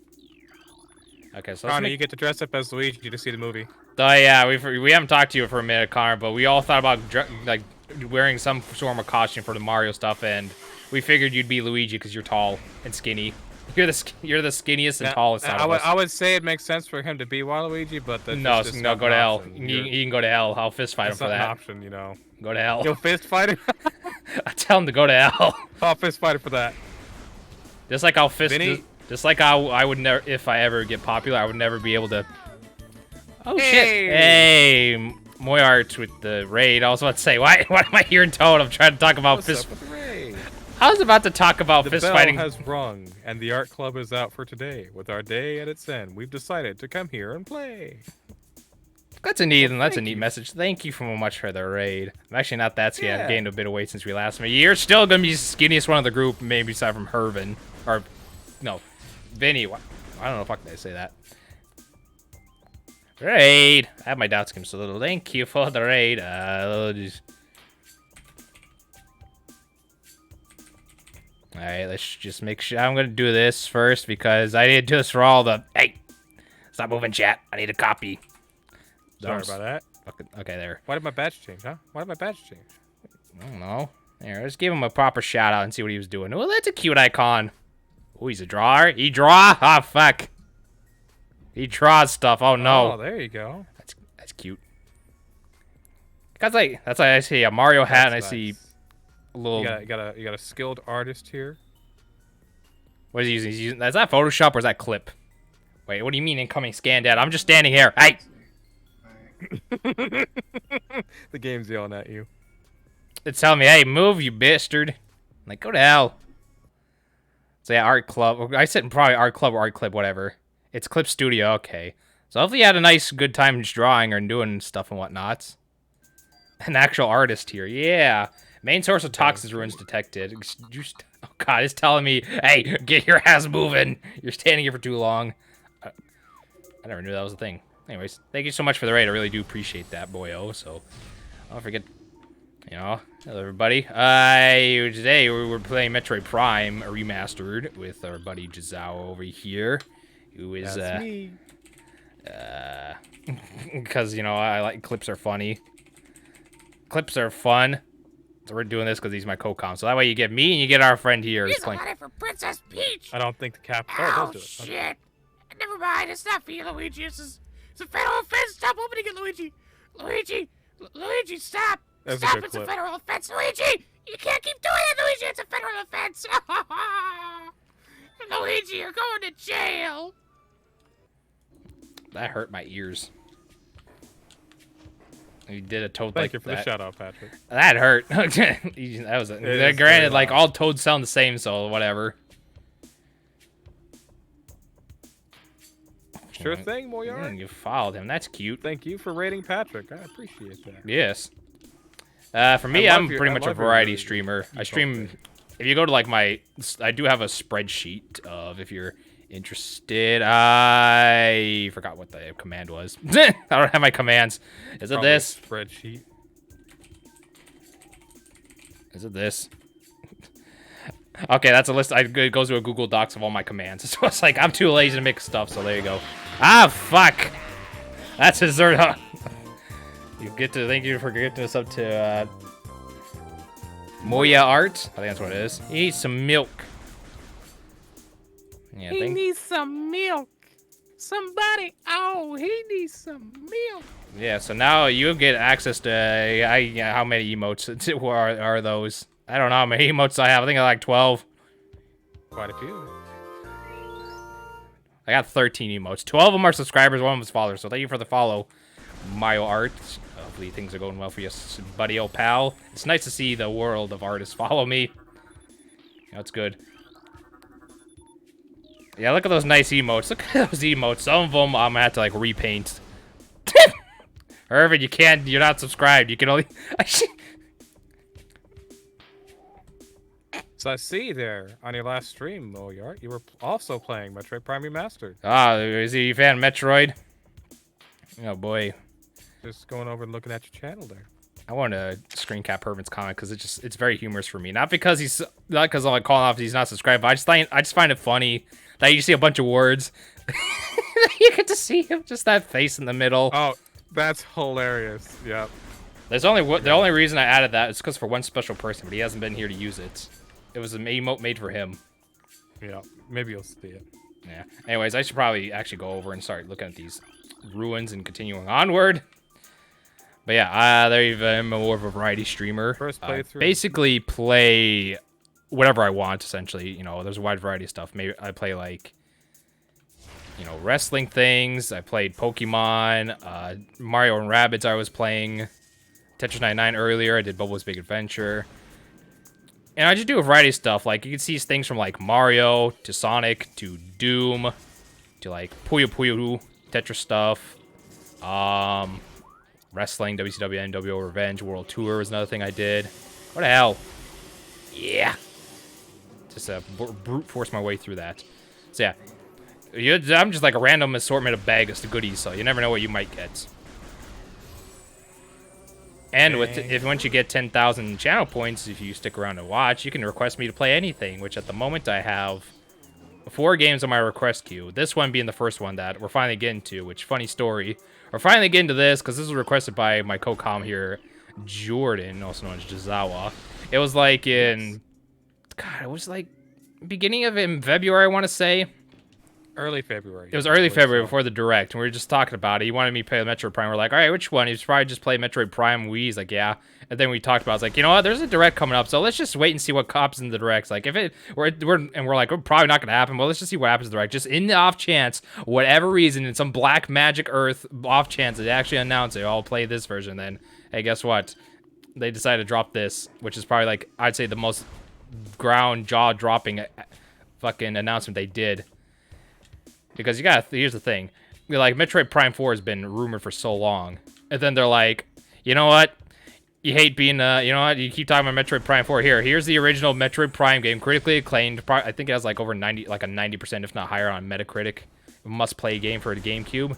Okay, so Connor, you get to dress up as Luigi to see the movie. Oh yeah, we haven't talked to you for a minute, Connor, but we all thought about like wearing some sort of costume for the Mario stuff, and we figured you'd be Luigi because you're tall and skinny. You're the skinniest and tallest out of us. I would say it makes sense for him to be Waluigi, but that's no, just go to hell. You can go to hell. I'll fist fight him for that. That's not an option, you know. Go to hell. You'll fist fight him? I tell him to go to hell. I'll fist fight him for that. Just like I'll fist. Vinny? Just like I would never, if I ever get popular, I would never be able to. Oh hey. Shit! Hey, Moyart with the raid. I was about to say, why am I here in Toad? I'm trying to talk about What's fist. up with the raid? I was about to talk about the fist bell fighting. has rung, and the art club is out for today. With our day at its end, we've decided to come here and play. That's a neat message. Thank you so much for the raid. I'm actually not that skinny. Yeah. I've gained a bit of weight since we last met. You're still gonna be the skinniest one of the group, maybe aside from Hervin. Or, no, Vinny. I don't know if I can say that. Raid. I have my doubts, Kim. So little. Thank you for the raid. Alright, let's just make sure. I'm gonna do this first because I didn't do this for all the. Hey! Stop moving, chat. I need a copy. Sorry about that. Okay, there. Why did my badge change, huh? Why did my badge change? I don't know. There, let's give him a proper shout out and see what he was doing. Oh, that's a cute icon. Oh, he's a drawer. He draw? Ah, fuck. He draws stuff. Oh no. Oh, there you go. That's cute. That's like I see a Mario hat and I see a little. You got a skilled artist here. What is he using? He's using. Is that Photoshop or is that clip? Wait, what do you mean incoming scan data? I'm just standing here. Hey. The game's yelling at you. It's telling me, hey, move, you bastard. I'm like, go to hell. So yeah, Art Club. I said probably Art Club or Art Clip, whatever. It's Clip Studio, okay. So hopefully you had a nice, good time just drawing or doing stuff and whatnot. An actual artist here, yeah. Main source of toxins ruins detected. Oh god, it's telling me, hey, get your ass moving. You're standing here for too long. I never knew that was a thing. Anyways, thank you so much for the raid. I really do appreciate that, boyo. So, don't forget, you know, hello everybody. Today we're playing Metroid Prime Remastered with our buddy Jazawa over here, who is That's me. because you know I like clips are funny. Clips are fun. So we're doing this because he's my co-com. So that way you get me and you get our friend here. He's a letter for Princess Peach. I don't think the cap. Oh, Oh, it does do it. shit. Never mind. It's not for you, Luigi. It's a federal offense. Stop opening it, Luigi. Luigi, stop. That's a Stop. good It's clip. a federal offense, Luigi. You can't keep doing it, Luigi. It's a federal offense. Luigi, you're going to jail. That hurt my ears. You did a toad Thank like you for that. the shout out, Patrick. That hurt. That was is very granted. Like loud. all toads sound the same, so whatever. Sure thing, Moyar. You followed him. That's cute. Thank you for rating Patrick. I appreciate that. Yes. For me, I I'm love your- pretty I much a love your variety really streamer. I deep stream. thing. If you go to like I do have a spreadsheet of if you're interested. I forgot what the command was. I don't have my commands. Is it Probably a this? spreadsheet? Is it this? Okay, that's a list. It goes to a Google Docs of all my commands. So it's like I'm too lazy to make stuff. So there you go. Ah, fuck. That's his third. You get to. Thank you for getting us up to Moya Art. I think that's what it is. He needs some milk. Yeah, He needs some milk. Somebody. Oh, he needs some milk. yeah. So now you get access to how many emotes are those? I don't know how many emotes I have. I think I like 12. Quite a few. I got 13 emotes. 12 of them are subscribers, one of them is followers. So thank you for the follow, Mario Art. Hopefully things are going well for you, buddy, old pal. It's nice to see the world of artists follow me. That's good. Yeah, look at those nice emotes. Look at those emotes. Some of them I'm gonna have to like repaint. Irvin, you can't. You're not subscribed. You can only. So I see there on your last stream, Moyar, you were also playing Metroid Prime Remastered. Ah, is he a fan of Metroid? Oh boy. Just going over and looking at your channel there. I want to screen cap Herman's comment because it's very humorous for me. Not because I'm like calling off he's not subscribed, but I just find it funny that you see a bunch of words. You get to see him, just that face in the middle. Oh, that's hilarious. Yep. The only reason I added that is because for one special person, but he hasn't been here to use it. It was an emote made for him. Yeah. Maybe you'll see it. Yeah. Anyways, I should probably actually go over and start looking at these ruins and continuing onward. But yeah, I'm more of a variety streamer. First playthrough. Basically play whatever I want, essentially. You know, there's a wide variety of stuff. Maybe I play like, you know, wrestling things. I played Pokemon, Mario and Rabbids I was playing. Tetris 99 earlier. I did Bubbles Big Adventure. And I just do a variety of stuff. Like, you can see things from, like, Mario to Sonic to Doom to, like, Puyo Puyo Tetris stuff. Wrestling, WCW, NWO Revenge, World Tour was another thing I did. What the hell? Yeah. Just brute force my way through that. So, yeah. I'm just like a random assortment of bags of goodies, so you never know what you might get. And once you get 10,000 channel points, if you stick around and watch, you can request me to play anything, which at the moment I have 4 games on my request queue. This one being the first one that we're finally getting to, which, funny story. We're finally getting to this, because this was requested by my co-com here, Jordan, also known as Jazawa. It was like in... God, it was like beginning of in February, I want to say. Early February. It was early February before the Direct, and we were just talking about it. He wanted me to play Metroid Prime. We're like, all right, which one? He was probably just play Metroid Prime Wii. He's like, yeah. And then we talked about it. I was like, you know what? There's a Direct coming up, so let's just wait and see what happens in the Direct. Like, if we're like, we're probably not going to happen. Well, let's just see what happens in the Direct. Just in the off chance, whatever reason, in some black magic earth off chance, they actually announce it. I'll play this version then. Hey, guess what? They decided to drop this, which is probably, like, I'd say the most jaw-dropping fucking announcement they did. Because here's the thing. Like, Metroid Prime 4 has been rumored for so long. And then they're like, you know what? You hate being, you know what? You keep talking about Metroid Prime 4. Here's the original Metroid Prime game, critically acclaimed. I think it has like over 90, like a 90%, if not higher, on Metacritic. Must-play game for the GameCube.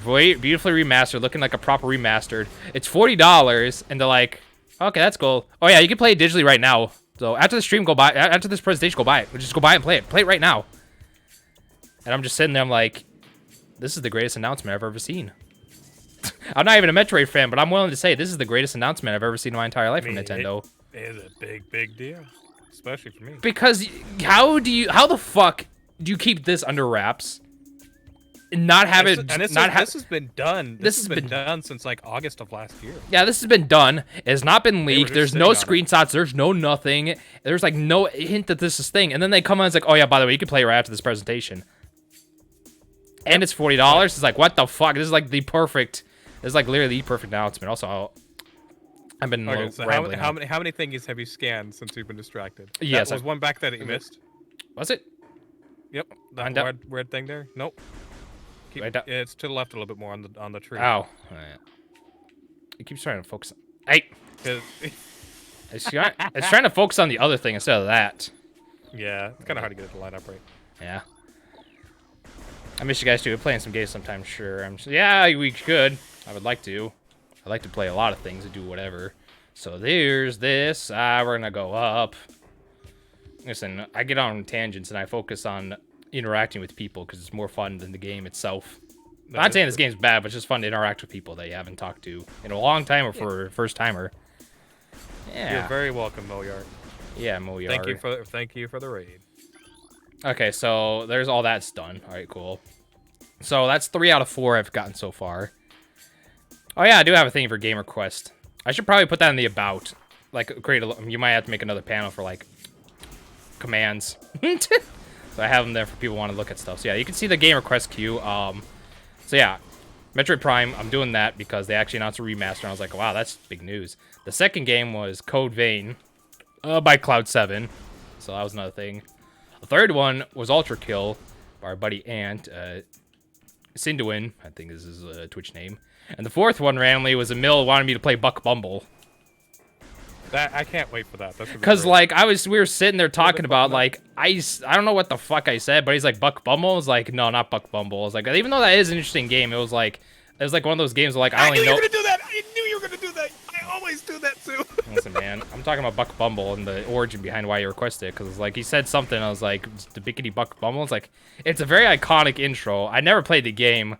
Beautifully remastered, looking like a proper remastered. It's $40, and they're like, okay, that's cool. Oh yeah, you can play it digitally right now. So after the stream, go buy. After this presentation, go buy it. Just go buy it and play it. Play it right now. And I'm just sitting there, I'm like, this is the greatest announcement I've ever seen. I'm not even a Metroid fan, but I'm willing to say this is the greatest announcement I've ever seen in my entire life from Nintendo. It is a big deal, especially for me. Because how the fuck do you keep this under wraps? And not have it. And this has been done. This has been done since like August of last year. Yeah, this has been done. It has not been leaked. There's no screenshots. There's no nothing. There's like no hint that this is thing. And then they come on and it's like, oh yeah, by the way, you can play it right after this presentation. And it's $40. It's like, what the fuck? This is like the perfect. This is like literally the perfect announcement. Also, I've been rambling. How many thingies have you scanned since you've been distracted? Yes, that was one back that you missed. Was it? Yep. That weird thing there. Nope. It's to the left a little bit more on the tree. Oh. It keeps trying to focus. Hey. It's trying to focus on the other thing instead of that. Yeah, it's kind of hard to get it to line up right. Yeah. I miss you guys too. We're playing some games sometime, sure. Yeah, we could. I would like to. I like to play a lot of things and do whatever. So there's this. We're gonna go up. Listen, I get on tangents and I focus on interacting with people because it's more fun than the game itself. I'm not saying this game's bad, but it's just fun to interact with people that you haven't talked to in a long time or for a first timer. Yeah. You're very welcome, Moyart. Yeah, Moyart. Thank you for the raid. Okay, so there's all that's done. All right, cool. So that's 3 out of 4 I've gotten so far. Oh yeah, I do have a thing for game request. I should probably put that in the about. Like, you might have to make another panel for like commands. So I have them there for people who want to look at stuff. So yeah, you can see the game request queue. So yeah, Metroid Prime, I'm doing that because they actually announced a remaster, and I was like, wow, that's big news. The second game was Code Vein by Cloud7. So that was another thing. The third one was Ultra Kill by our buddy Ant. Sinduin, I think is his Twitch name. And the fourth one randomly was Emil wanted me to play Buck Bumble. I can't wait for that. Because like we were sitting there talking about like I don't know what the fuck I said, but he's like Buck Bumble. I was like, no, not Buck Bumble. I was like, even though that is an interesting game, it was like one of those games where like I only know. I knew you were gonna do that. I knew you were gonna do that. I always do that too. Listen, man, I'm talking about Buck Bumble and the origin behind why you requested it. Because like he said something, I was like, the Bickety Buck Bumble. It's like it's a very iconic intro. I never played the game.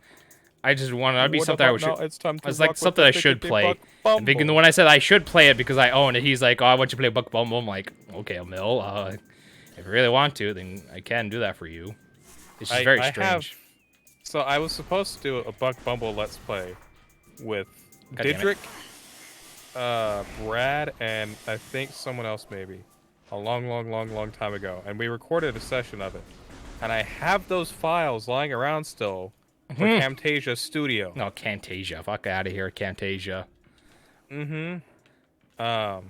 I just wanted that'd be something I should. It's like something I should play. And when I said I should play it because I own it, he's like, "Oh, I want you to play Buck Bumble." I'm like, "Okay, Emil, if you really want to, then I can do that for you." It's just very strange. So I was supposed to do a Buck Bumble Let's Play with Didrik, Brad, and I think someone else maybe a long time ago, and we recorded a session of it, and I have those files lying around still. For Camtasia Studio. No, Camtasia. Fuck out of here, Camtasia. Mm-hmm. Okay,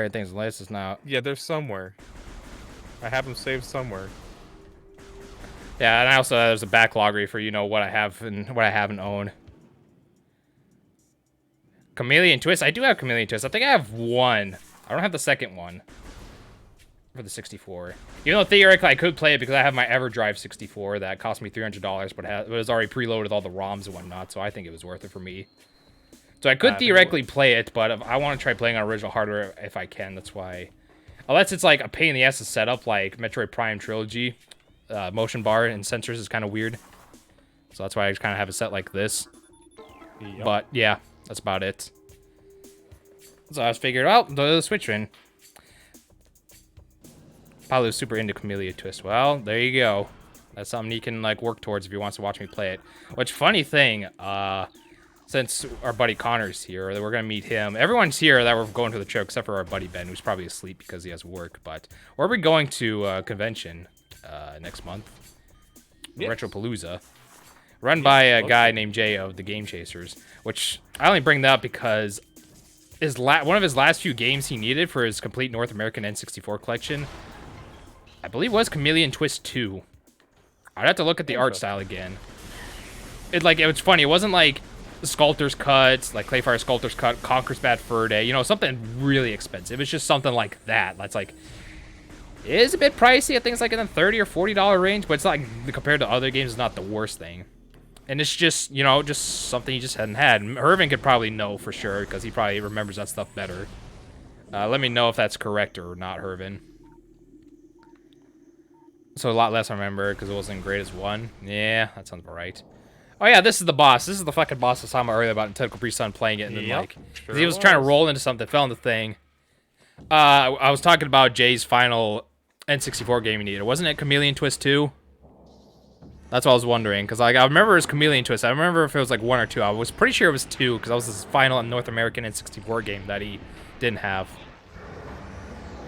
things list is now. Yeah, they're somewhere. I have them saved somewhere. Yeah, and I also there's a backloggery for what I have and what I haven't owned. Chameleon Twist. I do have Chameleon Twist. I think I have one. I don't have the second one. For the 64. Even though theoretically I could play it because I have my EverDrive 64 that cost me $300, but it was already preloaded with all the ROMs and whatnot, so I think it was worth it for me. So I could theoretically play it, but I want to try playing on original hardware if I can. That's why. Unless it's like a pain in the ass to set up, like Metroid Prime Trilogy, motion bar and sensors is kind of weird. So that's why I just kind of have it set like this. Yep. But yeah, that's about it. So I was figuring out the Switch in. Paolo is super into Chameleon Twist. Well, there you go. That's something he can like work towards if he wants to watch me play it. Which funny thing, since our buddy Connor's here, we're gonna meet him. Everyone's here that we're going to the trip except for our buddy Ben, who's probably asleep because he has work. But we're going to a convention next month, Retropalooza, run by a guy named Jay of the Game Chasers. Which I only bring that up because one of his last few games he needed for his complete North American N64 collection, I believe, was Chameleon Twist 2. I'd have to look at the art style again. It was funny. It wasn't like Sculptor's Cut, like Clayfire Sculptor's Cut, Conquer's Bad Fur Day, you know, something really expensive. It's just something like that. That's like, it is a bit pricey. I think it's like in the $30 or $40 range, but it's not like, compared to other games, it's not the worst thing. And it's just, you know, just something he just hadn't had. Hervin could probably know for sure, because he probably remembers that stuff better. Let me know if that's correct or not, Hervin. So a lot less I remember, because it wasn't great as one. Yeah, that sounds about right. Oh yeah, this is the boss. This is the fucking boss I was talking about earlier about until Capri Sun playing it, and then like, sure he was trying to roll into something, fell in the thing. I was talking about Jay's final N64 game he needed. Wasn't it Chameleon Twist 2? That's what I was wondering, because like, I remember it was Chameleon Twist. I remember if it was like 1 or 2. I was pretty sure it was 2, because that was his final North American N64 game that he didn't have.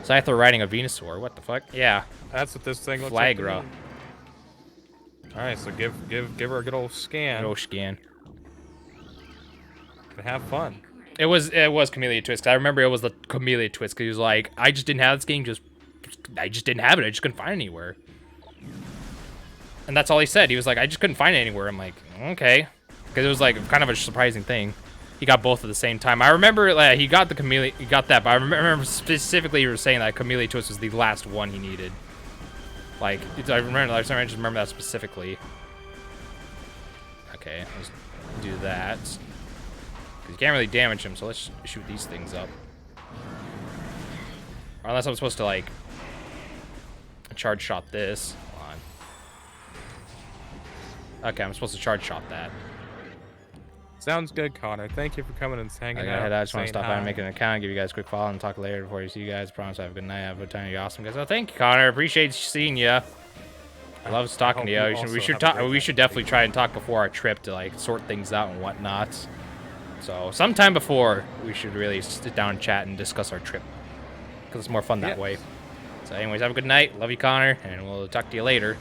Scyther riding a Venusaur. What the fuck? Yeah. That's what this thing looks Flagra. like. Alright, so give her a good old scan. No scan. And have fun. It was Chameleon Twist. 'Cause I remember it was the Chameleon Twist, because he was like, I just didn't have this game. I just didn't have it. I just couldn't find it anywhere. And that's all he said. He was like, I just couldn't find it anywhere. I'm like, okay, because it was like kind of a surprising thing. He got both at the same time. I remember like, he got that, but I remember specifically you were saying that Chameleon Twist was the last one he needed. Like, I just remember that specifically. Okay, let's do that. You can't really damage him, so let's shoot these things up. Or unless I'm supposed to, like, charge shot this. Hold on. Okay, I'm supposed to charge shot that. Sounds good, Connor. Thank you for coming and hanging out. I just want to saying stop by hi. and make an account, give you guys a quick follow, and talk later before you see you guys. Promise I have a good night. Have a good time. You're awesome, guys. Oh, thank you, Connor. Appreciate seeing you. I love talking to you. We should talk. We should definitely try and talk before our trip to like sort things out and whatnot. So sometime before, we should really sit down and chat and discuss our trip, because it's more fun that way. So anyways, have a good night. Love you, Connor, and we'll talk to you later.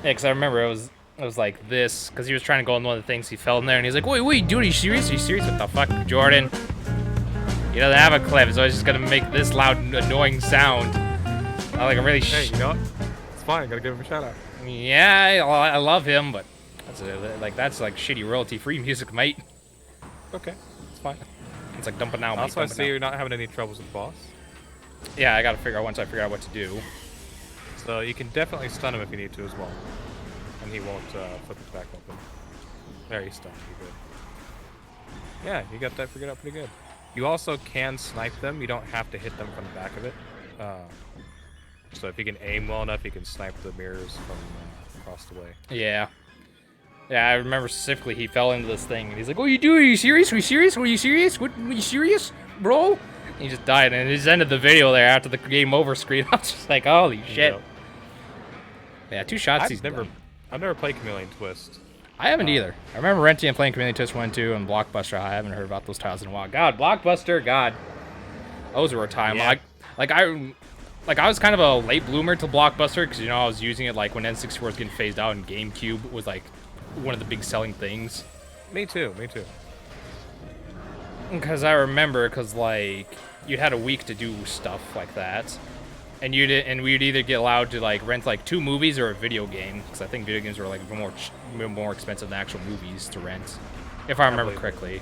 Yeah, because I remember it was like this, because he was trying to go on one of the things, he fell in there, and he's like, wait, dude, are you serious? Are you serious? What the fuck, Jordan? He doesn't have a clip, so he's just gonna make this loud, annoying sound. I'm really Hey, you know what? It's fine. Gotta give him a shout out. Yeah, I love him, but that's like shitty royalty-free music, mate. Okay, it's fine. It's like dumping out. Also, I see you're not having any troubles with the boss. Yeah, I gotta figure out once I figure out what to do. So you can definitely stun him if you need to as well. And he won't flip his back open. There, he's stunned. You're good. Yeah, you got that figured out pretty good. You also can snipe them. You don't have to hit them from the back of it. So if you can aim well enough, you can snipe the mirrors from across the way. Yeah. Yeah, I remember specifically he fell into this thing, and he's like, "What are you doing? Are you serious? Are you serious? Are you serious? What? Are you serious, bro?" And he just died, and it just ended the video there after the game over screen. I was just like, "Holy shit!" Yep. Yeah, 2 shots. I've never played Chameleon Twist. I haven't either. I remember renting and playing Chameleon Twist 1 and 2 and Blockbuster. I haven't heard about those titles in a while. God, Blockbuster, God, those were a time. Yeah. I was kind of a late bloomer to Blockbuster, because, you know, I was using it like when N64 was getting phased out and GameCube was like one of the big selling things. Me too. Because I remember, like, you had a week to do stuff like that, and we'd either get allowed to like rent like 2 movies or a video game, because I think video games were like more expensive than actual movies to rent, if I remember correctly.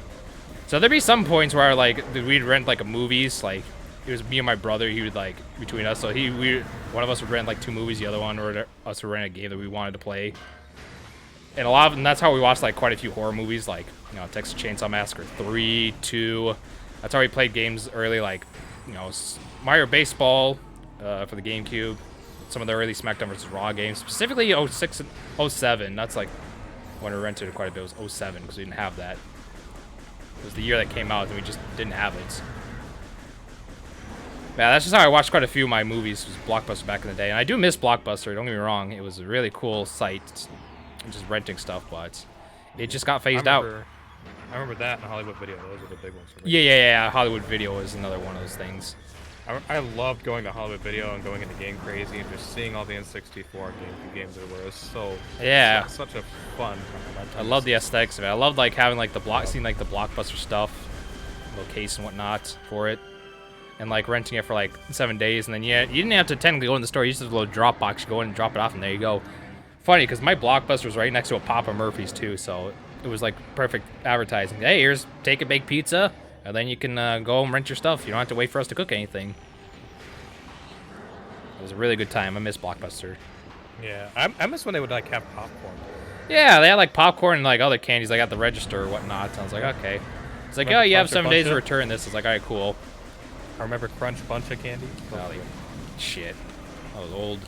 So there'd be some points where like we'd rent like a movies, like it was me and my brother. He would like between us, so one of us would rent like 2 movies, the other one or us would rent a game that we wanted to play. And that's how we watched like quite a few horror movies, like, you know, Texas Chainsaw Massacre 3, 2. That's how we played games early, like, you know, Mario Baseball for the GameCube. Some of the early SmackDown vs. Raw games, specifically 06 and 07. That's like when we rented it quite a bit. It was 07 because we didn't have that. It was the year that came out and we just didn't have it. Yeah, that's just how I watched quite a few of my movies, was Blockbuster back in the day. And I do miss Blockbuster, don't get me wrong. It was a really cool site, just renting stuff, but it just got phased out. I remember that in Hollywood Video. Those are the big ones for me. Yeah. Hollywood Video was another one of those things. I loved going to Hollywood Video and going into Game Crazy and just seeing all the N64 games that were so such a fun. I love the aesthetics of it. I loved like having like seeing like the Blockbuster stuff, little case and whatnot for it, and like renting it for like 7 days, and then you didn't have to technically go in the store. You just had a little drop box. You go in and drop it off, and there you go. Funny, because my Blockbuster was right next to a Papa Murphy's, too, so it was, like, perfect advertising. Hey, here's take a baked pizza, and then you can go and rent your stuff. You don't have to wait for us to cook anything. It was a really good time. I miss Blockbuster. Yeah, I miss when they would like have popcorn. Yeah, they had, like, popcorn and, like, other candies, like, at the register or whatnot. So I was like, okay. It's like, Remember oh, you have Crunch 7 days to Buncha? return this. It's like, all right, cool. I remember Crunch Buncha candy. Oh, shit. I was old.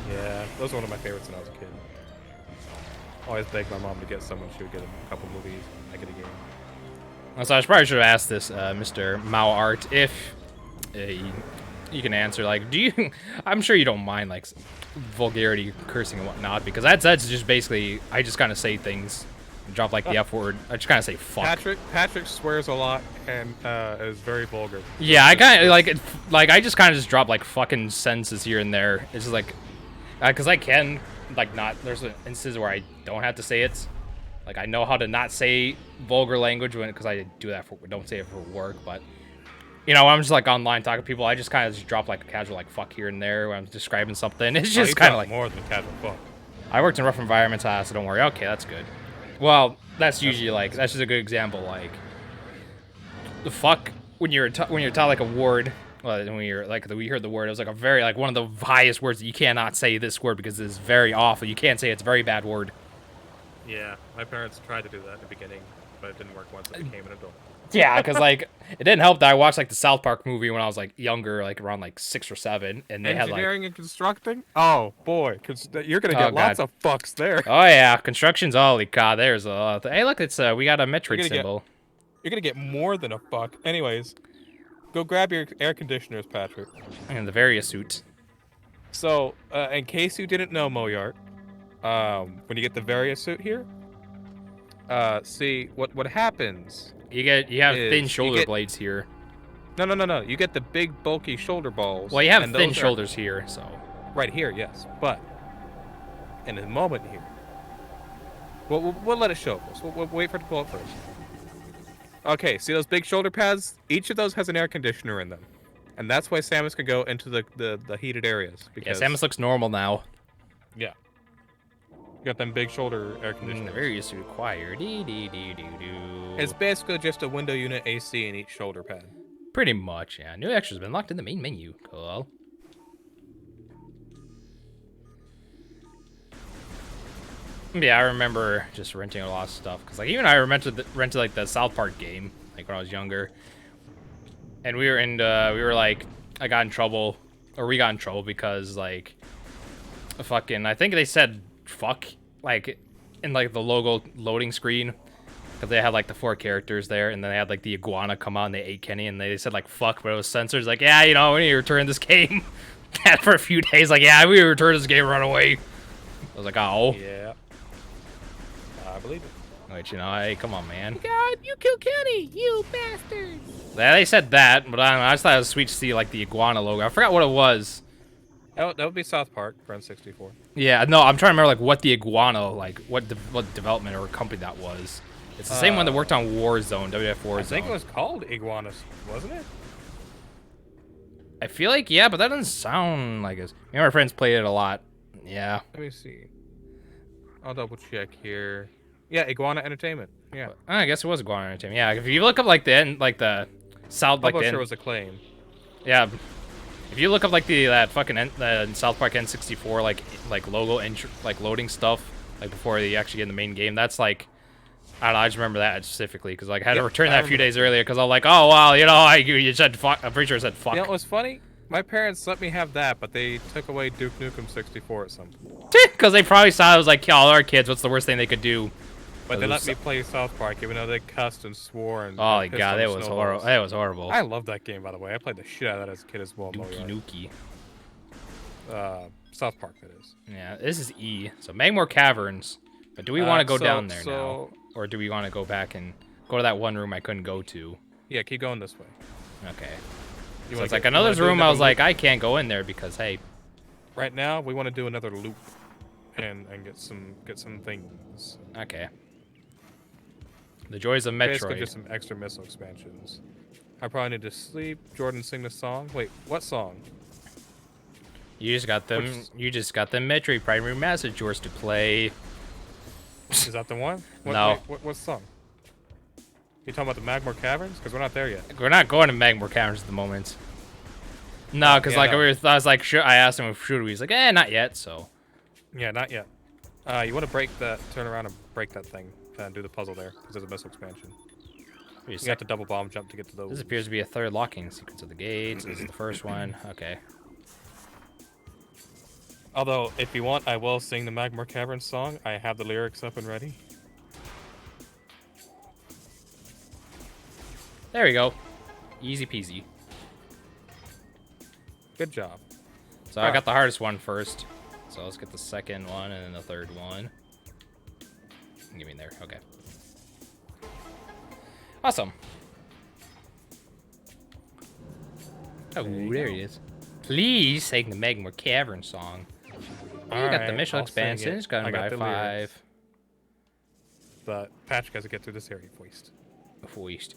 Yeah, those were one of my favorites when I was a kid. Always begged my mom to get some when she would get a couple movies. I get a game. So I probably should have asked this, Mr. Mao Art, if you can answer. Like, do you? I'm sure you don't mind like vulgarity, cursing, and whatnot, because that's just basically I just kind of say things, drop like the F word. I just kind of say fuck. Patrick swears a lot and is very vulgar. Yeah, I kind of like I just kind of just drop like fucking sentences here and there. It's just like, because I can like not. There's instances where I don't have to say it. Like I know how to not say vulgar language because I do that for don't say it for work, but. You know, I'm just like online talking to people. I just kind of just drop like a casual like fuck here and there when I'm describing something. It's just kind of like more than casual fuck. I worked in rough environments, so don't worry. Okay, that's good. Well, that's usually like that's just a good example. Like the fuck when you're taught like a word. Well, when you're like we heard the word, it was like a very like one of the highest words that you cannot say this word because it's very awful. You can't say it. It's a very bad word. Yeah, my parents tried to do that at the beginning, but it didn't work once I became an adult. Yeah, because like it didn't help that I watched like the South Park movie when I was like younger, like around like 6 or 7, and they had like engineering and constructing. Oh boy, you're gonna get lots of fucks there. Oh yeah, construction's holy god. There's a lot. Hey, look, it's we got a Metroid symbol. You're gonna get more than a fuck. Anyways, go grab your air conditioners, Patrick. And the various suit. So, in case you didn't know, Moyart, when you get the various suit here, see what happens. You have thin shoulder blades here. No. You get the big bulky shoulder balls. Well, you have thin shoulders here, so. Right here, yes, but in a moment here, we'll let it show first. We'll wait for it to pull up first. Okay, see those big shoulder pads? Each of those has an air conditioner in them, and that's why Samus can go into the heated areas. Because yeah, Samus looks normal now. Yeah. You got them big shoulder air conditioners. Various required. It's basically just a window unit AC in each shoulder pad. Pretty much, yeah. New extras have been locked in the main menu. Cool. Yeah, I remember just renting a lot of stuff because, like, even I rented like the South Park game, like when I was younger, and we were like, I got in trouble, or we got in trouble because like, fucking, I think they said fuck like in like the logo loading screen because they had like the 4 characters there, and then they had like the iguana come out and they ate Kenny, and they said like fuck, but it was censored. Like, yeah, you know, we need to return this game. Had for a few days, like, yeah, we returned this game, run away. I was like, oh. Yeah. I believe it. Which, you know, hey, come on, man. God, you killed Kenny, you bastard. Yeah, they said that, but I don't know. I just thought it was sweet to see like the iguana logo. I forgot what it was. Oh, that would be South Park for N64. Yeah, no, I'm trying to remember like what the iguana, like what development or company that was. It's the same one that worked on Warzone, WWF Warzone. I think it was called Iguanas, wasn't it? I feel like, yeah, but that doesn't sound like us. Me and my friends played it a lot. Yeah. Let me see. I'll double check here. Yeah, Iguana Entertainment. Yeah. I guess it was Iguana Entertainment. Yeah, if you look up like the end, like the South, like Publisher the was Acclaim. Yeah. If you look up like that fucking South Park N64 like logo and like loading stuff like before they actually get in the main game, that's like I don't know. I just remember that specifically because like I had to return that a few days earlier because I'm like, oh wow, you know, you said fuck. I'm pretty sure I said fuck. You know what was funny? My parents let me have that, but they took away Duke Nukem 64 at some point. Because they probably saw it was like, all our kids, what's the worst thing they could do? But they let me play South Park, even though they cussed and swore and. Oh my god, that was horrible. That was horrible. I love that game, by the way. I played the shit out of that as a kid as well. Dookie Nukie. South Park, that is. Yeah, this is E. So Magmore Caverns. But do we want to go down there now? Or do we want to go back and go to that one room I couldn't go to? Yeah, keep going this way. Okay. So it's like another room. I was like, I can't go in there because hey. Right now, we want to do another loop, and get some things. Okay. The joys of Metroid. Basically, just some extra missile expansions. I probably need to sleep. Jordan, sing the song. Wait, what song? You just got them. You just got them Metroid Prime Remastered yours to play. Is that the one? No. What song? You talking about the Magmore Caverns? Because we're not there yet. We're not going to Magmore Caverns at the moment. No, because Yeah, like no. I was like, I asked him if should we. He's like, not yet. So. Yeah, not yet. You want to break that? Turn around and break that thing and do the puzzle there because there's a missile expansion. You got to double bomb jump to get to those. This appears to be a third locking sequence of the gates. This is the first one. Okay. Although, if you want, I will sing the Magmore Caverns song. I have the lyrics up and ready. There we go. Easy peasy. Good job. So I got the hardest one first. So let's get the second one and then the third one. Give me there. Okay. Awesome. Oh, there he is. Please sing the Magmore Cavern song. You got the mission expansion. It's gone by 5. But Patrick has to get through this area first. Foist.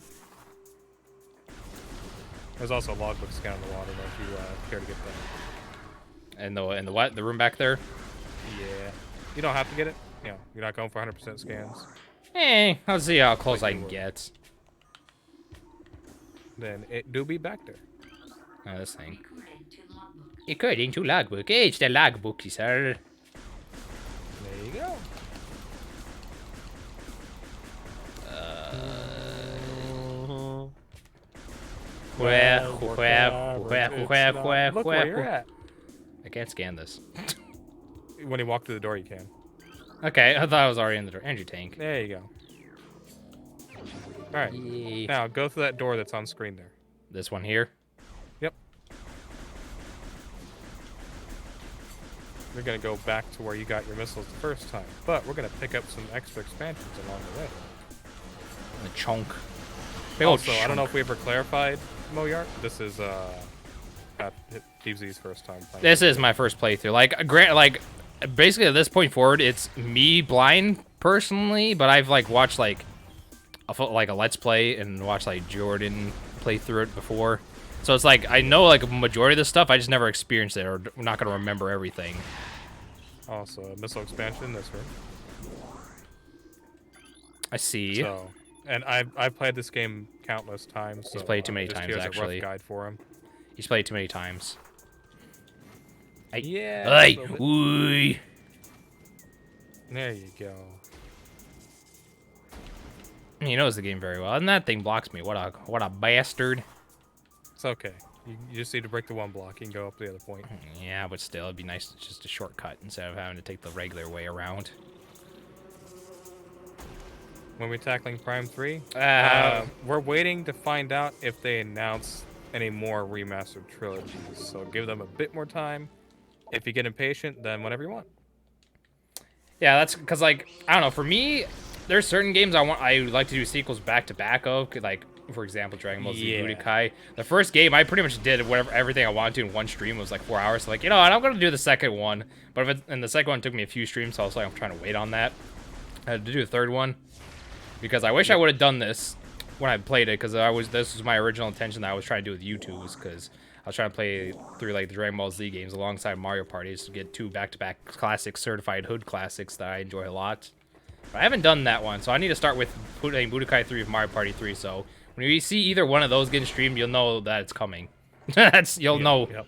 There's also a logbook scan in the water if you care to get that. And the what? The room back there? Yeah. You don't have to get it. You know, you're not going for 100% scans. I'll see how close Like I you can would. get. Then it do be back there. Oh, this thing. According to logbook. It's the logbook, sir. There you go. Where? Look where you're at. I can't scan this. When you walk through the door, you can. Okay, I thought I was already in the door. Energy tank. There you go. Alright. Yay. Now, go through that door that's on screen there. This one here. Yep. We're going to go back to where you got your missiles the first time. But we're going to pick up some extra expansions along the way. The chunk. Big old Also, I don't know chunk. if we ever clarified, Moyart. This is DBZ's first time playing. This is my first playthrough. Like, basically at this point forward, it's me blind personally, but I've like watched like a Let's Play and watched like Jordan play through it before. So it's like I know like a majority of this stuff. I just never experienced it, or I'm not gonna remember everything. Also, a missile expansion in this room. I see. So, and I've played this game countless times. He's So, played too many just times, here's actually. a rough guide for him. He's played too many times. Yeah. Hey, a little bit. ooh. There you go. He knows the game very well, and that thing blocks me. What a bastard. It's okay. You just need to break the one block. You can go up to the other point. Yeah, but still, it'd be nice to just a shortcut instead of having to take the regular way around. When we're tackling Prime 3, Uh, we're waiting to find out if they announce any more remastered trilogies. So give them a bit more time. If you get impatient, then whatever you want. Yeah, that's because like I don't know. For me, there's certain games I would like to do sequels back to back of. Like for example, Dragon Ball Z Yeah. Budokai. The first game I pretty much did everything I wanted to in one stream. It was like 4 hours. So like, you know what, I'm gonna do the second one. But and the second one took me a few streams, so I was like, I'm trying to wait on that. I had to do the third one because I wish I would have done this when I played it, because this was my original intention that I was trying to do with YouTube's, because I was trying to play through like the Dragon Ball Z games alongside Mario Party to get 2 back-to-back classic certified hood classics that I enjoy a lot. But I haven't done that one, so I need to start with putting Budokai 3 of Mario Party 3. So when you see either one of those getting streamed, you'll know that it's coming. You'll know. Yep.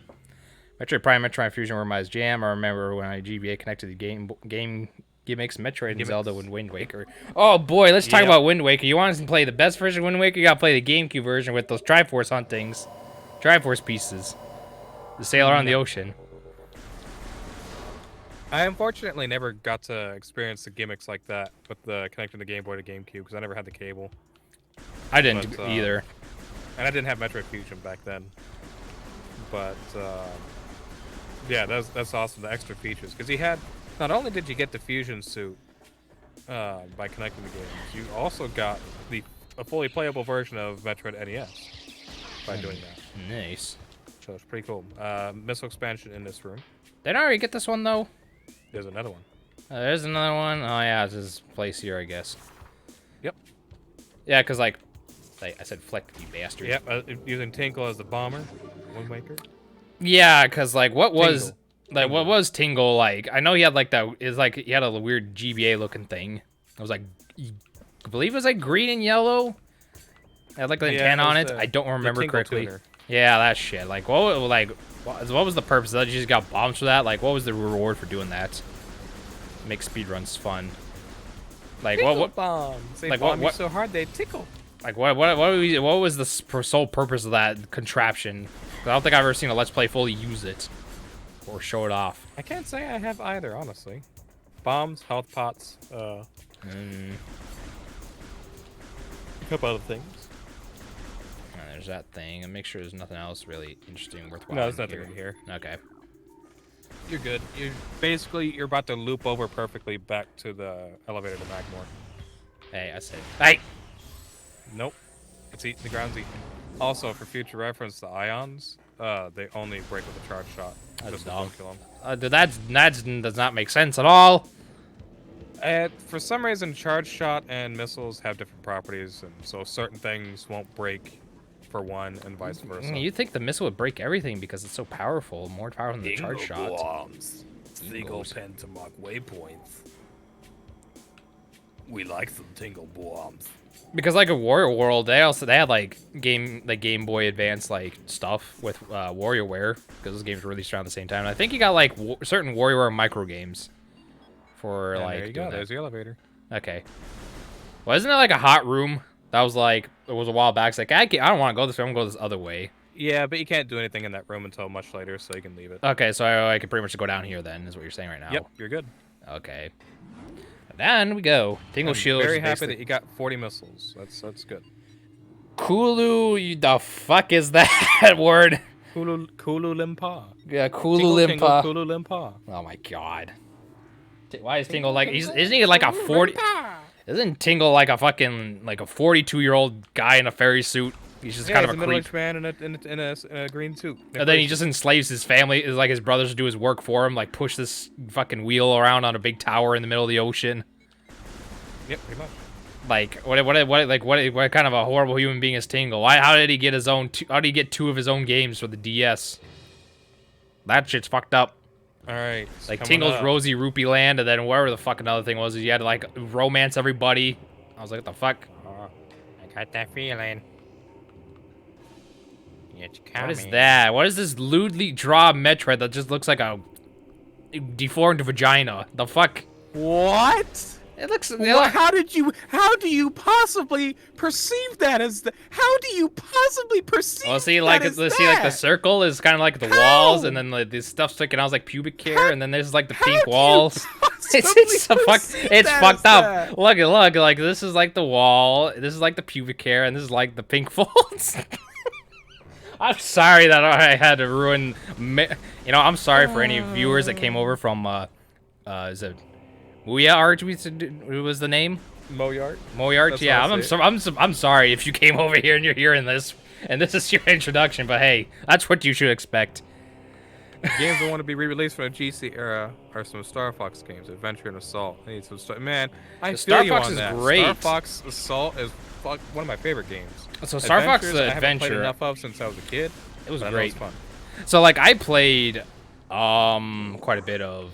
Metroid Prime, Metroid Fusion were my jam. I remember when I GBA connected the game gimmicks, Metroid and Zelda and Wind Waker. Oh boy, let's talk about Wind Waker. You want to play the best version of Wind Waker? You gotta play the GameCube version with those Triforce huntings, Triforce pieces, the sail around the ocean. I unfortunately never got to experience the gimmicks like that with the connecting the Game Boy to GameCube because I never had the cable. I didn't But, either. And I didn't have Metroid Fusion back then. But, yeah, that's awesome, the extra features. Because you had, not only did you get the Fusion suit by connecting the games, you also got a fully playable version of Metroid NES by doing that. Nice. So it's pretty cool. Missile expansion in this room. Did I already get this one though? There's another one. There's another one. Oh yeah, it's this place here, I guess. Yep. Yeah, cause like I said, flick, you bastard. Yep, using Tinkle as the bomber, Wind Waker. Yeah, cause like what was Tingle. Like, what was Tingle like? I know he had like that. Is like he had a weird GBA looking thing. It was like, I believe it was like green and yellow. It had like an antenna on it. I don't remember correctly. Tuner. Yeah, that shit. Like, what was the purpose? That you just got bombs for that? Like, what was the reward for doing that? Make speedruns fun. Like, what bombs? They like, bomb what- you so hard they tickle. Like, what was the sole purpose of that contraption? 'Cause I don't think I've ever seen a Let's Play fully use it or show it off. I can't say I have either, honestly. Bombs, health pots, a couple other things. There's that thing, and make sure there's nothing else really interesting worthwhile. No, there's nothing in here. Okay. You're good. You're about to loop over perfectly back to the elevator to Magmore. Hey, I said. Hey. Nope. It's eating the ground's eating. Also, for future reference, the ions, they only break with a charge shot. That's Just dumb. don't kill them. That does not make sense at all. For some reason, charge shot and missiles have different properties, and so certain things won't break for one, and vice versa. You'd think the missile would break everything because it's so powerful, more powerful than the charge shot. Bombs. Tingle Tingles. pen to mark waypoints. We like some tingle bombs. Because like a Warrior World, they had like Game Boy Advance like stuff with WarioWare because those games were released around the same time. And I think you got like certain WarioWare micro games for And like. there you doing go. that. There's the elevator. Okay. Well, isn't there like a hot room that was like it was a while back? It's like I don't want to go this way. I'm gonna go this other way. Yeah, but you can't do anything in that room until much later, so you can leave it. Okay, so I can pretty much go down here then, is what you're saying right now. Yep, you're good. Okay. Down we go. Tingle I'm Shield. very is happy basically- that you got 40 missiles. That's good. Kulu, the fuck is that word? Kulu Limpa. Yeah, Tingle, Kulu tingle, Limpa. Kulu Limpa. Oh my god. Why is Tingle like? Isn't he like a 40? Isn't Tingle like a fucking like a 42-year-old guy in a fairy suit? He's just kind he's of a a creep. middle-aged man in a green suit. And then he just enslaves his family. Is like his brothers do his work for him, like push this fucking wheel around on a big tower in the middle of the ocean. Yep, pretty much. Like what kind of a horrible human being is Tingle? Why? How did he get his own? How did he get 2 of his own games for the DS? That shit's fucked up. All right. Like Tingle's Rosy Rupee Land, and then whatever the fuck another thing was, is you had to like romance everybody. I was like, what the fuck? I got that feeling. What is that? What is this lewdly draw Metroid that just looks like a deformed vagina? The fuck? What? It looks. How do you possibly perceive that as the? How do you possibly perceive? Well, see, like, that as see, like the that? circle is kind of like the walls, and then like this stuff sticking out is like pubic hair, and then there's like the How pink do you walls. It's a fuck. possibly It's perceive fucked that up. as that? Look, like this is like the wall. This is like the pubic hair, and this is like the pink folds. I'm sorry that I had to ruin. I'm sorry for any viewers that came over from. Is it Muya Art? Who was the name? Moyart. Moyart. That's Yeah, what I I'm sorry if you came over here and you're hearing this, and this is your introduction. But hey, that's what you should expect. Games that want to be re-released from the GC era are some Star Fox games, Adventure and Assault. I need some Man, I The feel Star you Fox on is that. great. Star Fox Assault is one of my favorite games. So Star Fox Adventures, I haven't played Adventure. enough of since I was a kid. It was but I know great. it's fun. So like I played quite a bit of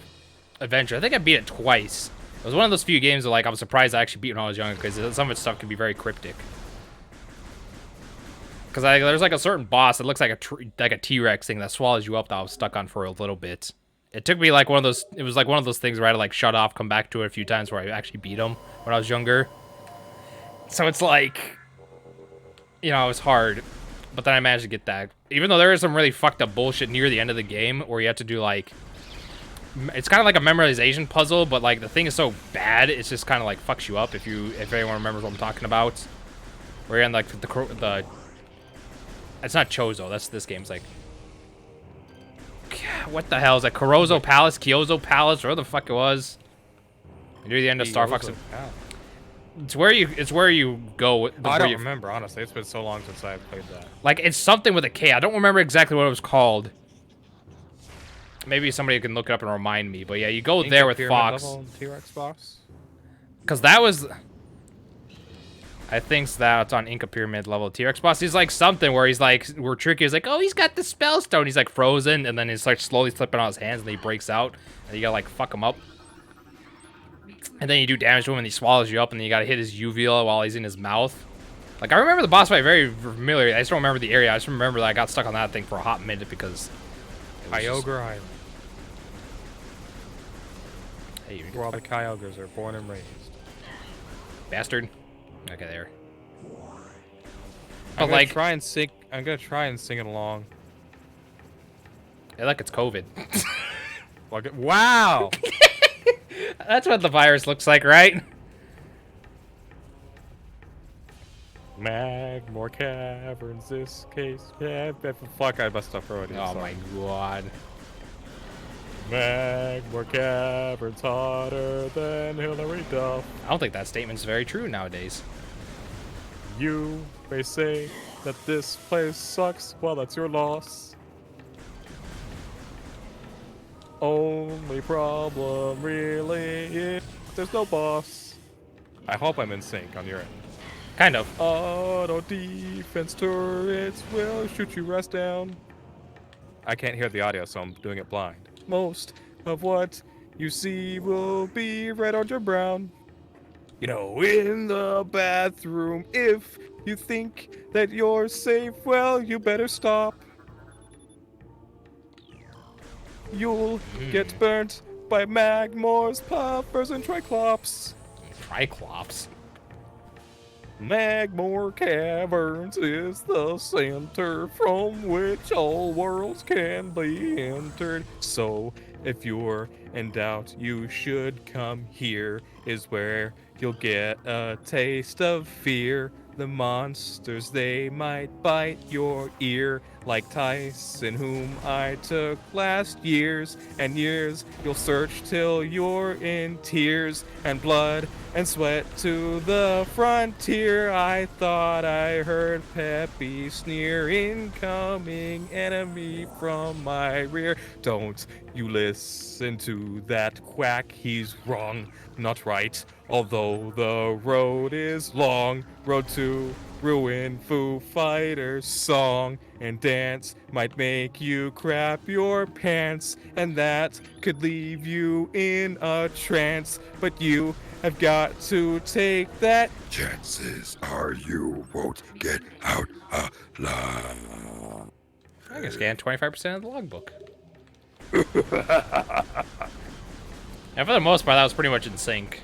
Adventure. I think I beat it twice. It was one of those few games that like I'm surprised I actually beat when I was younger because some of its stuff can be very cryptic. Because there's like a certain boss that looks like a T-Rex thing that swallows you up that I was stuck on for a little bit. It took me like one of those. It was like one of those things where I had to like shut off, come back to it a few times where I actually beat him when I was younger. So it's like, it was hard, but then I managed to get that. Even though there is some really fucked up bullshit near the end of the game where you have to do like, it's kind of like a memorization puzzle, but like the thing is so bad, it's just kind of like fucks you up if anyone remembers what I'm talking about. Where you're in like the it's not Chozo, that's this game's like, what the hell is that? Kyozo Palace, whatever the fuck it was. Near the end of Star Fox. It's where you go. I don't remember, honestly. It's been so long since I've played that. Like, it's something with a K. I don't remember exactly what it was called. Maybe somebody can look it up and remind me. But yeah, you go there with Fox. T-Rex boss? Because that was... I think that's on Inca Pyramid level T-Rex boss. He's like something where he's like, we're tricky. He's like, oh, he's got the spell stone. He's like frozen, and then he's like slowly slipping on his hands, and then he breaks out, and you gotta like fuck him up. And then you do damage to him, and he swallows you up, and then you gotta hit his uvula while he's in his mouth. Like I remember the boss fight very familiar. I just don't remember the area. I just remember that I got stuck on that thing for a hot minute because. Kyogre Island, Hey, where all the Kyogres are born and raised. bastard. Okay, there. I'm But like, gonna try and sing it along. yeah, like it's COVID. Like, wow! That's what the virus looks like, right? More caverns this case. Yeah, fuck, I messed up already. Oh my god. More caverns hotter than Hillary Duff. I don't think that statement's very true nowadays. You may say that this place sucks. Well, that's your loss. Only problem really is there's no boss. I hope I'm in sync on your end. Kind of. Auto defense turrets will shoot you rest down. I can't hear the audio, so I'm doing it blind. Most of what you see will be red, orange, or brown. You know, in the bathroom, if you think that you're safe, well, you better stop. You'll get burnt by Magmore's puffers and Triclops. Triclops. Magmore Caverns is the center from which all worlds can be entered. So, if you're in doubt, you should come here, is where you'll get a taste of fear. The monsters, they might bite your ear, like Tyson, whom I took last years and years. You'll search till you're in tears and blood and sweat to the frontier. I thought I heard Peppy sneer, incoming enemy from my rear. Don't you listen to that quack, he's wrong, not right. Although the road is long, road to ruin, Foo Fighters song and dance might make you crap your pants, and that could leave you in a trance. But you have got to take that. Chances are you won't get out alive. I can scan 25% of the logbook. And for the most part, that was pretty much in sync.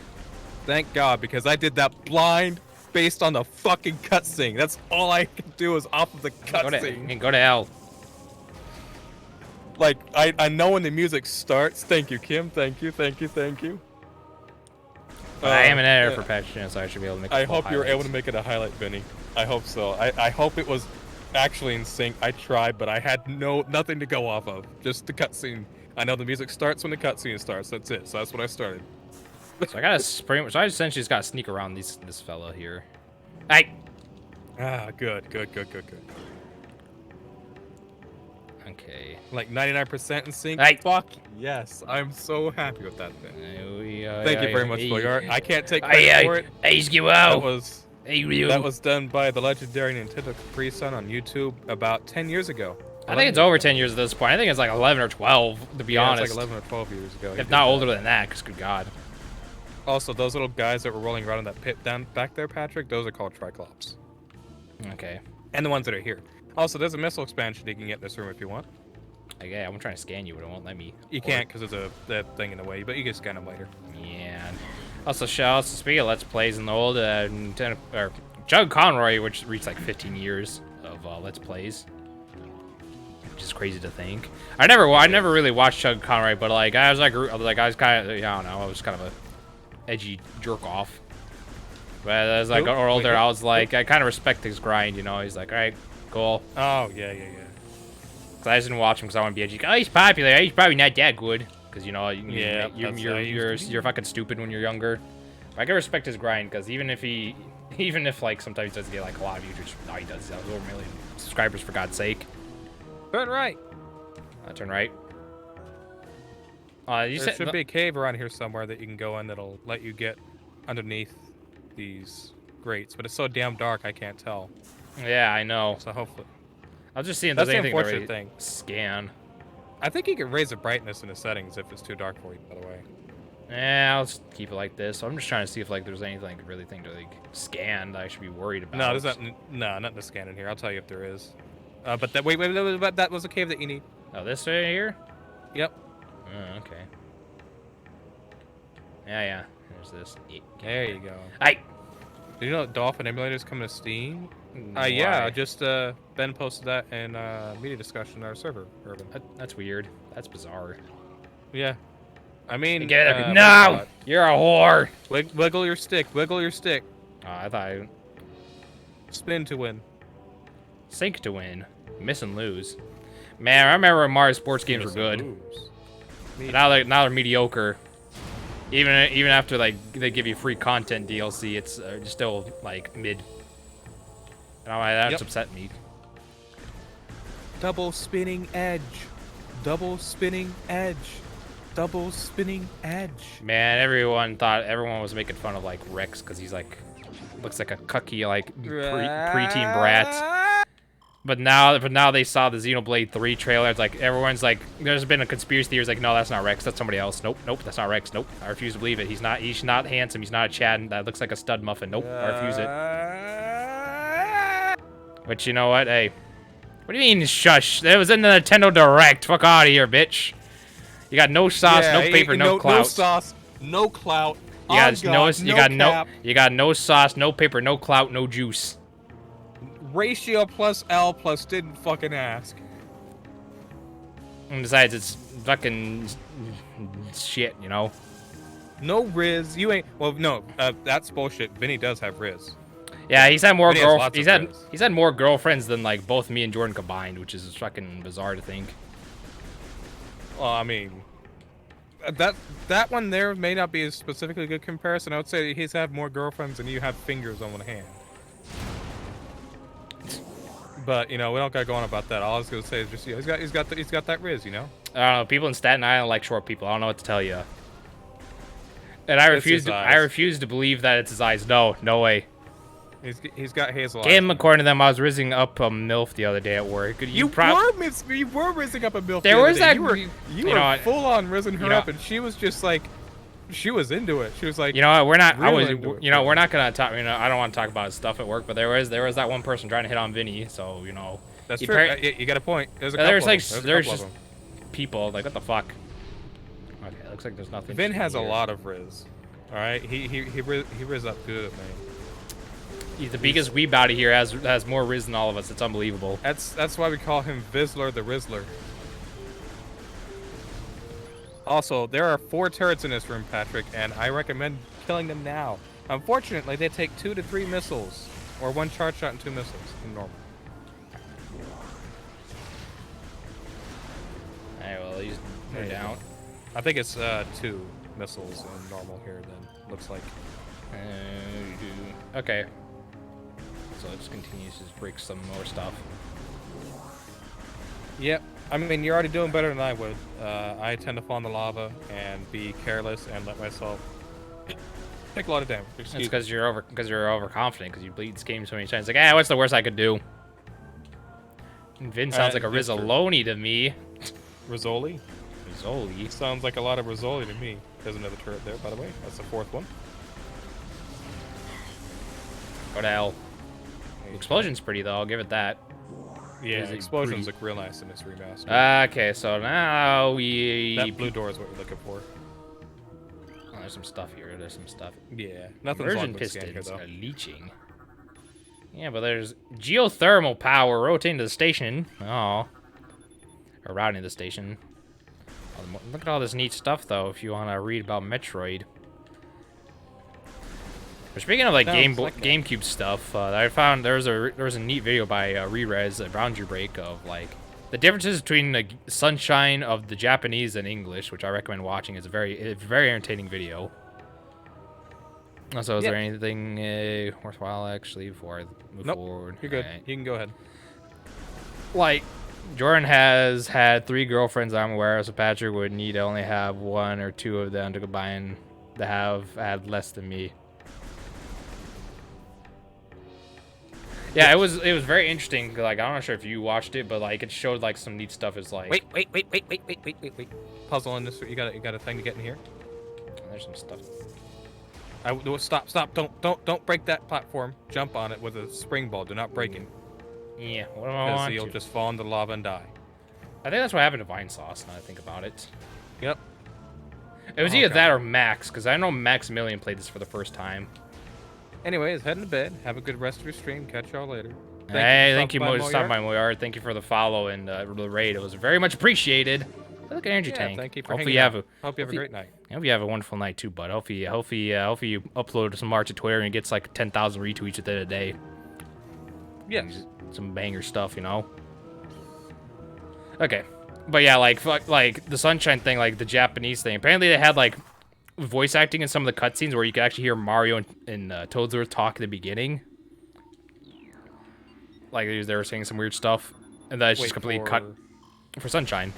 Thank God, because I did that blind based on the fucking cutscene. That's all I can do is off of the cutscene. Go to hell. Like, I know when the music starts. Thank you, Kim. Thank you, thank you, thank you. I am an editor for Patch Channel, so I should be able to make I hope you were able to make it a highlight, Vinny. I hope so. I hope it was actually in sync. I tried, but I had nothing to go off of. Just the cutscene. I know the music starts when the cutscene starts. That's it. So that's what I started. So I gotta pretty much. So I essentially just gotta sneak around this fella here. Hey. Ah, good. Okay. Like 99% in sync. Hey. Fuck yes, I'm so happy with that thing. Thank you very much, Hey, Bogart. I can't take credit for it. Hey, That was done by the legendary Nintendo Capri Sun on YouTube about 10 years ago. I think it's over 10 years at this point. I think it's like 11 or 12, to be honest. It's like 11 or 12 years ago. If not older than that, because good God. Also, those little guys that were rolling around in that pit down back there, Patrick, those are called Triclops. Okay. And the ones that are here. Also, there's a missile expansion you can get in this room if you want. Okay, I'm trying to scan you, but it won't let me. You can't because there's that thing in the way, but you can scan them later. Yeah. Also, speaking of Let's Plays in the old Nintendo, or Chug Conroy, which reached like 15 years of Let's Plays. Which is crazy to think. I never really watched Chug Conroy, but like as I grew, like I was kind of, I don't know, I was kind of a edgy jerk off. But as I got older, I was like, I kind of respect his grind, you know. He's like, all right, cool. Oh yeah. Cause I just didn't watch him because I want to be edgy. Oh, he's popular. He's probably not that good. Cause you know, you're fucking stupid when you're younger. But I can respect his grind because even if like sometimes he doesn't get like a lot of views, no, he does. He's got over 1 million subscribers for God's sake. Turn right. Turn right. There should be a cave around here somewhere that you can go in that'll let you get underneath these grates, but it's so damn dark I can't tell. Yeah, I know. So hopefully, I was just seeing if that's there's the anything to unfortunate really thing. scan. I think you can raise the brightness in the settings if it's too dark for you. By the way. Yeah, I'll just keep it like this. I'm just trying to see if like there's anything really thing to like scan that I should be worried about. No, there's not. No, nothing to scan in here. I'll tell you if there is. But that wait, but that was a cave that you need. Oh, this right here? Yep. Oh, okay. Yeah. There's this. There you go. Hey. Did you know Dolphin emulators come to Steam? Why? Yeah. Just Ben posted that in media discussion on our server. Urban. That's weird. That's bizarre. Yeah. I mean, No! You're a whore! Wiggle your stick. Wiggle your stick. Oh, I thought I... Spin to win. Sink to win. Miss and lose. Man, I remember when Mario sports games were good. But now they're mediocre. Even after like they give you free content DLC, it's still like mid. And that's upset me. Double spinning edge. Double spinning edge. Double spinning edge. Man, everyone was making fun of like Rex because he's like looks like a cucky like preteen brat. But now they saw the Xenoblade 3 trailer. It's like everyone's like, there's been a conspiracy theory. It's like, no, that's not Rex. That's somebody else. Nope, that's not Rex. Nope, I refuse to believe it. He's not handsome. He's not a Chad. That looks like a stud muffin. Nope, I refuse it. But you know what? Hey, what do you mean shush? It was in the Nintendo Direct. Fuck out of here, bitch. You got no sauce, no paper, no clout. No sauce, no clout. You got no sauce, no paper, no clout, no juice. Ratio plus L plus didn't fucking ask. And besides, it's fucking shit, you know? No Riz. You ain't... Well, no. That's bullshit. Vinny does have Riz. Yeah, he's had more Vinny has he's had more girlfriends than like both me and Jordan combined, which is fucking bizarre to think. Well, I mean... That one there may not be a specifically good comparison. I would say he's had more girlfriends than you have fingers on one hand. But you know, we don't gotta go on about that. All I was gonna say is just he's got that Riz, you know. I don't know. People in Staten Island like short people. I don't know what to tell you. And I refuse to believe that it's his eyes. No way. He's got hazel eyes. Game according to them, I was rizzing up a MILF the other day at work. You were rizzing up a MILF. There was that. You were full on rizzing her up, and she was just like. She was into it. She was like, you know what? We're not. We're not gonna talk. You know, I don't want to talk about his stuff at work. But there was that one person trying to hit on Vinny. So you know. That's true. You got a point. There's just people like what the fuck. Okay, it looks like there's nothing. Vin has a lot of Riz. All right, he riz up good, man. He's the biggest weeb out of here. Has more Riz than all of us. It's unbelievable. That's why we call him Vizslar the Rizzler. Also, there are 4 turrets in this room, Patrick, and I recommend killing them now. Unfortunately, they take 2 to 3 missiles, or 1 charge shot and 2 missiles in normal. Alright, well, he's down. I think it's 2 missiles in normal here, then. Looks like. Okay. So it just continues to break some more stuff. Yep. I mean, you're already doing better than I would. I tend to fall in the lava and be careless and let myself take a lot of damage. It's because you're overconfident because you beat this game so many times. Like, what's the worst I could do? And Vin sounds like a Rizzoloni to me. Rizzoli? Rizzoli? Sounds like a lot of Rizzoli to me. There's another turret there, by the way. That's the 4th one. Go to hell. The explosion's pretty though. I'll give it that. Yeah, explosions look real nice in this remaster. Okay, so now we... That blue door is what you're looking for. Oh, there's some stuff here. There's some stuff. Yeah, nothing's Immersion wrong with scan here, pistons though. are leaching. Yeah, but there's geothermal power rotating to the station. Oh. Or routing to the station. Look at all this neat stuff, though, if you want to read about Metroid. But speaking of like GameCube stuff, I found there was a neat video by Rerez, a Boundary Break, of like the differences between the Sunshine of the Japanese and English, which I recommend watching. It's a very entertaining video. So, is there anything worthwhile actually before I move forward? You're good. Right. You can go ahead. Like, Jordan has had 3 girlfriends I'm aware of, so Patrick would need to only have 1 or 2 of them to combine to have had less than me. Yeah, it was very interesting. Like, I'm not sure if you watched it, but like it showed like some neat stuff. Is like Wait. Puzzle in this. You got a thing to get in here. there's some stuff. Stop. Don't break that platform. Jump on it with a spring ball. Do not break it. Yeah, what do I Because want you'll to? just fall into the lava and die. I think that's what happened to Vine Sauce. Now that I think about it, Yep. it was Oh, either God. that or Max, because I know Maximilian played this for the first time. Anyways, heading to bed. Have a good rest of your stream. Catch y'all later. Thank you, for Stop by Moyard. Thank you for the follow and the raid. It was very much appreciated. Look at Energy Yeah, Tank. thank you for Hopefully hanging you have out. Hope you have a great night. I hope you have a wonderful night too, bud. Hopefully you upload some art to Twitter and it gets like 10,000 retweets within a day. Yes. Some banger stuff, you know. Okay, but yeah, like the Sunshine thing, like the Japanese thing. Apparently they had like voice acting in some of the cutscenes where you could actually hear Mario and Toadsworth talk in the beginning. Like they were saying some weird stuff, and that's just completely cut for Sunshine.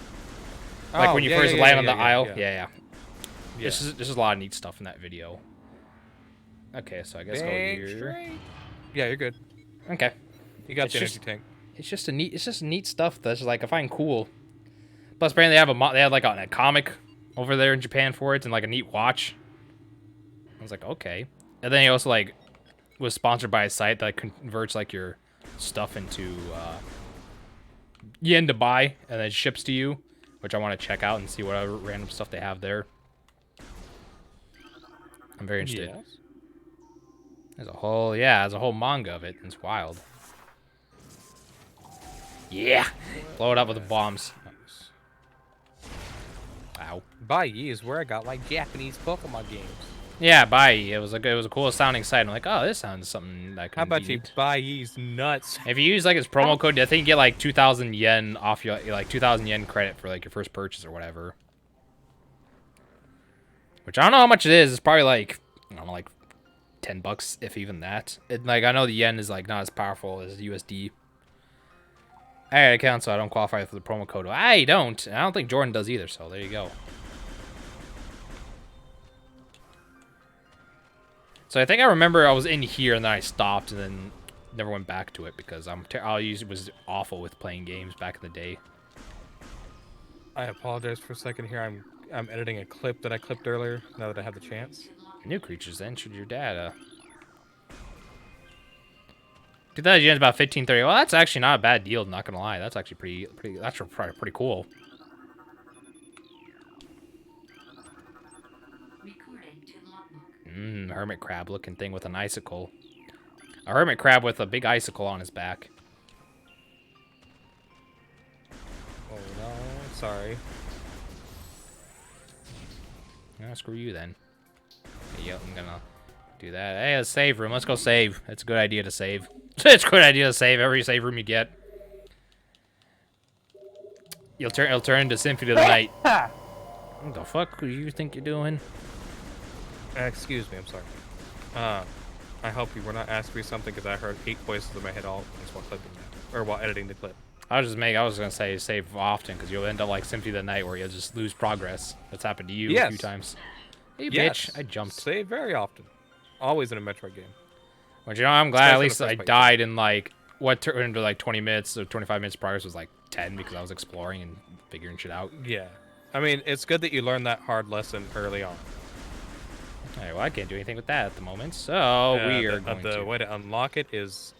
Like when you first land on the aisle. Yeah. This is a lot of neat stuff in that video. Okay, so I guess go here. Yeah, you're good. Okay. You got It's the just- energy tank. It's just neat stuff that's like I find cool. Plus, apparently they had like a comic over there in Japan for it and like a neat watch. I was like, okay. And then he also like was sponsored by a site that converts like your stuff into yen to buy and then ships to you, which I want to check out and see what other random stuff they have there. I'm very interested. Yes. There's a whole manga of it. It's wild. Yeah, blow it up with the bombs. Ow. Baiyi is where I got like Japanese Pokemon games. Yeah, Baiyi. It was a cool sounding site. I'm like, oh, this sounds something that could How about be you? neat. Baiyi's nuts. If you use like his promo code, I think you get like 2,000 yen off your 2,000 yen credit for like your first purchase or whatever. Which I don't know how much it is. It's probably like I don't know, like $10 if even that. Like I know the yen is like not as powerful as USD. I got an account, so I don't qualify for the promo code. I don't. And I don't think Jordan does either. So there you go. So I think I remember I was in here and then I stopped and then never went back to it because was awful with playing games back in the day. I apologize for a second here. I'm editing a clip that I clipped earlier. Now that I have the chance. New creatures entered your data. 2,000 yen is about 15.30. Well, that's actually not a bad deal. Not gonna lie, that's actually pretty cool. Hermit crab looking thing with an icicle. A hermit crab with a big icicle on his back. Oh no, sorry. No, screw you then. Yep, I'm gonna do that. Hey, a save room. Let's go save. It's a good idea to save. It's a good idea to save every save room you get. It'll turn into Symphony of the Night. What the fuck do you think you're doing? Excuse me, I'm sorry. I hope you were not asking me something because I heard 8 voices in my head all at once while clipping that, or while editing the clip. I was gonna say save often because you'll end up like Symphony of the Night where you'll just lose progress. That's happened to you a few times. Hey, bitch! I jumped. Save very often. Always in a Metroid game. But you know, I'm glad at least Especially I in the first died in like what turned into like 20 minutes or 25 minutes progress was like 10 because I was exploring and figuring shit out. Yeah. I mean, it's good that you learned that hard lesson early on. Alright, well I can't do anything with that at the moment, so we are going the to. way to unlock it is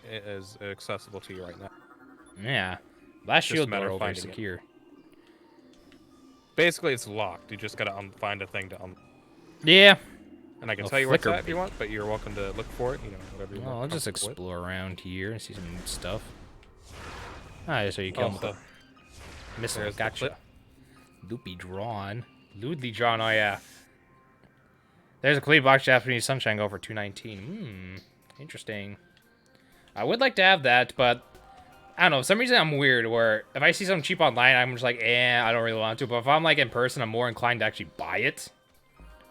accessible to you right now. Yeah, last Just a shield matter door of over finding it. secure. Basically, it's locked. You just gotta find a thing to unlock. Yeah. And I can A tell you where it's flicker at if you want, but you're welcome to look for it. You know, whatever you Well, want. I'll just explore around here and see some neat stuff. Alright, so you kill him with Also, a missile. there's the Gotcha. clip. Loopy drawn. Lewdly drawn, oh yeah. There's a complete box Japanese Sunshine Go for $2.19. Interesting. I would like to have that, but I don't know. For some reason, I'm weird where if I see something cheap online, I'm just like, I don't really want to. But if I'm like in person, I'm more inclined to actually buy it.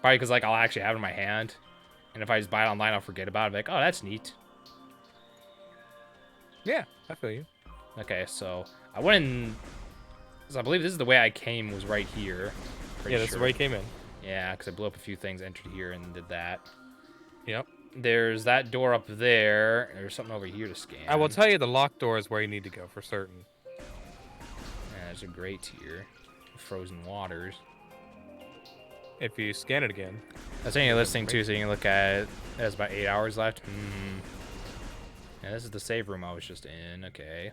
Probably because like I'll actually have it in my hand. And if I just buy it online, I'll forget about it. I'll be like, oh, that's neat. Yeah, I feel you. Okay, so I went in. So I believe this is the way I came was right here. Pretty Yeah, that's sure. where you came in. Yeah, because I blew up a few things, entered here, and did that. Yep. there's that door up there. There's something over here to scan. I will tell you the locked door is where you need to go for certain. Yeah, there's a grate here. Frozen waters. If you scan it again. That's what you're listening to, so you can look at it. There's about 8 hours left. Yeah, this is the save room I was just in. Okay.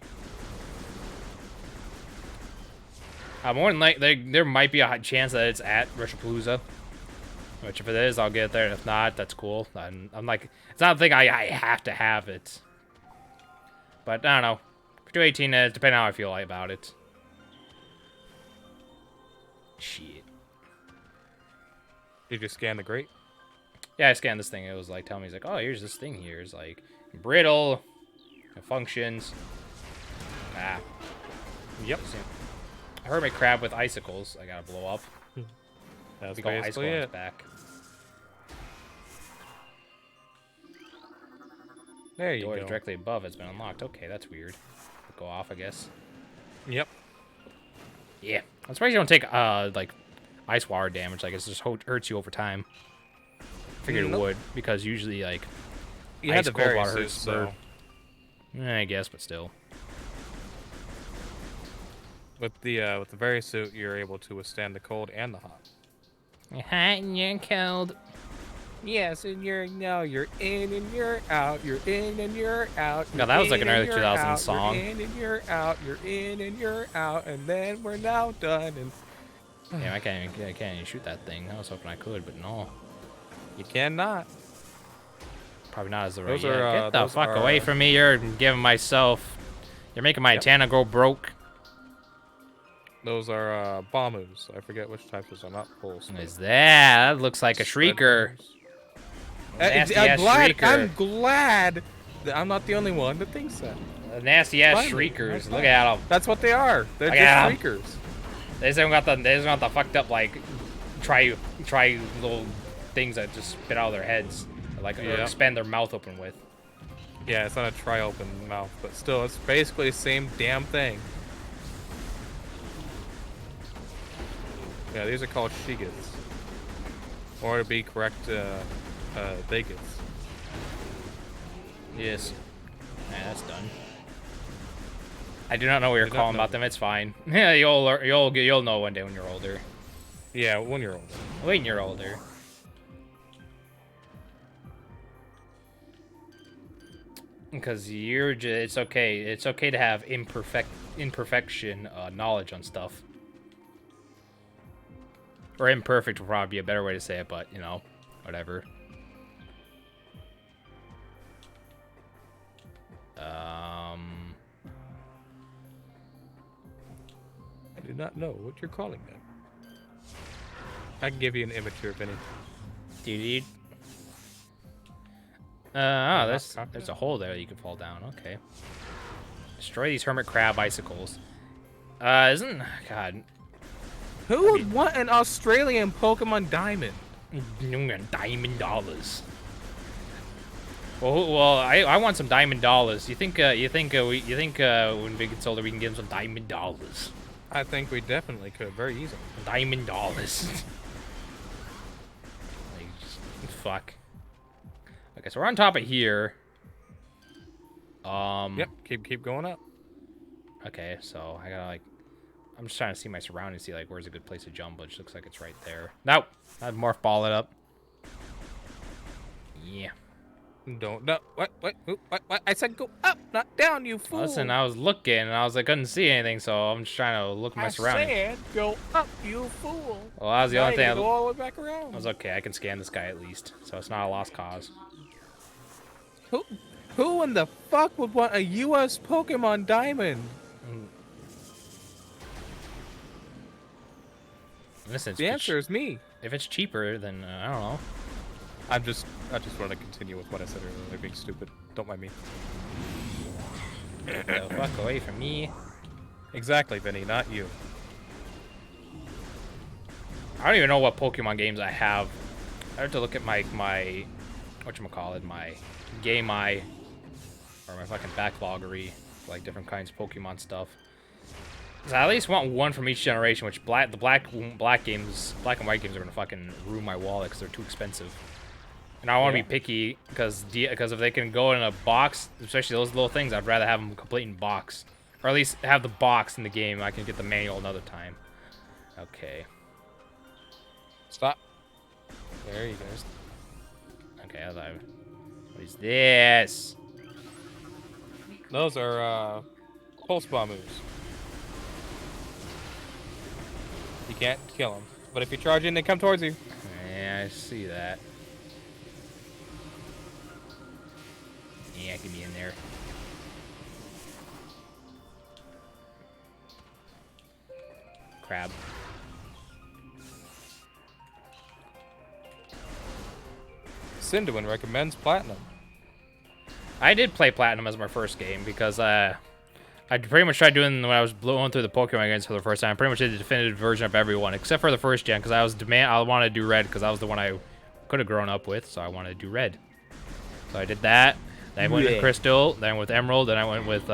More than there might be a high chance that it's at Rushapalooza. Which, if it is, I'll get there. And if not, that's cool. I'm like, it's not a thing I have to have it. But I don't know. For 218, depending on how I feel about it. Shit. Did you scan the grate? Yeah, I scanned this thing. It was like telling me, he's like, oh, here's this thing here. It's like brittle, it functions. Ah. Yep. Hermit crab with icicles. I gotta blow up. That's Big ol' icicle basically on his it. back. There you Door go. directly above has been unlocked. Okay, that's weird. Go off, I guess. Yep. Yeah. I'm surprised you don't take like ice water damage. Like, it just hurts you over time. Figured it Nope. would, because usually like You ice had the cold very water suit, hurts. so I guess, but still. with the very suit, you're able to withstand the cold and the hot. You're hot and you're cold. Yes, and you're in and you're out. You're in and you're out. No, that was like an early 2000s song. You're in and you're out. You're in and you're out, and then we're now done. And Damn, I can't even shoot that thing. I was hoping I could, but no. you cannot. Probably not as the right. Those Yeah, are, get the those fuck are- away from me! You're giving myself. You're making my Yep. antenna go broke. Those are bombers. I forget which types those are. Not pulse. What is that? That looks like a shrieker. Nasty ass shrieker. I'm glad that I'm not the only one that thinks that. Nasty ass Finally, shriekers. I'm Look glad. at them. That's what they are. They're Look at 'em. just shriekers. They just got the fucked up like try little things that just spit out of their heads, like or Yeah. expand their mouth open with. Yeah, it's not a tri-open mouth, but still, it's basically the same damn thing. Yeah, these are called Shigits. Or to be correct, Thagits. Yes. Yeah, that's done. I do not know what you're Do not calling know. about them. It's fine. Yeah, you'll know one day when you're older. Yeah, 1 year old. When you're older. Because it's okay. It's okay to have imperfection knowledge on stuff. Or imperfect would probably be a better way to say it, but you know, whatever. I do not know what you're calling them. I can give you an image here, Vinny. Dude. not there's copy a hole there that you can fall down. Okay. Destroy these hermit crab icicles. God. Who would want an Australian Pokemon Diamond? Diamond dollars. Well, I want some diamond dollars. You think when Big gets older we can give him some diamond dollars? I think we definitely could, very easily. Diamond dollars. Like, just, fuck. Okay, so we're on top of here. Yep, keep going up. Okay, so I gotta like, I'm just trying to see my surroundings, see like where's a good place to jump, but it looks like it's right there. Nope, I'd morph ball it up. Yeah. Don't no what I said go up, not down, you fool. Listen, I was looking and I couldn't see anything, so I'm just trying to look at my I surroundings. said go up, you fool. Well, that was the Now only you thing. gotta go all the way back around. I was okay. I can scan this guy at least, so it's not a lost cause. Who in the fuck would want a U.S. Pokemon Diamond? Listen, The answer is me. if it's cheaper, then I don't know. I just want to continue with what I said earlier. They're being stupid. Don't mind me. Get the fuck away from me. Exactly, Vinny, not you. I don't even know what Pokemon games I have. I have to look at my whatchamacallit, my Game Eye, or my fucking backloggery, like different kinds of Pokemon stuff. 'Cause I at least want one from each generation, which the black and white games are gonna fucking ruin my wallet because they're too expensive. And I want to Yeah. be picky because if they can go in a box, especially those little things, I'd rather have them complete in box. Or at least have the box in the game. I can get the manual another time. Okay. Stop. There you go. Okay, what is this? Those are pulse bomb moves. You can't kill them, but if you charge in, they come towards you. Yeah, I see that. Yeah, get me in there. Crab. Cinduin recommends Platinum. I did play Platinum as my first game because I pretty much tried doing when I was blowing through the Pokemon games for the first time. I pretty much did the definitive version of everyone except for the first gen because I wanted to do Red because that was the one I could have grown up with, so I wanted to do Red. So I did that. Then I went with Crystal, then with Emerald, then I went with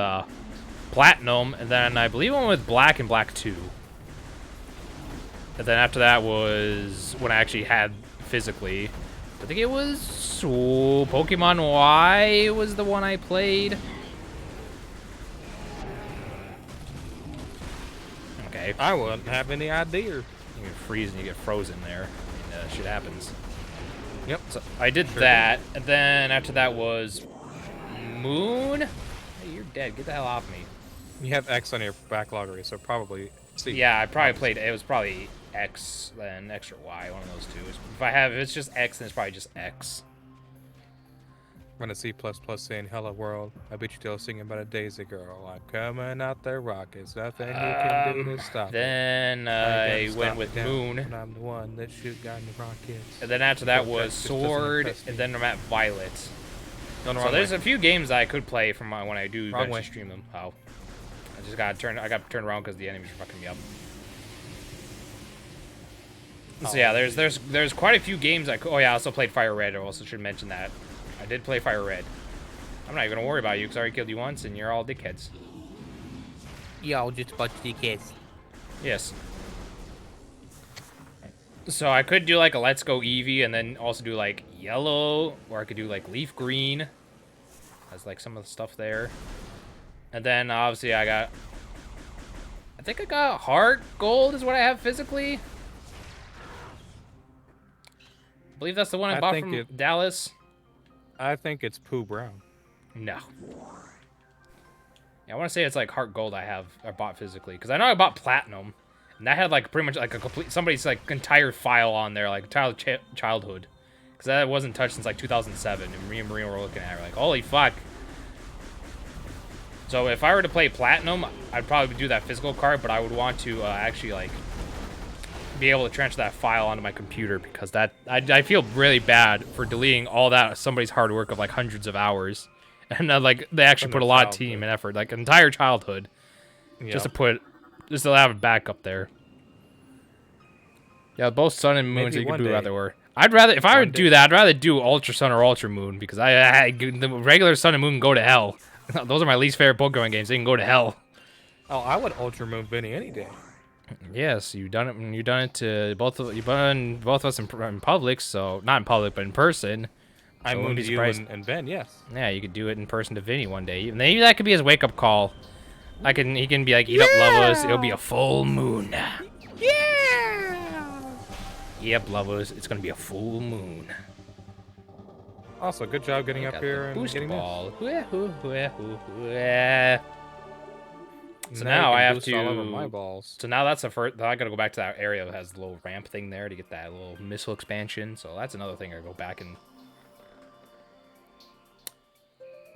Platinum, and then I believe I went with Black and Black 2. And then after that was when I actually had physically. I think it was Pokemon Y was the one I played. Okay. I wouldn't have any idea. You get freeze and you get frozen there. And shit happens. Yep. So I did that, and then after that was Moon. Hey, you're dead. Get the hell off me. You have X on your backlog already, so probably C. Yeah, I probably played. It was probably X, then X or Y, one of those two. If it's just X, then it's probably just X. I'm gonna C++ saying hello world. I bet you still singing about a Daisy girl. I'm coming out there rockets. Nothing you can do to stop it. Then I went with Moon. And I'm the one that shoot got in the rockets. And then after that But was that just doesn't Sword, impress me. and then I'm at Violet. No, So there's a few games I could play from when I do Wrong eventually way. stream them. Oh, I got to turn around because the enemies are fucking me up. So yeah, there's quite a few games I could. Oh yeah, I also played Fire Red. I also should mention that. I did play Fire Red. I'm not even gonna worry about you because I already killed you once and you're all dickheads. Yo, just a bunch of dickheads. Yes. So I could do like a Let's Go Eevee and then also do like yellow, or I could do like leaf green. That's like some of the stuff there. And then obviously I think I got Heart Gold is what I have physically. I believe that's the one I bought think from Dallas. I think it's Pooh Brown. No. Yeah, I want to say it's like Heart Gold I bought physically because I know I bought Platinum. And that had like pretty much like a complete somebody's like entire file on there, like childhood, because that wasn't touched since like 2007. And me and Marina were looking at her like, holy fuck. So if I were to play Platinum, I'd probably do that physical card, but I would want to actually like be able to transfer that file onto my computer because that I feel really bad for deleting all that somebody's hard work of like hundreds of hours, and like they actually put a lot of team and effort, like entire childhood, just to have it back up there. Yeah, both Sun and Moons you can do either or. I'd rather, if I were to do that, I'd rather do Ultra Sun or Ultra Moon because the regular Sun and Moon can go to hell. Those are my least favorite Pokemon games. They can go to hell. Oh, I would Ultra Moon Benny any day. Yes, you've done it. You've done it to both of us in public. So not in public, but in person. I So mooned you and Ben. Yes. Yeah, you could do it in person to Vinny one day. Maybe that could be his wake up call. He can be like, eat up Lovos. It'll be a full moon. Yeah! Yep, Lovos. It's gonna be a full moon. Also, good job getting up Got here the and boost getting ball. this. So now you I can have boost all over my to. balls. So now that's the first. I gotta go back to that area that has the little ramp thing there to get that little missile expansion. So that's another thing I go back and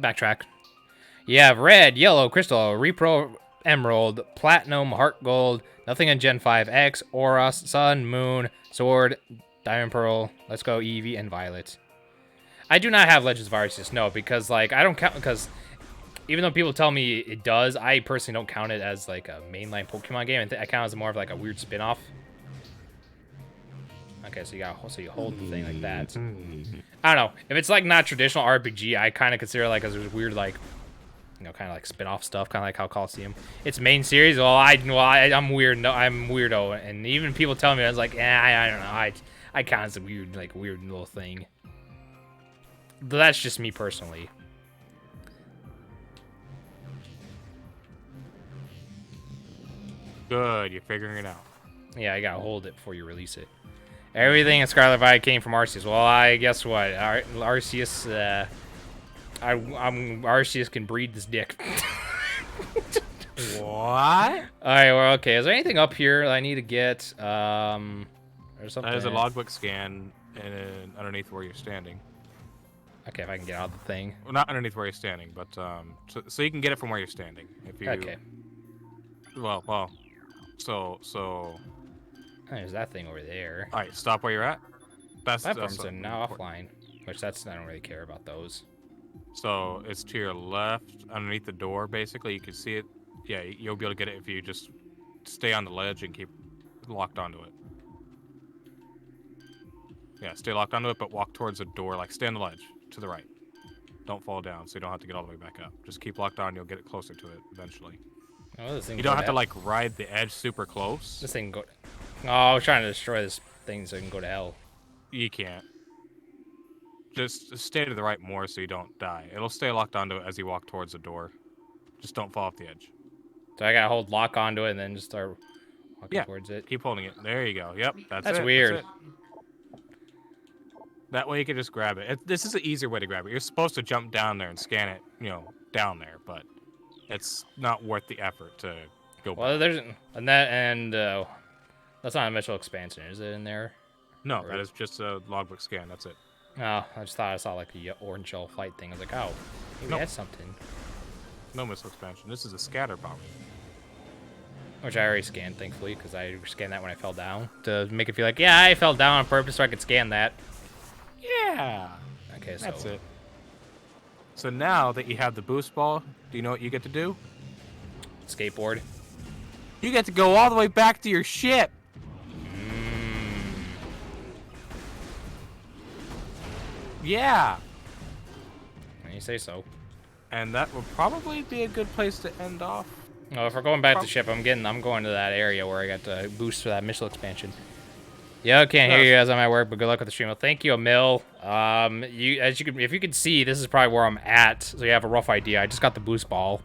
backtrack. You have red, yellow, crystal, repro, emerald, platinum, heart gold, nothing in Gen 5, X, Aura, Sun, Moon, Sword, Diamond Pearl, Let's Go, Eevee, and Violet. I do not have Legends of Arceus, no, because like I don't count because even though people tell me it does, I personally don't count it as like a mainline Pokemon game. I count it as more of like a weird spin-off. Okay, so you hold the thing like that. I don't know. If it's like not traditional RPG, I kind of consider it like as weird like, you know, kind of like spin-off stuff, kind of like how Coliseum. It's main series. I'm weird. No, I'm weirdo, and even people tell me I was like, I don't know. I count as a weird little thing. That's just me personally. Good, you're figuring it out. Yeah, I gotta hold it before you release it. Everything in Scarlet Violet came from Arceus. Well, I guess what? Arceus, Arceus can breed this dick. What? Alright, well, okay. Is there anything up here that I need to get? Or something? There's a logbook scan and underneath where you're standing. Okay, if I can get out of the thing. Well, not underneath where you're standing, but so you can get it from where you're standing. If you. Okay. Well. So. Oh, there's that thing over there. All right, stop where you're at. Platforms are now offline, which I don't really care about those. So it's to your left, underneath the door. Basically, you can see it. Yeah, you'll be able to get it if you just stay on the ledge and keep locked onto it. Yeah, stay locked onto it, but walk towards the door. Like, stay on the ledge to the right. Don't fall down, so you don't have to get all the way back up. Just keep locked on. You'll get it closer to it eventually. Oh, this thing You don't have to like ride the edge super close. This thing go. Oh, I was trying to destroy this thing so it can go to hell. You can't. Just stay to the right more so you don't die. It'll stay locked onto it as you walk towards the door. Just don't fall off the edge. So I gotta hold lock onto it and then just start walking towards it. Keep holding it. There you go. Yep, That's it. weird. That's it. That way you can just grab it. This is an easier way to grab it. You're supposed to jump down there and scan it, down there, but it's not worth the effort to go Well, back. there's that's not a Metro expansion, is it in there? No, that is just a logbook scan. That's it. Oh, I just thought I saw like a orange shell flight thing. I was like, oh, maybe Nope. that's something. No missile expansion. This is a scatter bomb. Which I already scanned, thankfully, because I scanned that when I fell down to make it feel like, yeah, I fell down on purpose so I could scan that. Yeah. Okay, so That's it. So now that you have the boost ball, do you know what you get to do? skateboard. You get to go all the way back to your ship. Yeah. When you say so. And that would probably be a good place to end off. Oh, if we're going back to ship, I'm going to that area where I got the boost for that missile expansion. Yeah, I can't hear you as I'm at work, but good luck with the stream. Well, thank you, Emil. If you can see, this is probably where I'm at, so you have a rough idea. I just got the boost ball.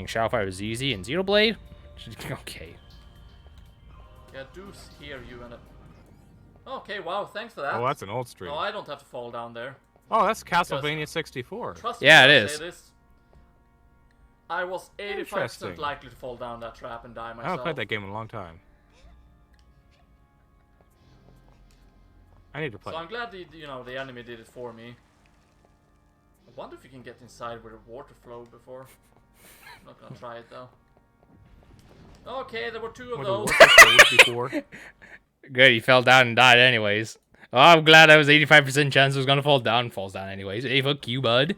Shadow Fight was easy, and Xenoblade? Okay. Yeah, do hear you and it. Okay, wow, thanks for that. Oh, that's an old stream. No, I don't have to fall down there. Oh, that's Castlevania 64. Trust Yeah, me, it when I is. say this, I was 85% Interesting. likely to fall down that trap and die I myself. haven't played that game in a long time. I need to play. So I'm glad the enemy did it for me. I wonder if you can get inside where the water flowed before. I'm not gonna try it though. Okay, there were two of those. Before. Good, he fell down and died anyways. Oh, I'm glad I was 85% chance it was gonna fall down. Falls down anyways. Hey, fuck you, bud.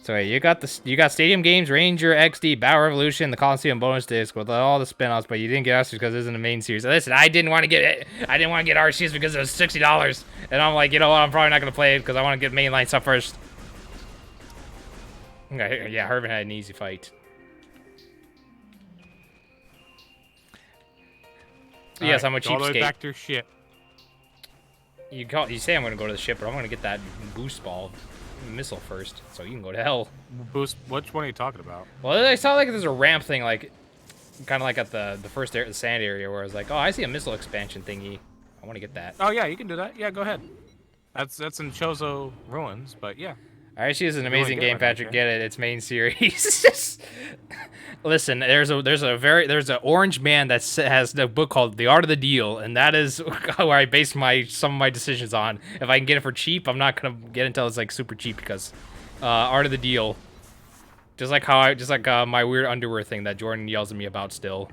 So wait, you got Stadium Games, Ranger, XD, Battle Revolution, the Coliseum bonus disc with all the spin-offs, but you didn't get Arceus because it isn't the main series. Listen, I didn't want to get Arceus because it was $60, and I'm like, you know what? I'm probably not gonna play it because I want to get mainline stuff first. Okay, yeah, Herman had an easy fight. Yes, I'm a All the way cheapskate. back to your ship. You say I'm gonna go to the ship, but I'm gonna get that boost ball missile first, so you can go to hell. Boost. Which one are you talking about? Well, I saw like there's a ramp thing, like kind of like at the first the sand area, where I was like, oh, I see a missile expansion thingy. I want to get that. Oh yeah, you can do that. Yeah, go ahead. That's in Chozo Ruins, but yeah. Arceus is an wanna amazing get game, one, Patrick. okay. Get it? It's main series. Listen, there's an orange man that has a book called The Art of the Deal, and that is where I base some of my decisions on. If I can get it for cheap, I'm not gonna get it until it's like super cheap because Art of the Deal. Just like my weird underwear thing that Jordan yells at me about still.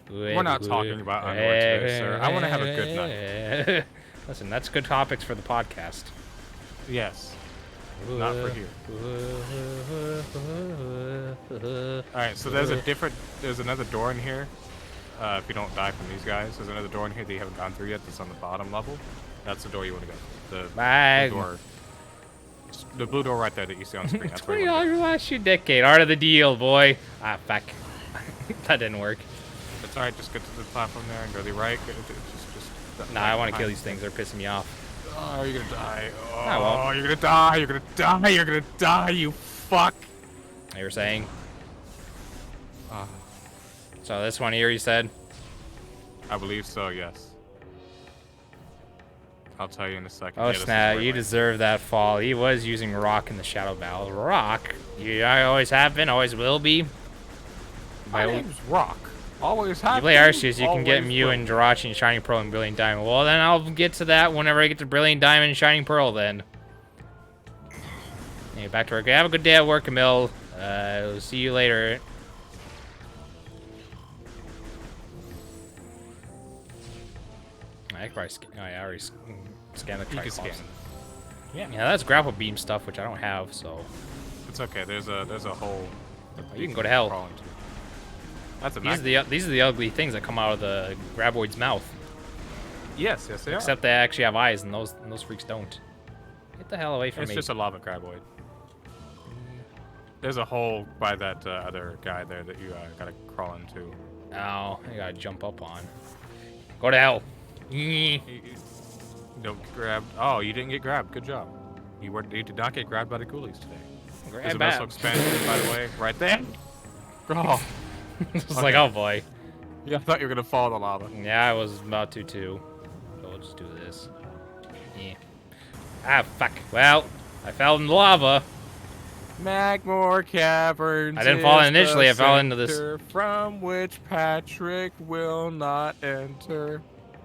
We're not talking about underwear today, sir. I want to have a good night. Listen, that's good topics for the podcast. Yes. Not for here. Alright, so there's another door in here. If you don't die from these guys, there's another door in here that you haven't gone through yet that's on the bottom level. That's the door you want to go. The Bag. blue door. The blue door right there that you see on screen. That's where you wanna $20 last year decade. Art of the Deal, boy. Ah, fuck. That didn't work. go. It's alright, just get to the platform there and go to the right. Just Nah, I want to kill these things. They're pissing me off. Oh, you're gonna die. I won't. Oh, you're gonna die. You're gonna die. You're gonna die. You fuck. You were saying? Ah. So this one here, you said? I believe so. Yes. I'll tell you in a second. Oh Yeah, this is snap! right You lane. deserve that fall. He was using rock in the shadow battle. Rock? I always have been, always will be. My name's Rock. Always have. You play been, Arceus, you can get always Mew will. and Jirachi and Shining Pearl and Brilliant Diamond. Well, then I'll get to that whenever I get to Brilliant Diamond and Shining Pearl, then. Anyway, back to work. Have a good day at work, Camille. We'll see you later. I could probably oh, yeah, I already scanned the You can Triforce. scan. Yeah, that's grapple beam stuff, which I don't have, so. It's okay. There's a hole. that You can go to hell. crawl into. That's a These are the ugly things that come out of the Graboid's mouth. Yes, they are. Except they actually have eyes, and those freaks don't. Get the hell away from It's me. just a lava craboid. There's a hole by that other guy there that you gotta crawl into. Oh, I gotta jump up on. Go to hell. You don't get grabbed. Oh, you didn't get grabbed. Good job. You did not get grabbed by the ghoulies today. There's a missile expansion, by the way, right there. Oh, It's like, oh boy. yeah, I thought you were gonna fall in the lava. Yeah, I was about to too. So we'll just do this. Yeah. Ah, fuck. Well, I fell in the lava. Magmore Caverns. I didn't fall is initially, the I fell into this. center from which Patrick will not enter.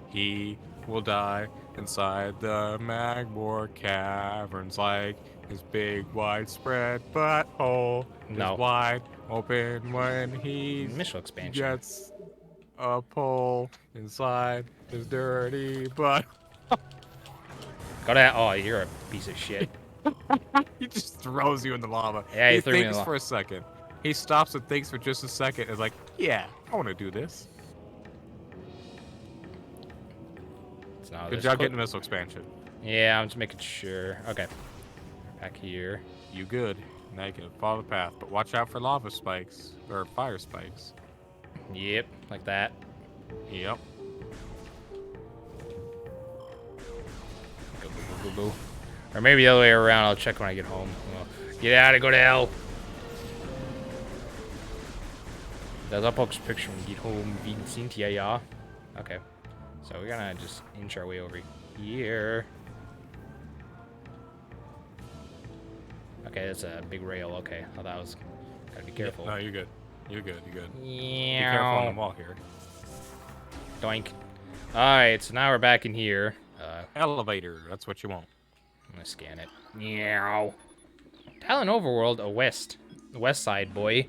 He will die inside the Magmore Caverns like his big widespread butthole No. is wide open when he Initial expansion. gets a pole inside his dirty butt. Go to hell. Oh, you're a piece of shit. He just throws you in the lava. Yeah, he threw me in the thinks lava. for a second. He stops and thinks for just a second. And is like, yeah, I want to do this. So now Good there's job getting the missile expansion. Yeah, I'm just making sure. Okay. Back here. You good. Now you can follow the path. But watch out for lava spikes. Or fire spikes. Yep, like that. Yep. Go, boo, boo, boo, boo. Or maybe the other way around. I'll check when I get home. Well, get out and go to hell. Das Apox-Picture when you get home. Wie sind ihr, ja? Okay. So we're gonna just inch our way over here. Okay, that's a big rail. Okay, oh, that was. Gotta be careful. No, you're good. You're good. You're good. Yeah. Be careful on the wall here. Doink. Alright, so now we're back in here. Elevator. That's what you want. I'm gonna scan it. Meow. Talon Overworld, a west side boy.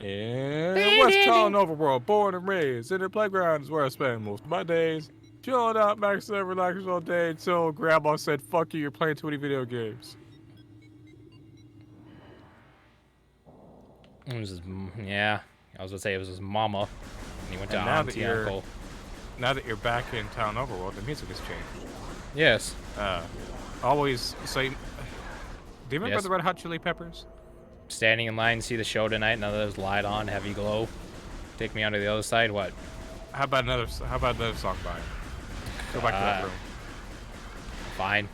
In West Town Overworld, born and raised, in the playground is where I spend most of my days. Chilling out, maxing and relaxing all day until Grandma said, "Fuck you, you're playing too many video games." It was his, yeah, I was gonna say it was his mama. And he went to And now that auntie you're- uncle. Now that you're back in Town Overworld, the music has changed. Yes. Always say, do you remember Yes. the Red Hot Chili Peppers? Standing in line to see the show tonight. Now that it was light on, heavy glow. Take me onto the other side. What? How about another song by? Go back to that room. Fine.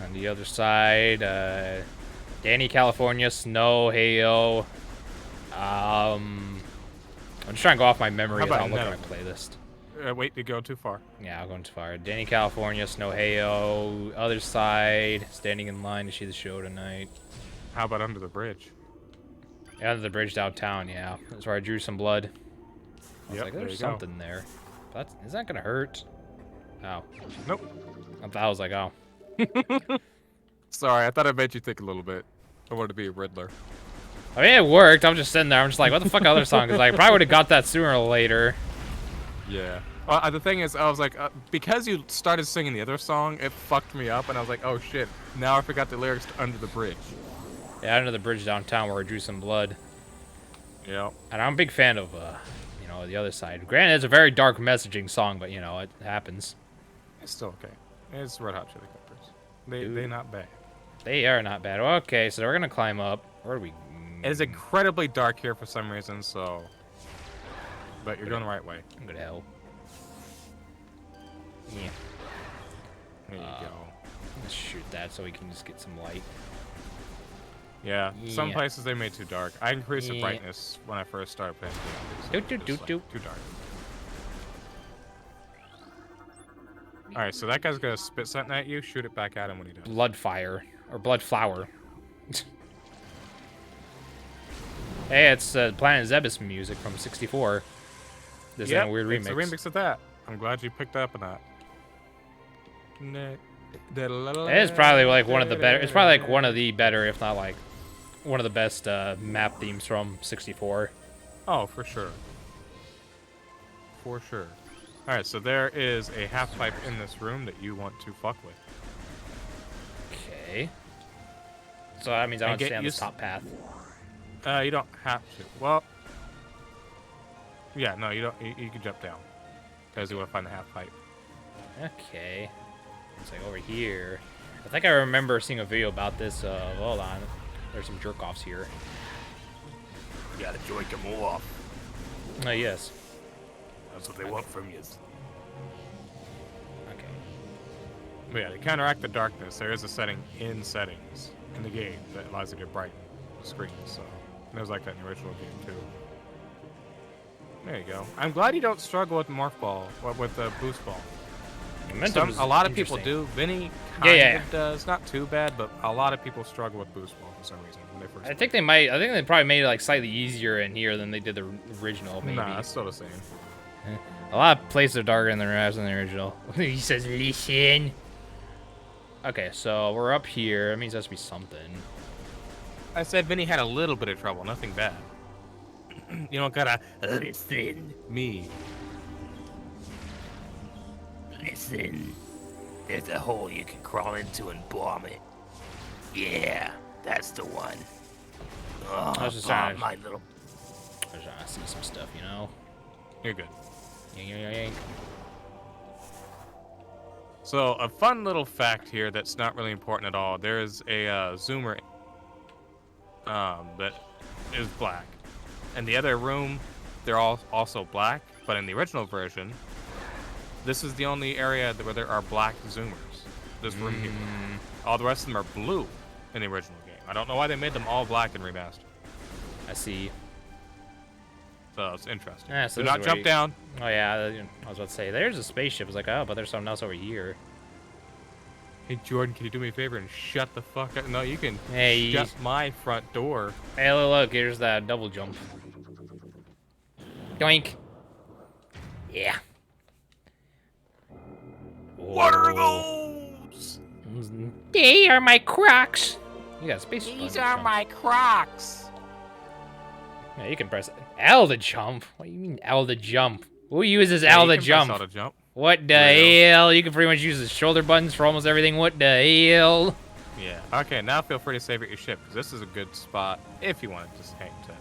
On the other side, Danny, California, snow, heyo. I'm just trying to go off my memory How as about I'm looking no? at my playlist. Wait, you go too far. Yeah, I'm going too far. Danny, California, snow, heyo. Other side, standing in line to see the show tonight. How about Under the Bridge? Yeah, under the bridge downtown, yeah. That's where I drew some blood. I was Yep, like, there there's you go. something there. But is that gonna hurt? Oh. Nope. I was like, oh. Sorry, I thought I made you think a little bit. I wanted to be a Riddler. I mean, it worked. I'm just sitting there. I'm just like, what the fuck other song? Because I probably would have got that sooner or later. Yeah. Well, the thing is, I was like, because you started singing the other song, it fucked me up, and I was like, oh shit, now I forgot the lyrics to Under the Bridge. Yeah, under the bridge downtown where I drew some blood. Yep. And I'm a big fan of, you know, the other side. Granted, it's a very dark messaging song, but, you know, it happens. It's still okay. It's Red Hot Chili Peppers. They're not bad. They are not bad. Okay, so we're going to climb up. Where do we... It is incredibly dark here for some reason, so... But you're going the right way. I'm going to hell. Yeah. There you go. Let's shoot that so we can just get some light. Yeah, some Yeah. places they made too dark. I increased the Yeah. brightness when I first started playing the game. Doot, doot, doot, doot. Too dark. Alright, so that guy's gonna spit something at you, shoot it back at him when he does. Blood fire. Or blood flower. Hey, it's Planet Zebus music from 64. This ain't a weird it's remix. a remix of that. I'm glad you picked up on that. It is probably like one of the better. It's probably like one of the better, if not like one of the best map themes from 64. Oh, for sure. For sure. Alright, so there is a half pipe in this room that you want to fuck with. Okay. So that means I And don't get stay on this used- top path. You don't have to. Well, yeah, no, you don't. You can jump down because you want to find the half pipe. Okay. It's like over here. I think I remember seeing a video about this. Hold on. There's some jerk offs here. You gotta joint them off. Oh, yes. That's what they want from you. Okay. But yeah, to counteract the darkness, there is a setting in settings in the game that allows you to brighten the screen. So there's like that in the original game too. There you go. I'm glad you don't struggle with morph ball, with the boost ball. Momentum's A lot of people interesting. do. Vinny Yeah, kind yeah. of does. Not too bad, but a lot of people struggle with boost ball for some reason when they first. I think they might. I think they probably made it like slightly easier in here than they did the original. Maybe. Nah, it's still the same. A lot of places are darker than the rest in the original. He says, "Listen." Okay, so we're up here. That means there has to be something. I said Vinny had a little bit of trouble, nothing bad. You don't gotta Listen, me. listen. There's a hole you can crawl into and bomb it. Yeah, that's the one. Oh, I was just bomb trying- my little. I was trying to see some stuff, you know. You're good. Yank, yank, yank. So a fun little fact here that's not really important at all. There is a zoomer that is black, and the other room they're all also black. But in the original version, this is the only area where there are black zoomers. This room here. All the rest of them are blue in the original game. I don't know why they made them all black in remastered. I see. So it's interesting. Yeah, so Do this not is jump where down. Oh yeah, I was about to say there's a spaceship. It's like, oh, but there's something else over here. Hey Jordan, can you do me a favor and shut the fuck up? No, you can Hey. shut my front door. Hey, look, here's that double jump. Doink. Yeah. What are Whoa. those? They are my Crocs. You got a space. These button are jump. my Crocs. Yeah, you can press L to jump. What do you mean L to jump? Who uses Yeah, L you to can press jump? L to jump. What the Weirdo. hell? You can pretty much use the shoulder buttons for almost everything. What the hell? Yeah. Okay, now feel free to save at your ship, because this is a good spot if you want to just hang to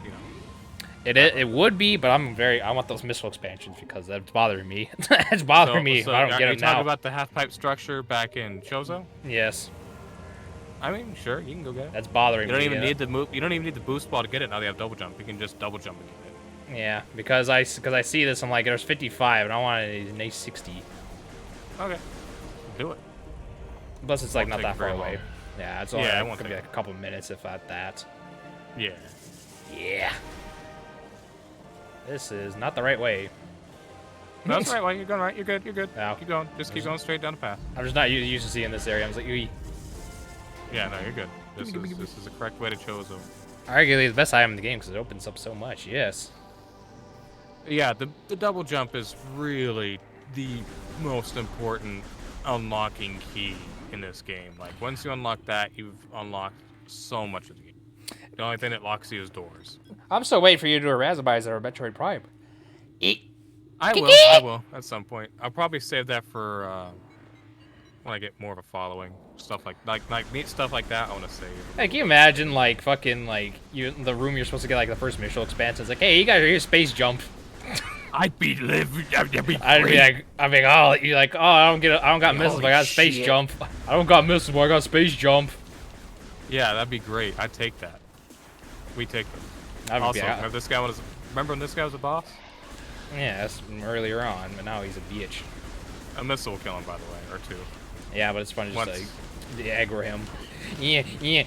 you know. It would be, but I want those missile expansions because that's bothering me. It's bothering me if I don't are get you them talking now. about the half-pipe structure back in Chozo? Yes, I mean, sure, you can go get it. that's bothering You don't me. even need the move. You don't even need the boost ball to get it. Now they have double jump. You can just double jump and get Yeah, because I see this, I'm like, there's 55, and I want an ace 60. it. Okay. Do it. Plus, it's like Won't not take that far very away. long. Yeah, it's only Yeah, it like, won't could be take- like a couple minutes if at that. Yeah. Yeah. This is not the right way. No, that's right. Well, you're going right. You're good. You're good. Ow. Keep going. Just keep going straight down the path. I'm just not used to seeing this area. I was like, "Ee." Yeah, no, you're good. This is the correct way to Chozo. Arguably the best item in the game because it opens up so much. Yes. Yeah, the double jump is really the most important unlocking key in this game. Like, once you unlock that, you've unlocked so much of the game. The only thing that locks you is doors. I'm still waiting for you to do a Razabizer or Metroid Prime. I will, at some point. I'll probably save that for when I get more of a following. Stuff like neat stuff like that, I want to save. Hey, can you imagine, like, fucking, like, the room you're supposed to get, like, the first missile expansion? It's like, hey, you guys are here, space jump. I'd be living. I'd be I'd be like, oh, you're like, oh, I don't got missiles, but I got space shit. jump. I don't got missiles, but I got space jump. Yeah, that'd be great. I'd take that. We take them. That would Also, be, remember this guy was. Remember when this guy was a boss? yeah, that's from earlier on, but now he's a bitch. A missile will kill him, by the way, or 2. Yeah, but it's fun to just Once. like aggro him. Yeah. You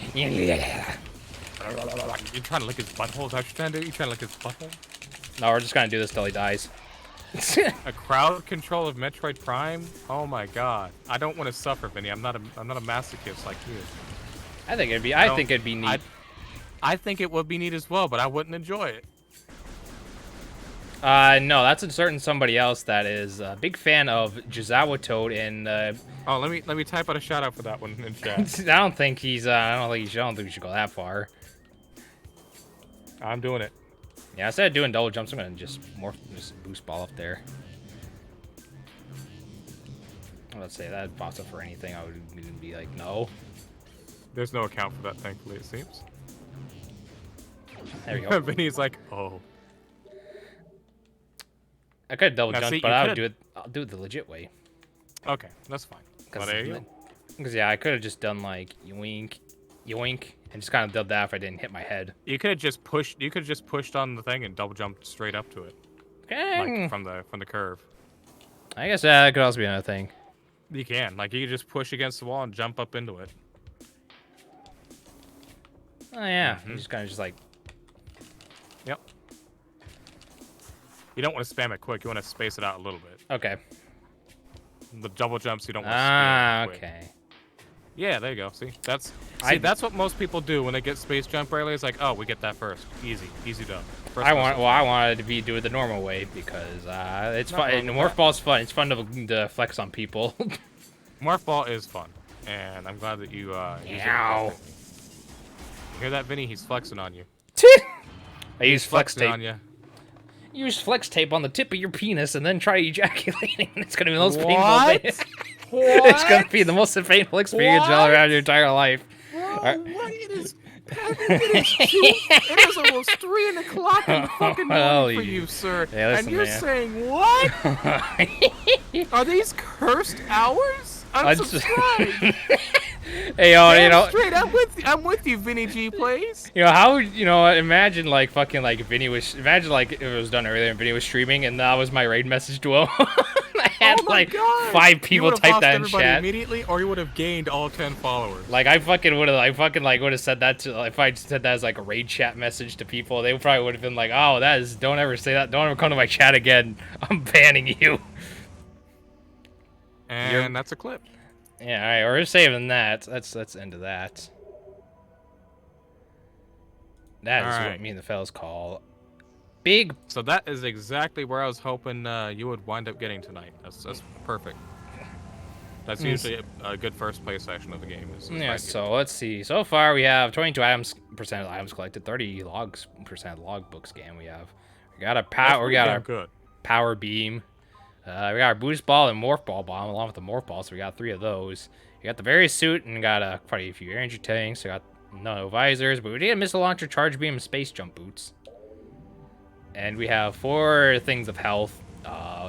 trying to lick his butthole? Is that what you're trying to do? You trying to lick his butthole? No, we're just gonna do this till he dies. A crowd control of Metroid Prime? Oh my god. I don't want to suffer, Vinny. I'm not a masochist like you. I think it'd be neat. I think it would be neat as well, but I wouldn't enjoy it. No, that's a certain somebody else that is a big fan of JazawaToad and Oh, let me type out a shout out for that one in chat. I don't think he's I don't think we should go that far. I'm doing it. Yeah, instead of doing double jumps, I'm gonna just boost ball up there. Let's say that pops up for anything, I would even be like, no. There's no account for that, thankfully, it seems. There we go. Vinny's like, oh. I could double Now, jump, see, but you I'll do it the legit way. Okay, that's fine. Well, there you go. Because yeah, I could have just done like yoink, yoink, and just kind of did that if I didn't hit my head. You could have just pushed. You could have just pushed on the thing and double jumped straight up to it, like from the curve. I guess that could also be another thing. You can, like, you could just push against the wall and jump up into it. Oh yeah, you just kind of like. Yep. You don't want to spam it quick. You want to space it out a little bit. Okay. The double jumps you don't want to spam it quick. Okay. Yeah, there you go. See, that's what most people do when they get space jump early. It's like, oh, we get that first. Easy done. I wanted to do it the normal way because it's fun. And Morph Ball's fun. It's fun to flex on people. Morph Ball is fun, and I'm glad that you use it. Ow. You hear that, Vinny? He's flexing on you. I use flex Flexing tape. on you. Use flex tape on the tip of your penis and then try ejaculating. It's gonna be the most painful What? thing. It's gonna be the most painful experience you'll ever have in your entire life. What? It is. It is almost 3 o'clock in the fucking morning for you, sir. Yeah, listen, and you're man. saying what? Are these cursed hours? Unsubscribe. Hey, yo, Damn you know, straight. I'm with you, Vinny G. Plays. you know how imagine like fucking like Vinny was imagine like if it was done earlier and Vinny was streaming and that was my raid message to him. I had Oh my like God. 5 people type that in everybody chat. immediately, or you would have gained all 10 followers. Like I would have said that to if I said that as like a raid chat message to people, they probably would have been like, "Oh, don't ever say that. Don't ever come to my chat again. I'm banning you." And that's a clip. Yeah, all right, we're saving that. Let's end of that. That is All what right. me and the fellas call big. So that is exactly where I was hoping you would wind up getting tonight. That's perfect. That's usually a good first play session of the game. Is Yeah, right so let's see. So far we have 22% of the items collected, 30% of the logbooks scanned. We got a power. We got our good. power beam. We got our boost ball and morph ball bomb along with the morph ball, so we got 3 of those. We got the various suit and got quite a few energy tanks. We got no visors, but we did a missile launcher, charge beam, and space jump boots. And we have 4 things of health,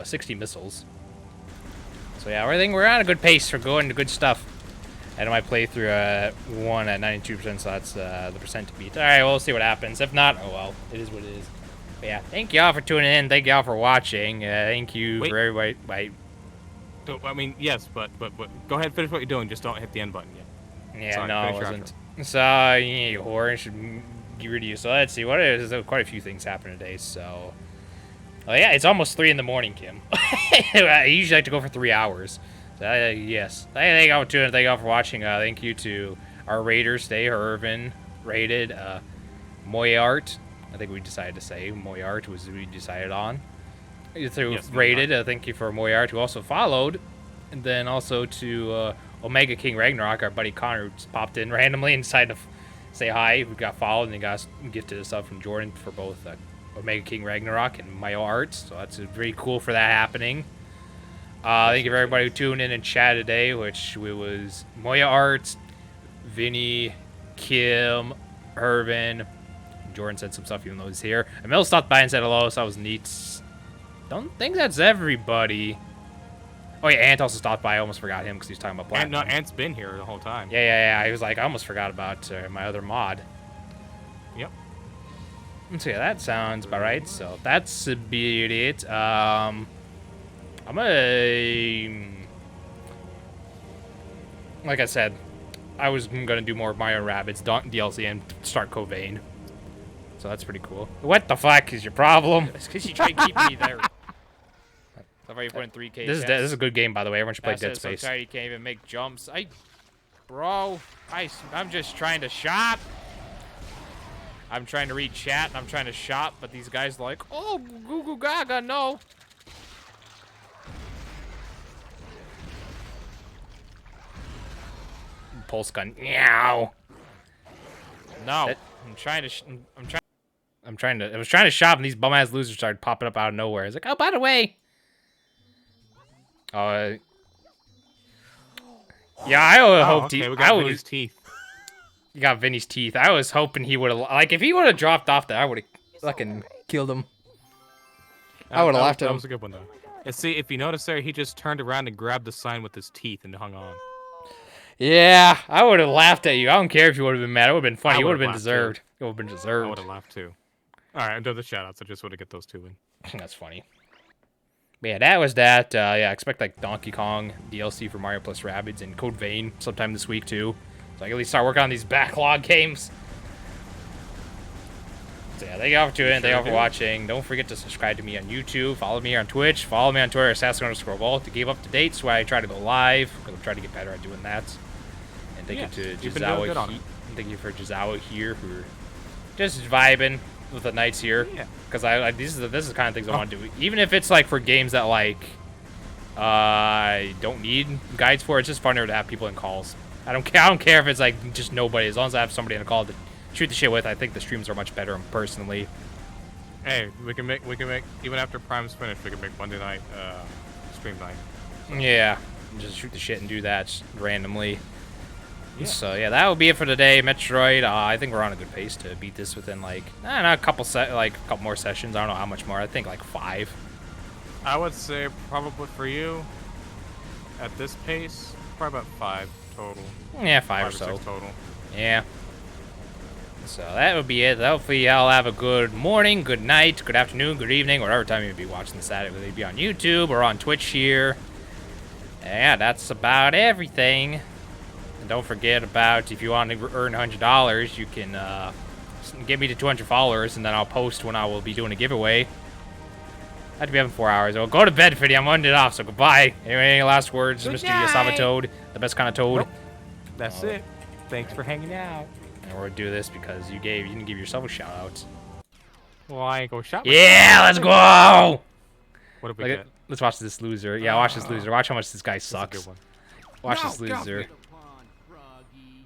60 missiles. So yeah, we're on a good pace for going to good stuff. And my playthrough 1 at 92%, so that's the percent to beat. All right, we'll see what happens. If not, oh well, it is what it is. But yeah, thank y'all for tuning in. Thank y'all for watching. Thank you for everybody. Wait. So, I mean, yes, but go ahead, finish what you're doing. Just don't hit the end button yet. Yeah, Sorry, no, it finish your wasn't. So, yeah, you whore, I should get rid of you. So let's see, there's quite a few things happening today, so... Oh yeah, it's almost 3 in the morning, Kim. I usually like to go for 3 hours. So, yes. Thank y'all for tuning in. Thank y'all for watching. Thank you to our raiders today, Irvin, rated, Moyart. I think we decided to say Moyart was who we decided on. Through Yes, rated, thank you for Moyart, who also followed. And then also to Omega King Ragnarok, our buddy Connor, just popped in randomly and decided to say hi. We got followed and he got gifted a sub from Jordan for both Omega King Ragnarok and Mayo Arts. So that's very cool for that happening. Thank you for everybody who tuned in and chat today, which was Moya Arts, Vinny, Kim, Irvin. Jordan said some stuff even though he's here. Emil stopped by and said hello, so that was neat. Don't think that's everybody. Oh yeah, Ant also stopped by. I almost forgot him because he was talking about Black. No, Ant's been here the whole time. Yeah. He was like, I almost forgot about my other mod. Yep. So yeah, that sounds about right. So that's about it. I'm gonna... Like I said, I was gonna do more Mario Rabbids DLC and start Covain. So that's pretty cool. What the fuck is your problem? It's because you try to keep me there. That's why you put in 3K. This is a good game, by the way. Everyone should play Dead I'm so Space. tired you can't even make jumps. Bro, I'm just trying to shop. I'm trying to read chat and I'm trying to shop, but these guys like, oh, goo goo gaga, no. Pulse gun. Meow. No. I'm trying to. I was trying to shop, and these bum ass losers started popping up out of nowhere. It's like, oh, by the way. Yeah, I hoped okay, he. we I got was. Vinny's teeth. You got Vinny's teeth. I was hoping he would have. Like, if he would have dropped off there, I would have fucking killed him. I would've laughed at That him. was a good one, though. And see, if you notice there, he just turned around and grabbed the sign with his teeth and hung on. Yeah, I would have laughed at you. I don't care if you would have been mad. It would have been funny. I It would have would've been laughed, deserved. It would have been I deserved. would have laughed, too. All right, I'm done the shout-outs. I just want to get those two in. That's funny. But yeah, that was that. Yeah, I expect like Donkey Kong DLC for Mario plus Rabbids and Code Vein sometime this week too. So I can at least start working on these backlog games. So yeah, thank you all for tuning in. Thank you all for watching. Don't forget to subscribe to me on YouTube. Follow me on Twitch. Follow me on Twitter, Assassin_Vault, to keep up to date. So I try to go live, because I'm trying to get better at doing that. And thank you to you've been doing good on Jazawa. it. Thank you for Jazawa here for just vibing with the nights here. Yeah. Because this is the kind of things I want to do. Even if it's like for games that like I don't need guides for, it's just funner to have people in calls. I don't care if it's like just nobody. As long as I have somebody in a call to shoot the shit with, I think the streams are much better personally. Hey, we can make even after Prime's finished, we can make Monday night stream night. Yeah, just shoot the shit and do that randomly. Yeah. So yeah, that will be it for today. Metroid. I think we're on a good pace to beat this within like I don't know, a couple more sessions. I don't know how much more. I think like 5. I would say probably for you, at this pace, probably about 5 total. Yeah, 5 or 6 so. total. Yeah. So that would be it. Hopefully y'all have a good morning, good night, good afternoon, good evening, whatever time you'd be watching this at, whether it be on YouTube or on Twitch here. Yeah, that's about everything. And don't forget about, if you want to earn $100, you can get me to 200 followers, and then I'll post when I will be doing a giveaway. I have to be having 4 hours. I'll go to bed, Fiddy. I'm ending it off, so goodbye. Any last words, Mr. JazawaToad, the best kind of toad? Nope. That's it. Thanks for hanging out. And we're gonna do this because you didn't give yourself a shout out. Well, I ain't gonna shop. Yeah, let's go! What did we get? Let's watch this loser. Yeah, watch this loser. Watch how much this guy sucks. That's a good one. Watch this loser.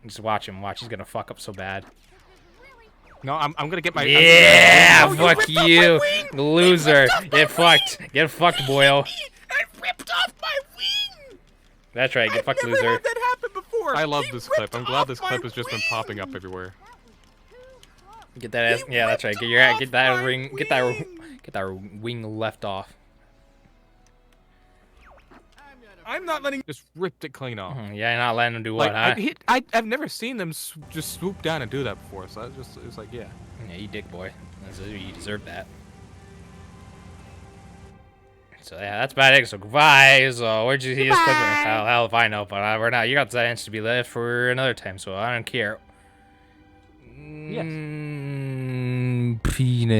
Just watch him. Watch. He's gonna fuck up so bad. No, I'm gonna get my. Yeah, you fuck ripped off you, my wing! loser. ripped off my Get fucked. Get fucked, boyo. I ripped off my wing! That's right. Get fucked, I've never loser. had that happen before. I love He this clip. ripped I'm glad this off clip my has just been wing! popping up everywhere. Get that ass. He Yeah, that's right. ripped Get that off ring. my Get that wing! wing left off. I'm not letting. Just ripped it clean off. Yeah, you're not letting him do what, Like huh? I've never seen them just swoop down and do that before. So it's like yeah. Yeah, you dick boy. You deserve that. So yeah, that's about it. So goodbye. So where'd you see this clip? Hell if I know, but we're not. You got the chance to be left for another time, so I don't care. Yes. Penis.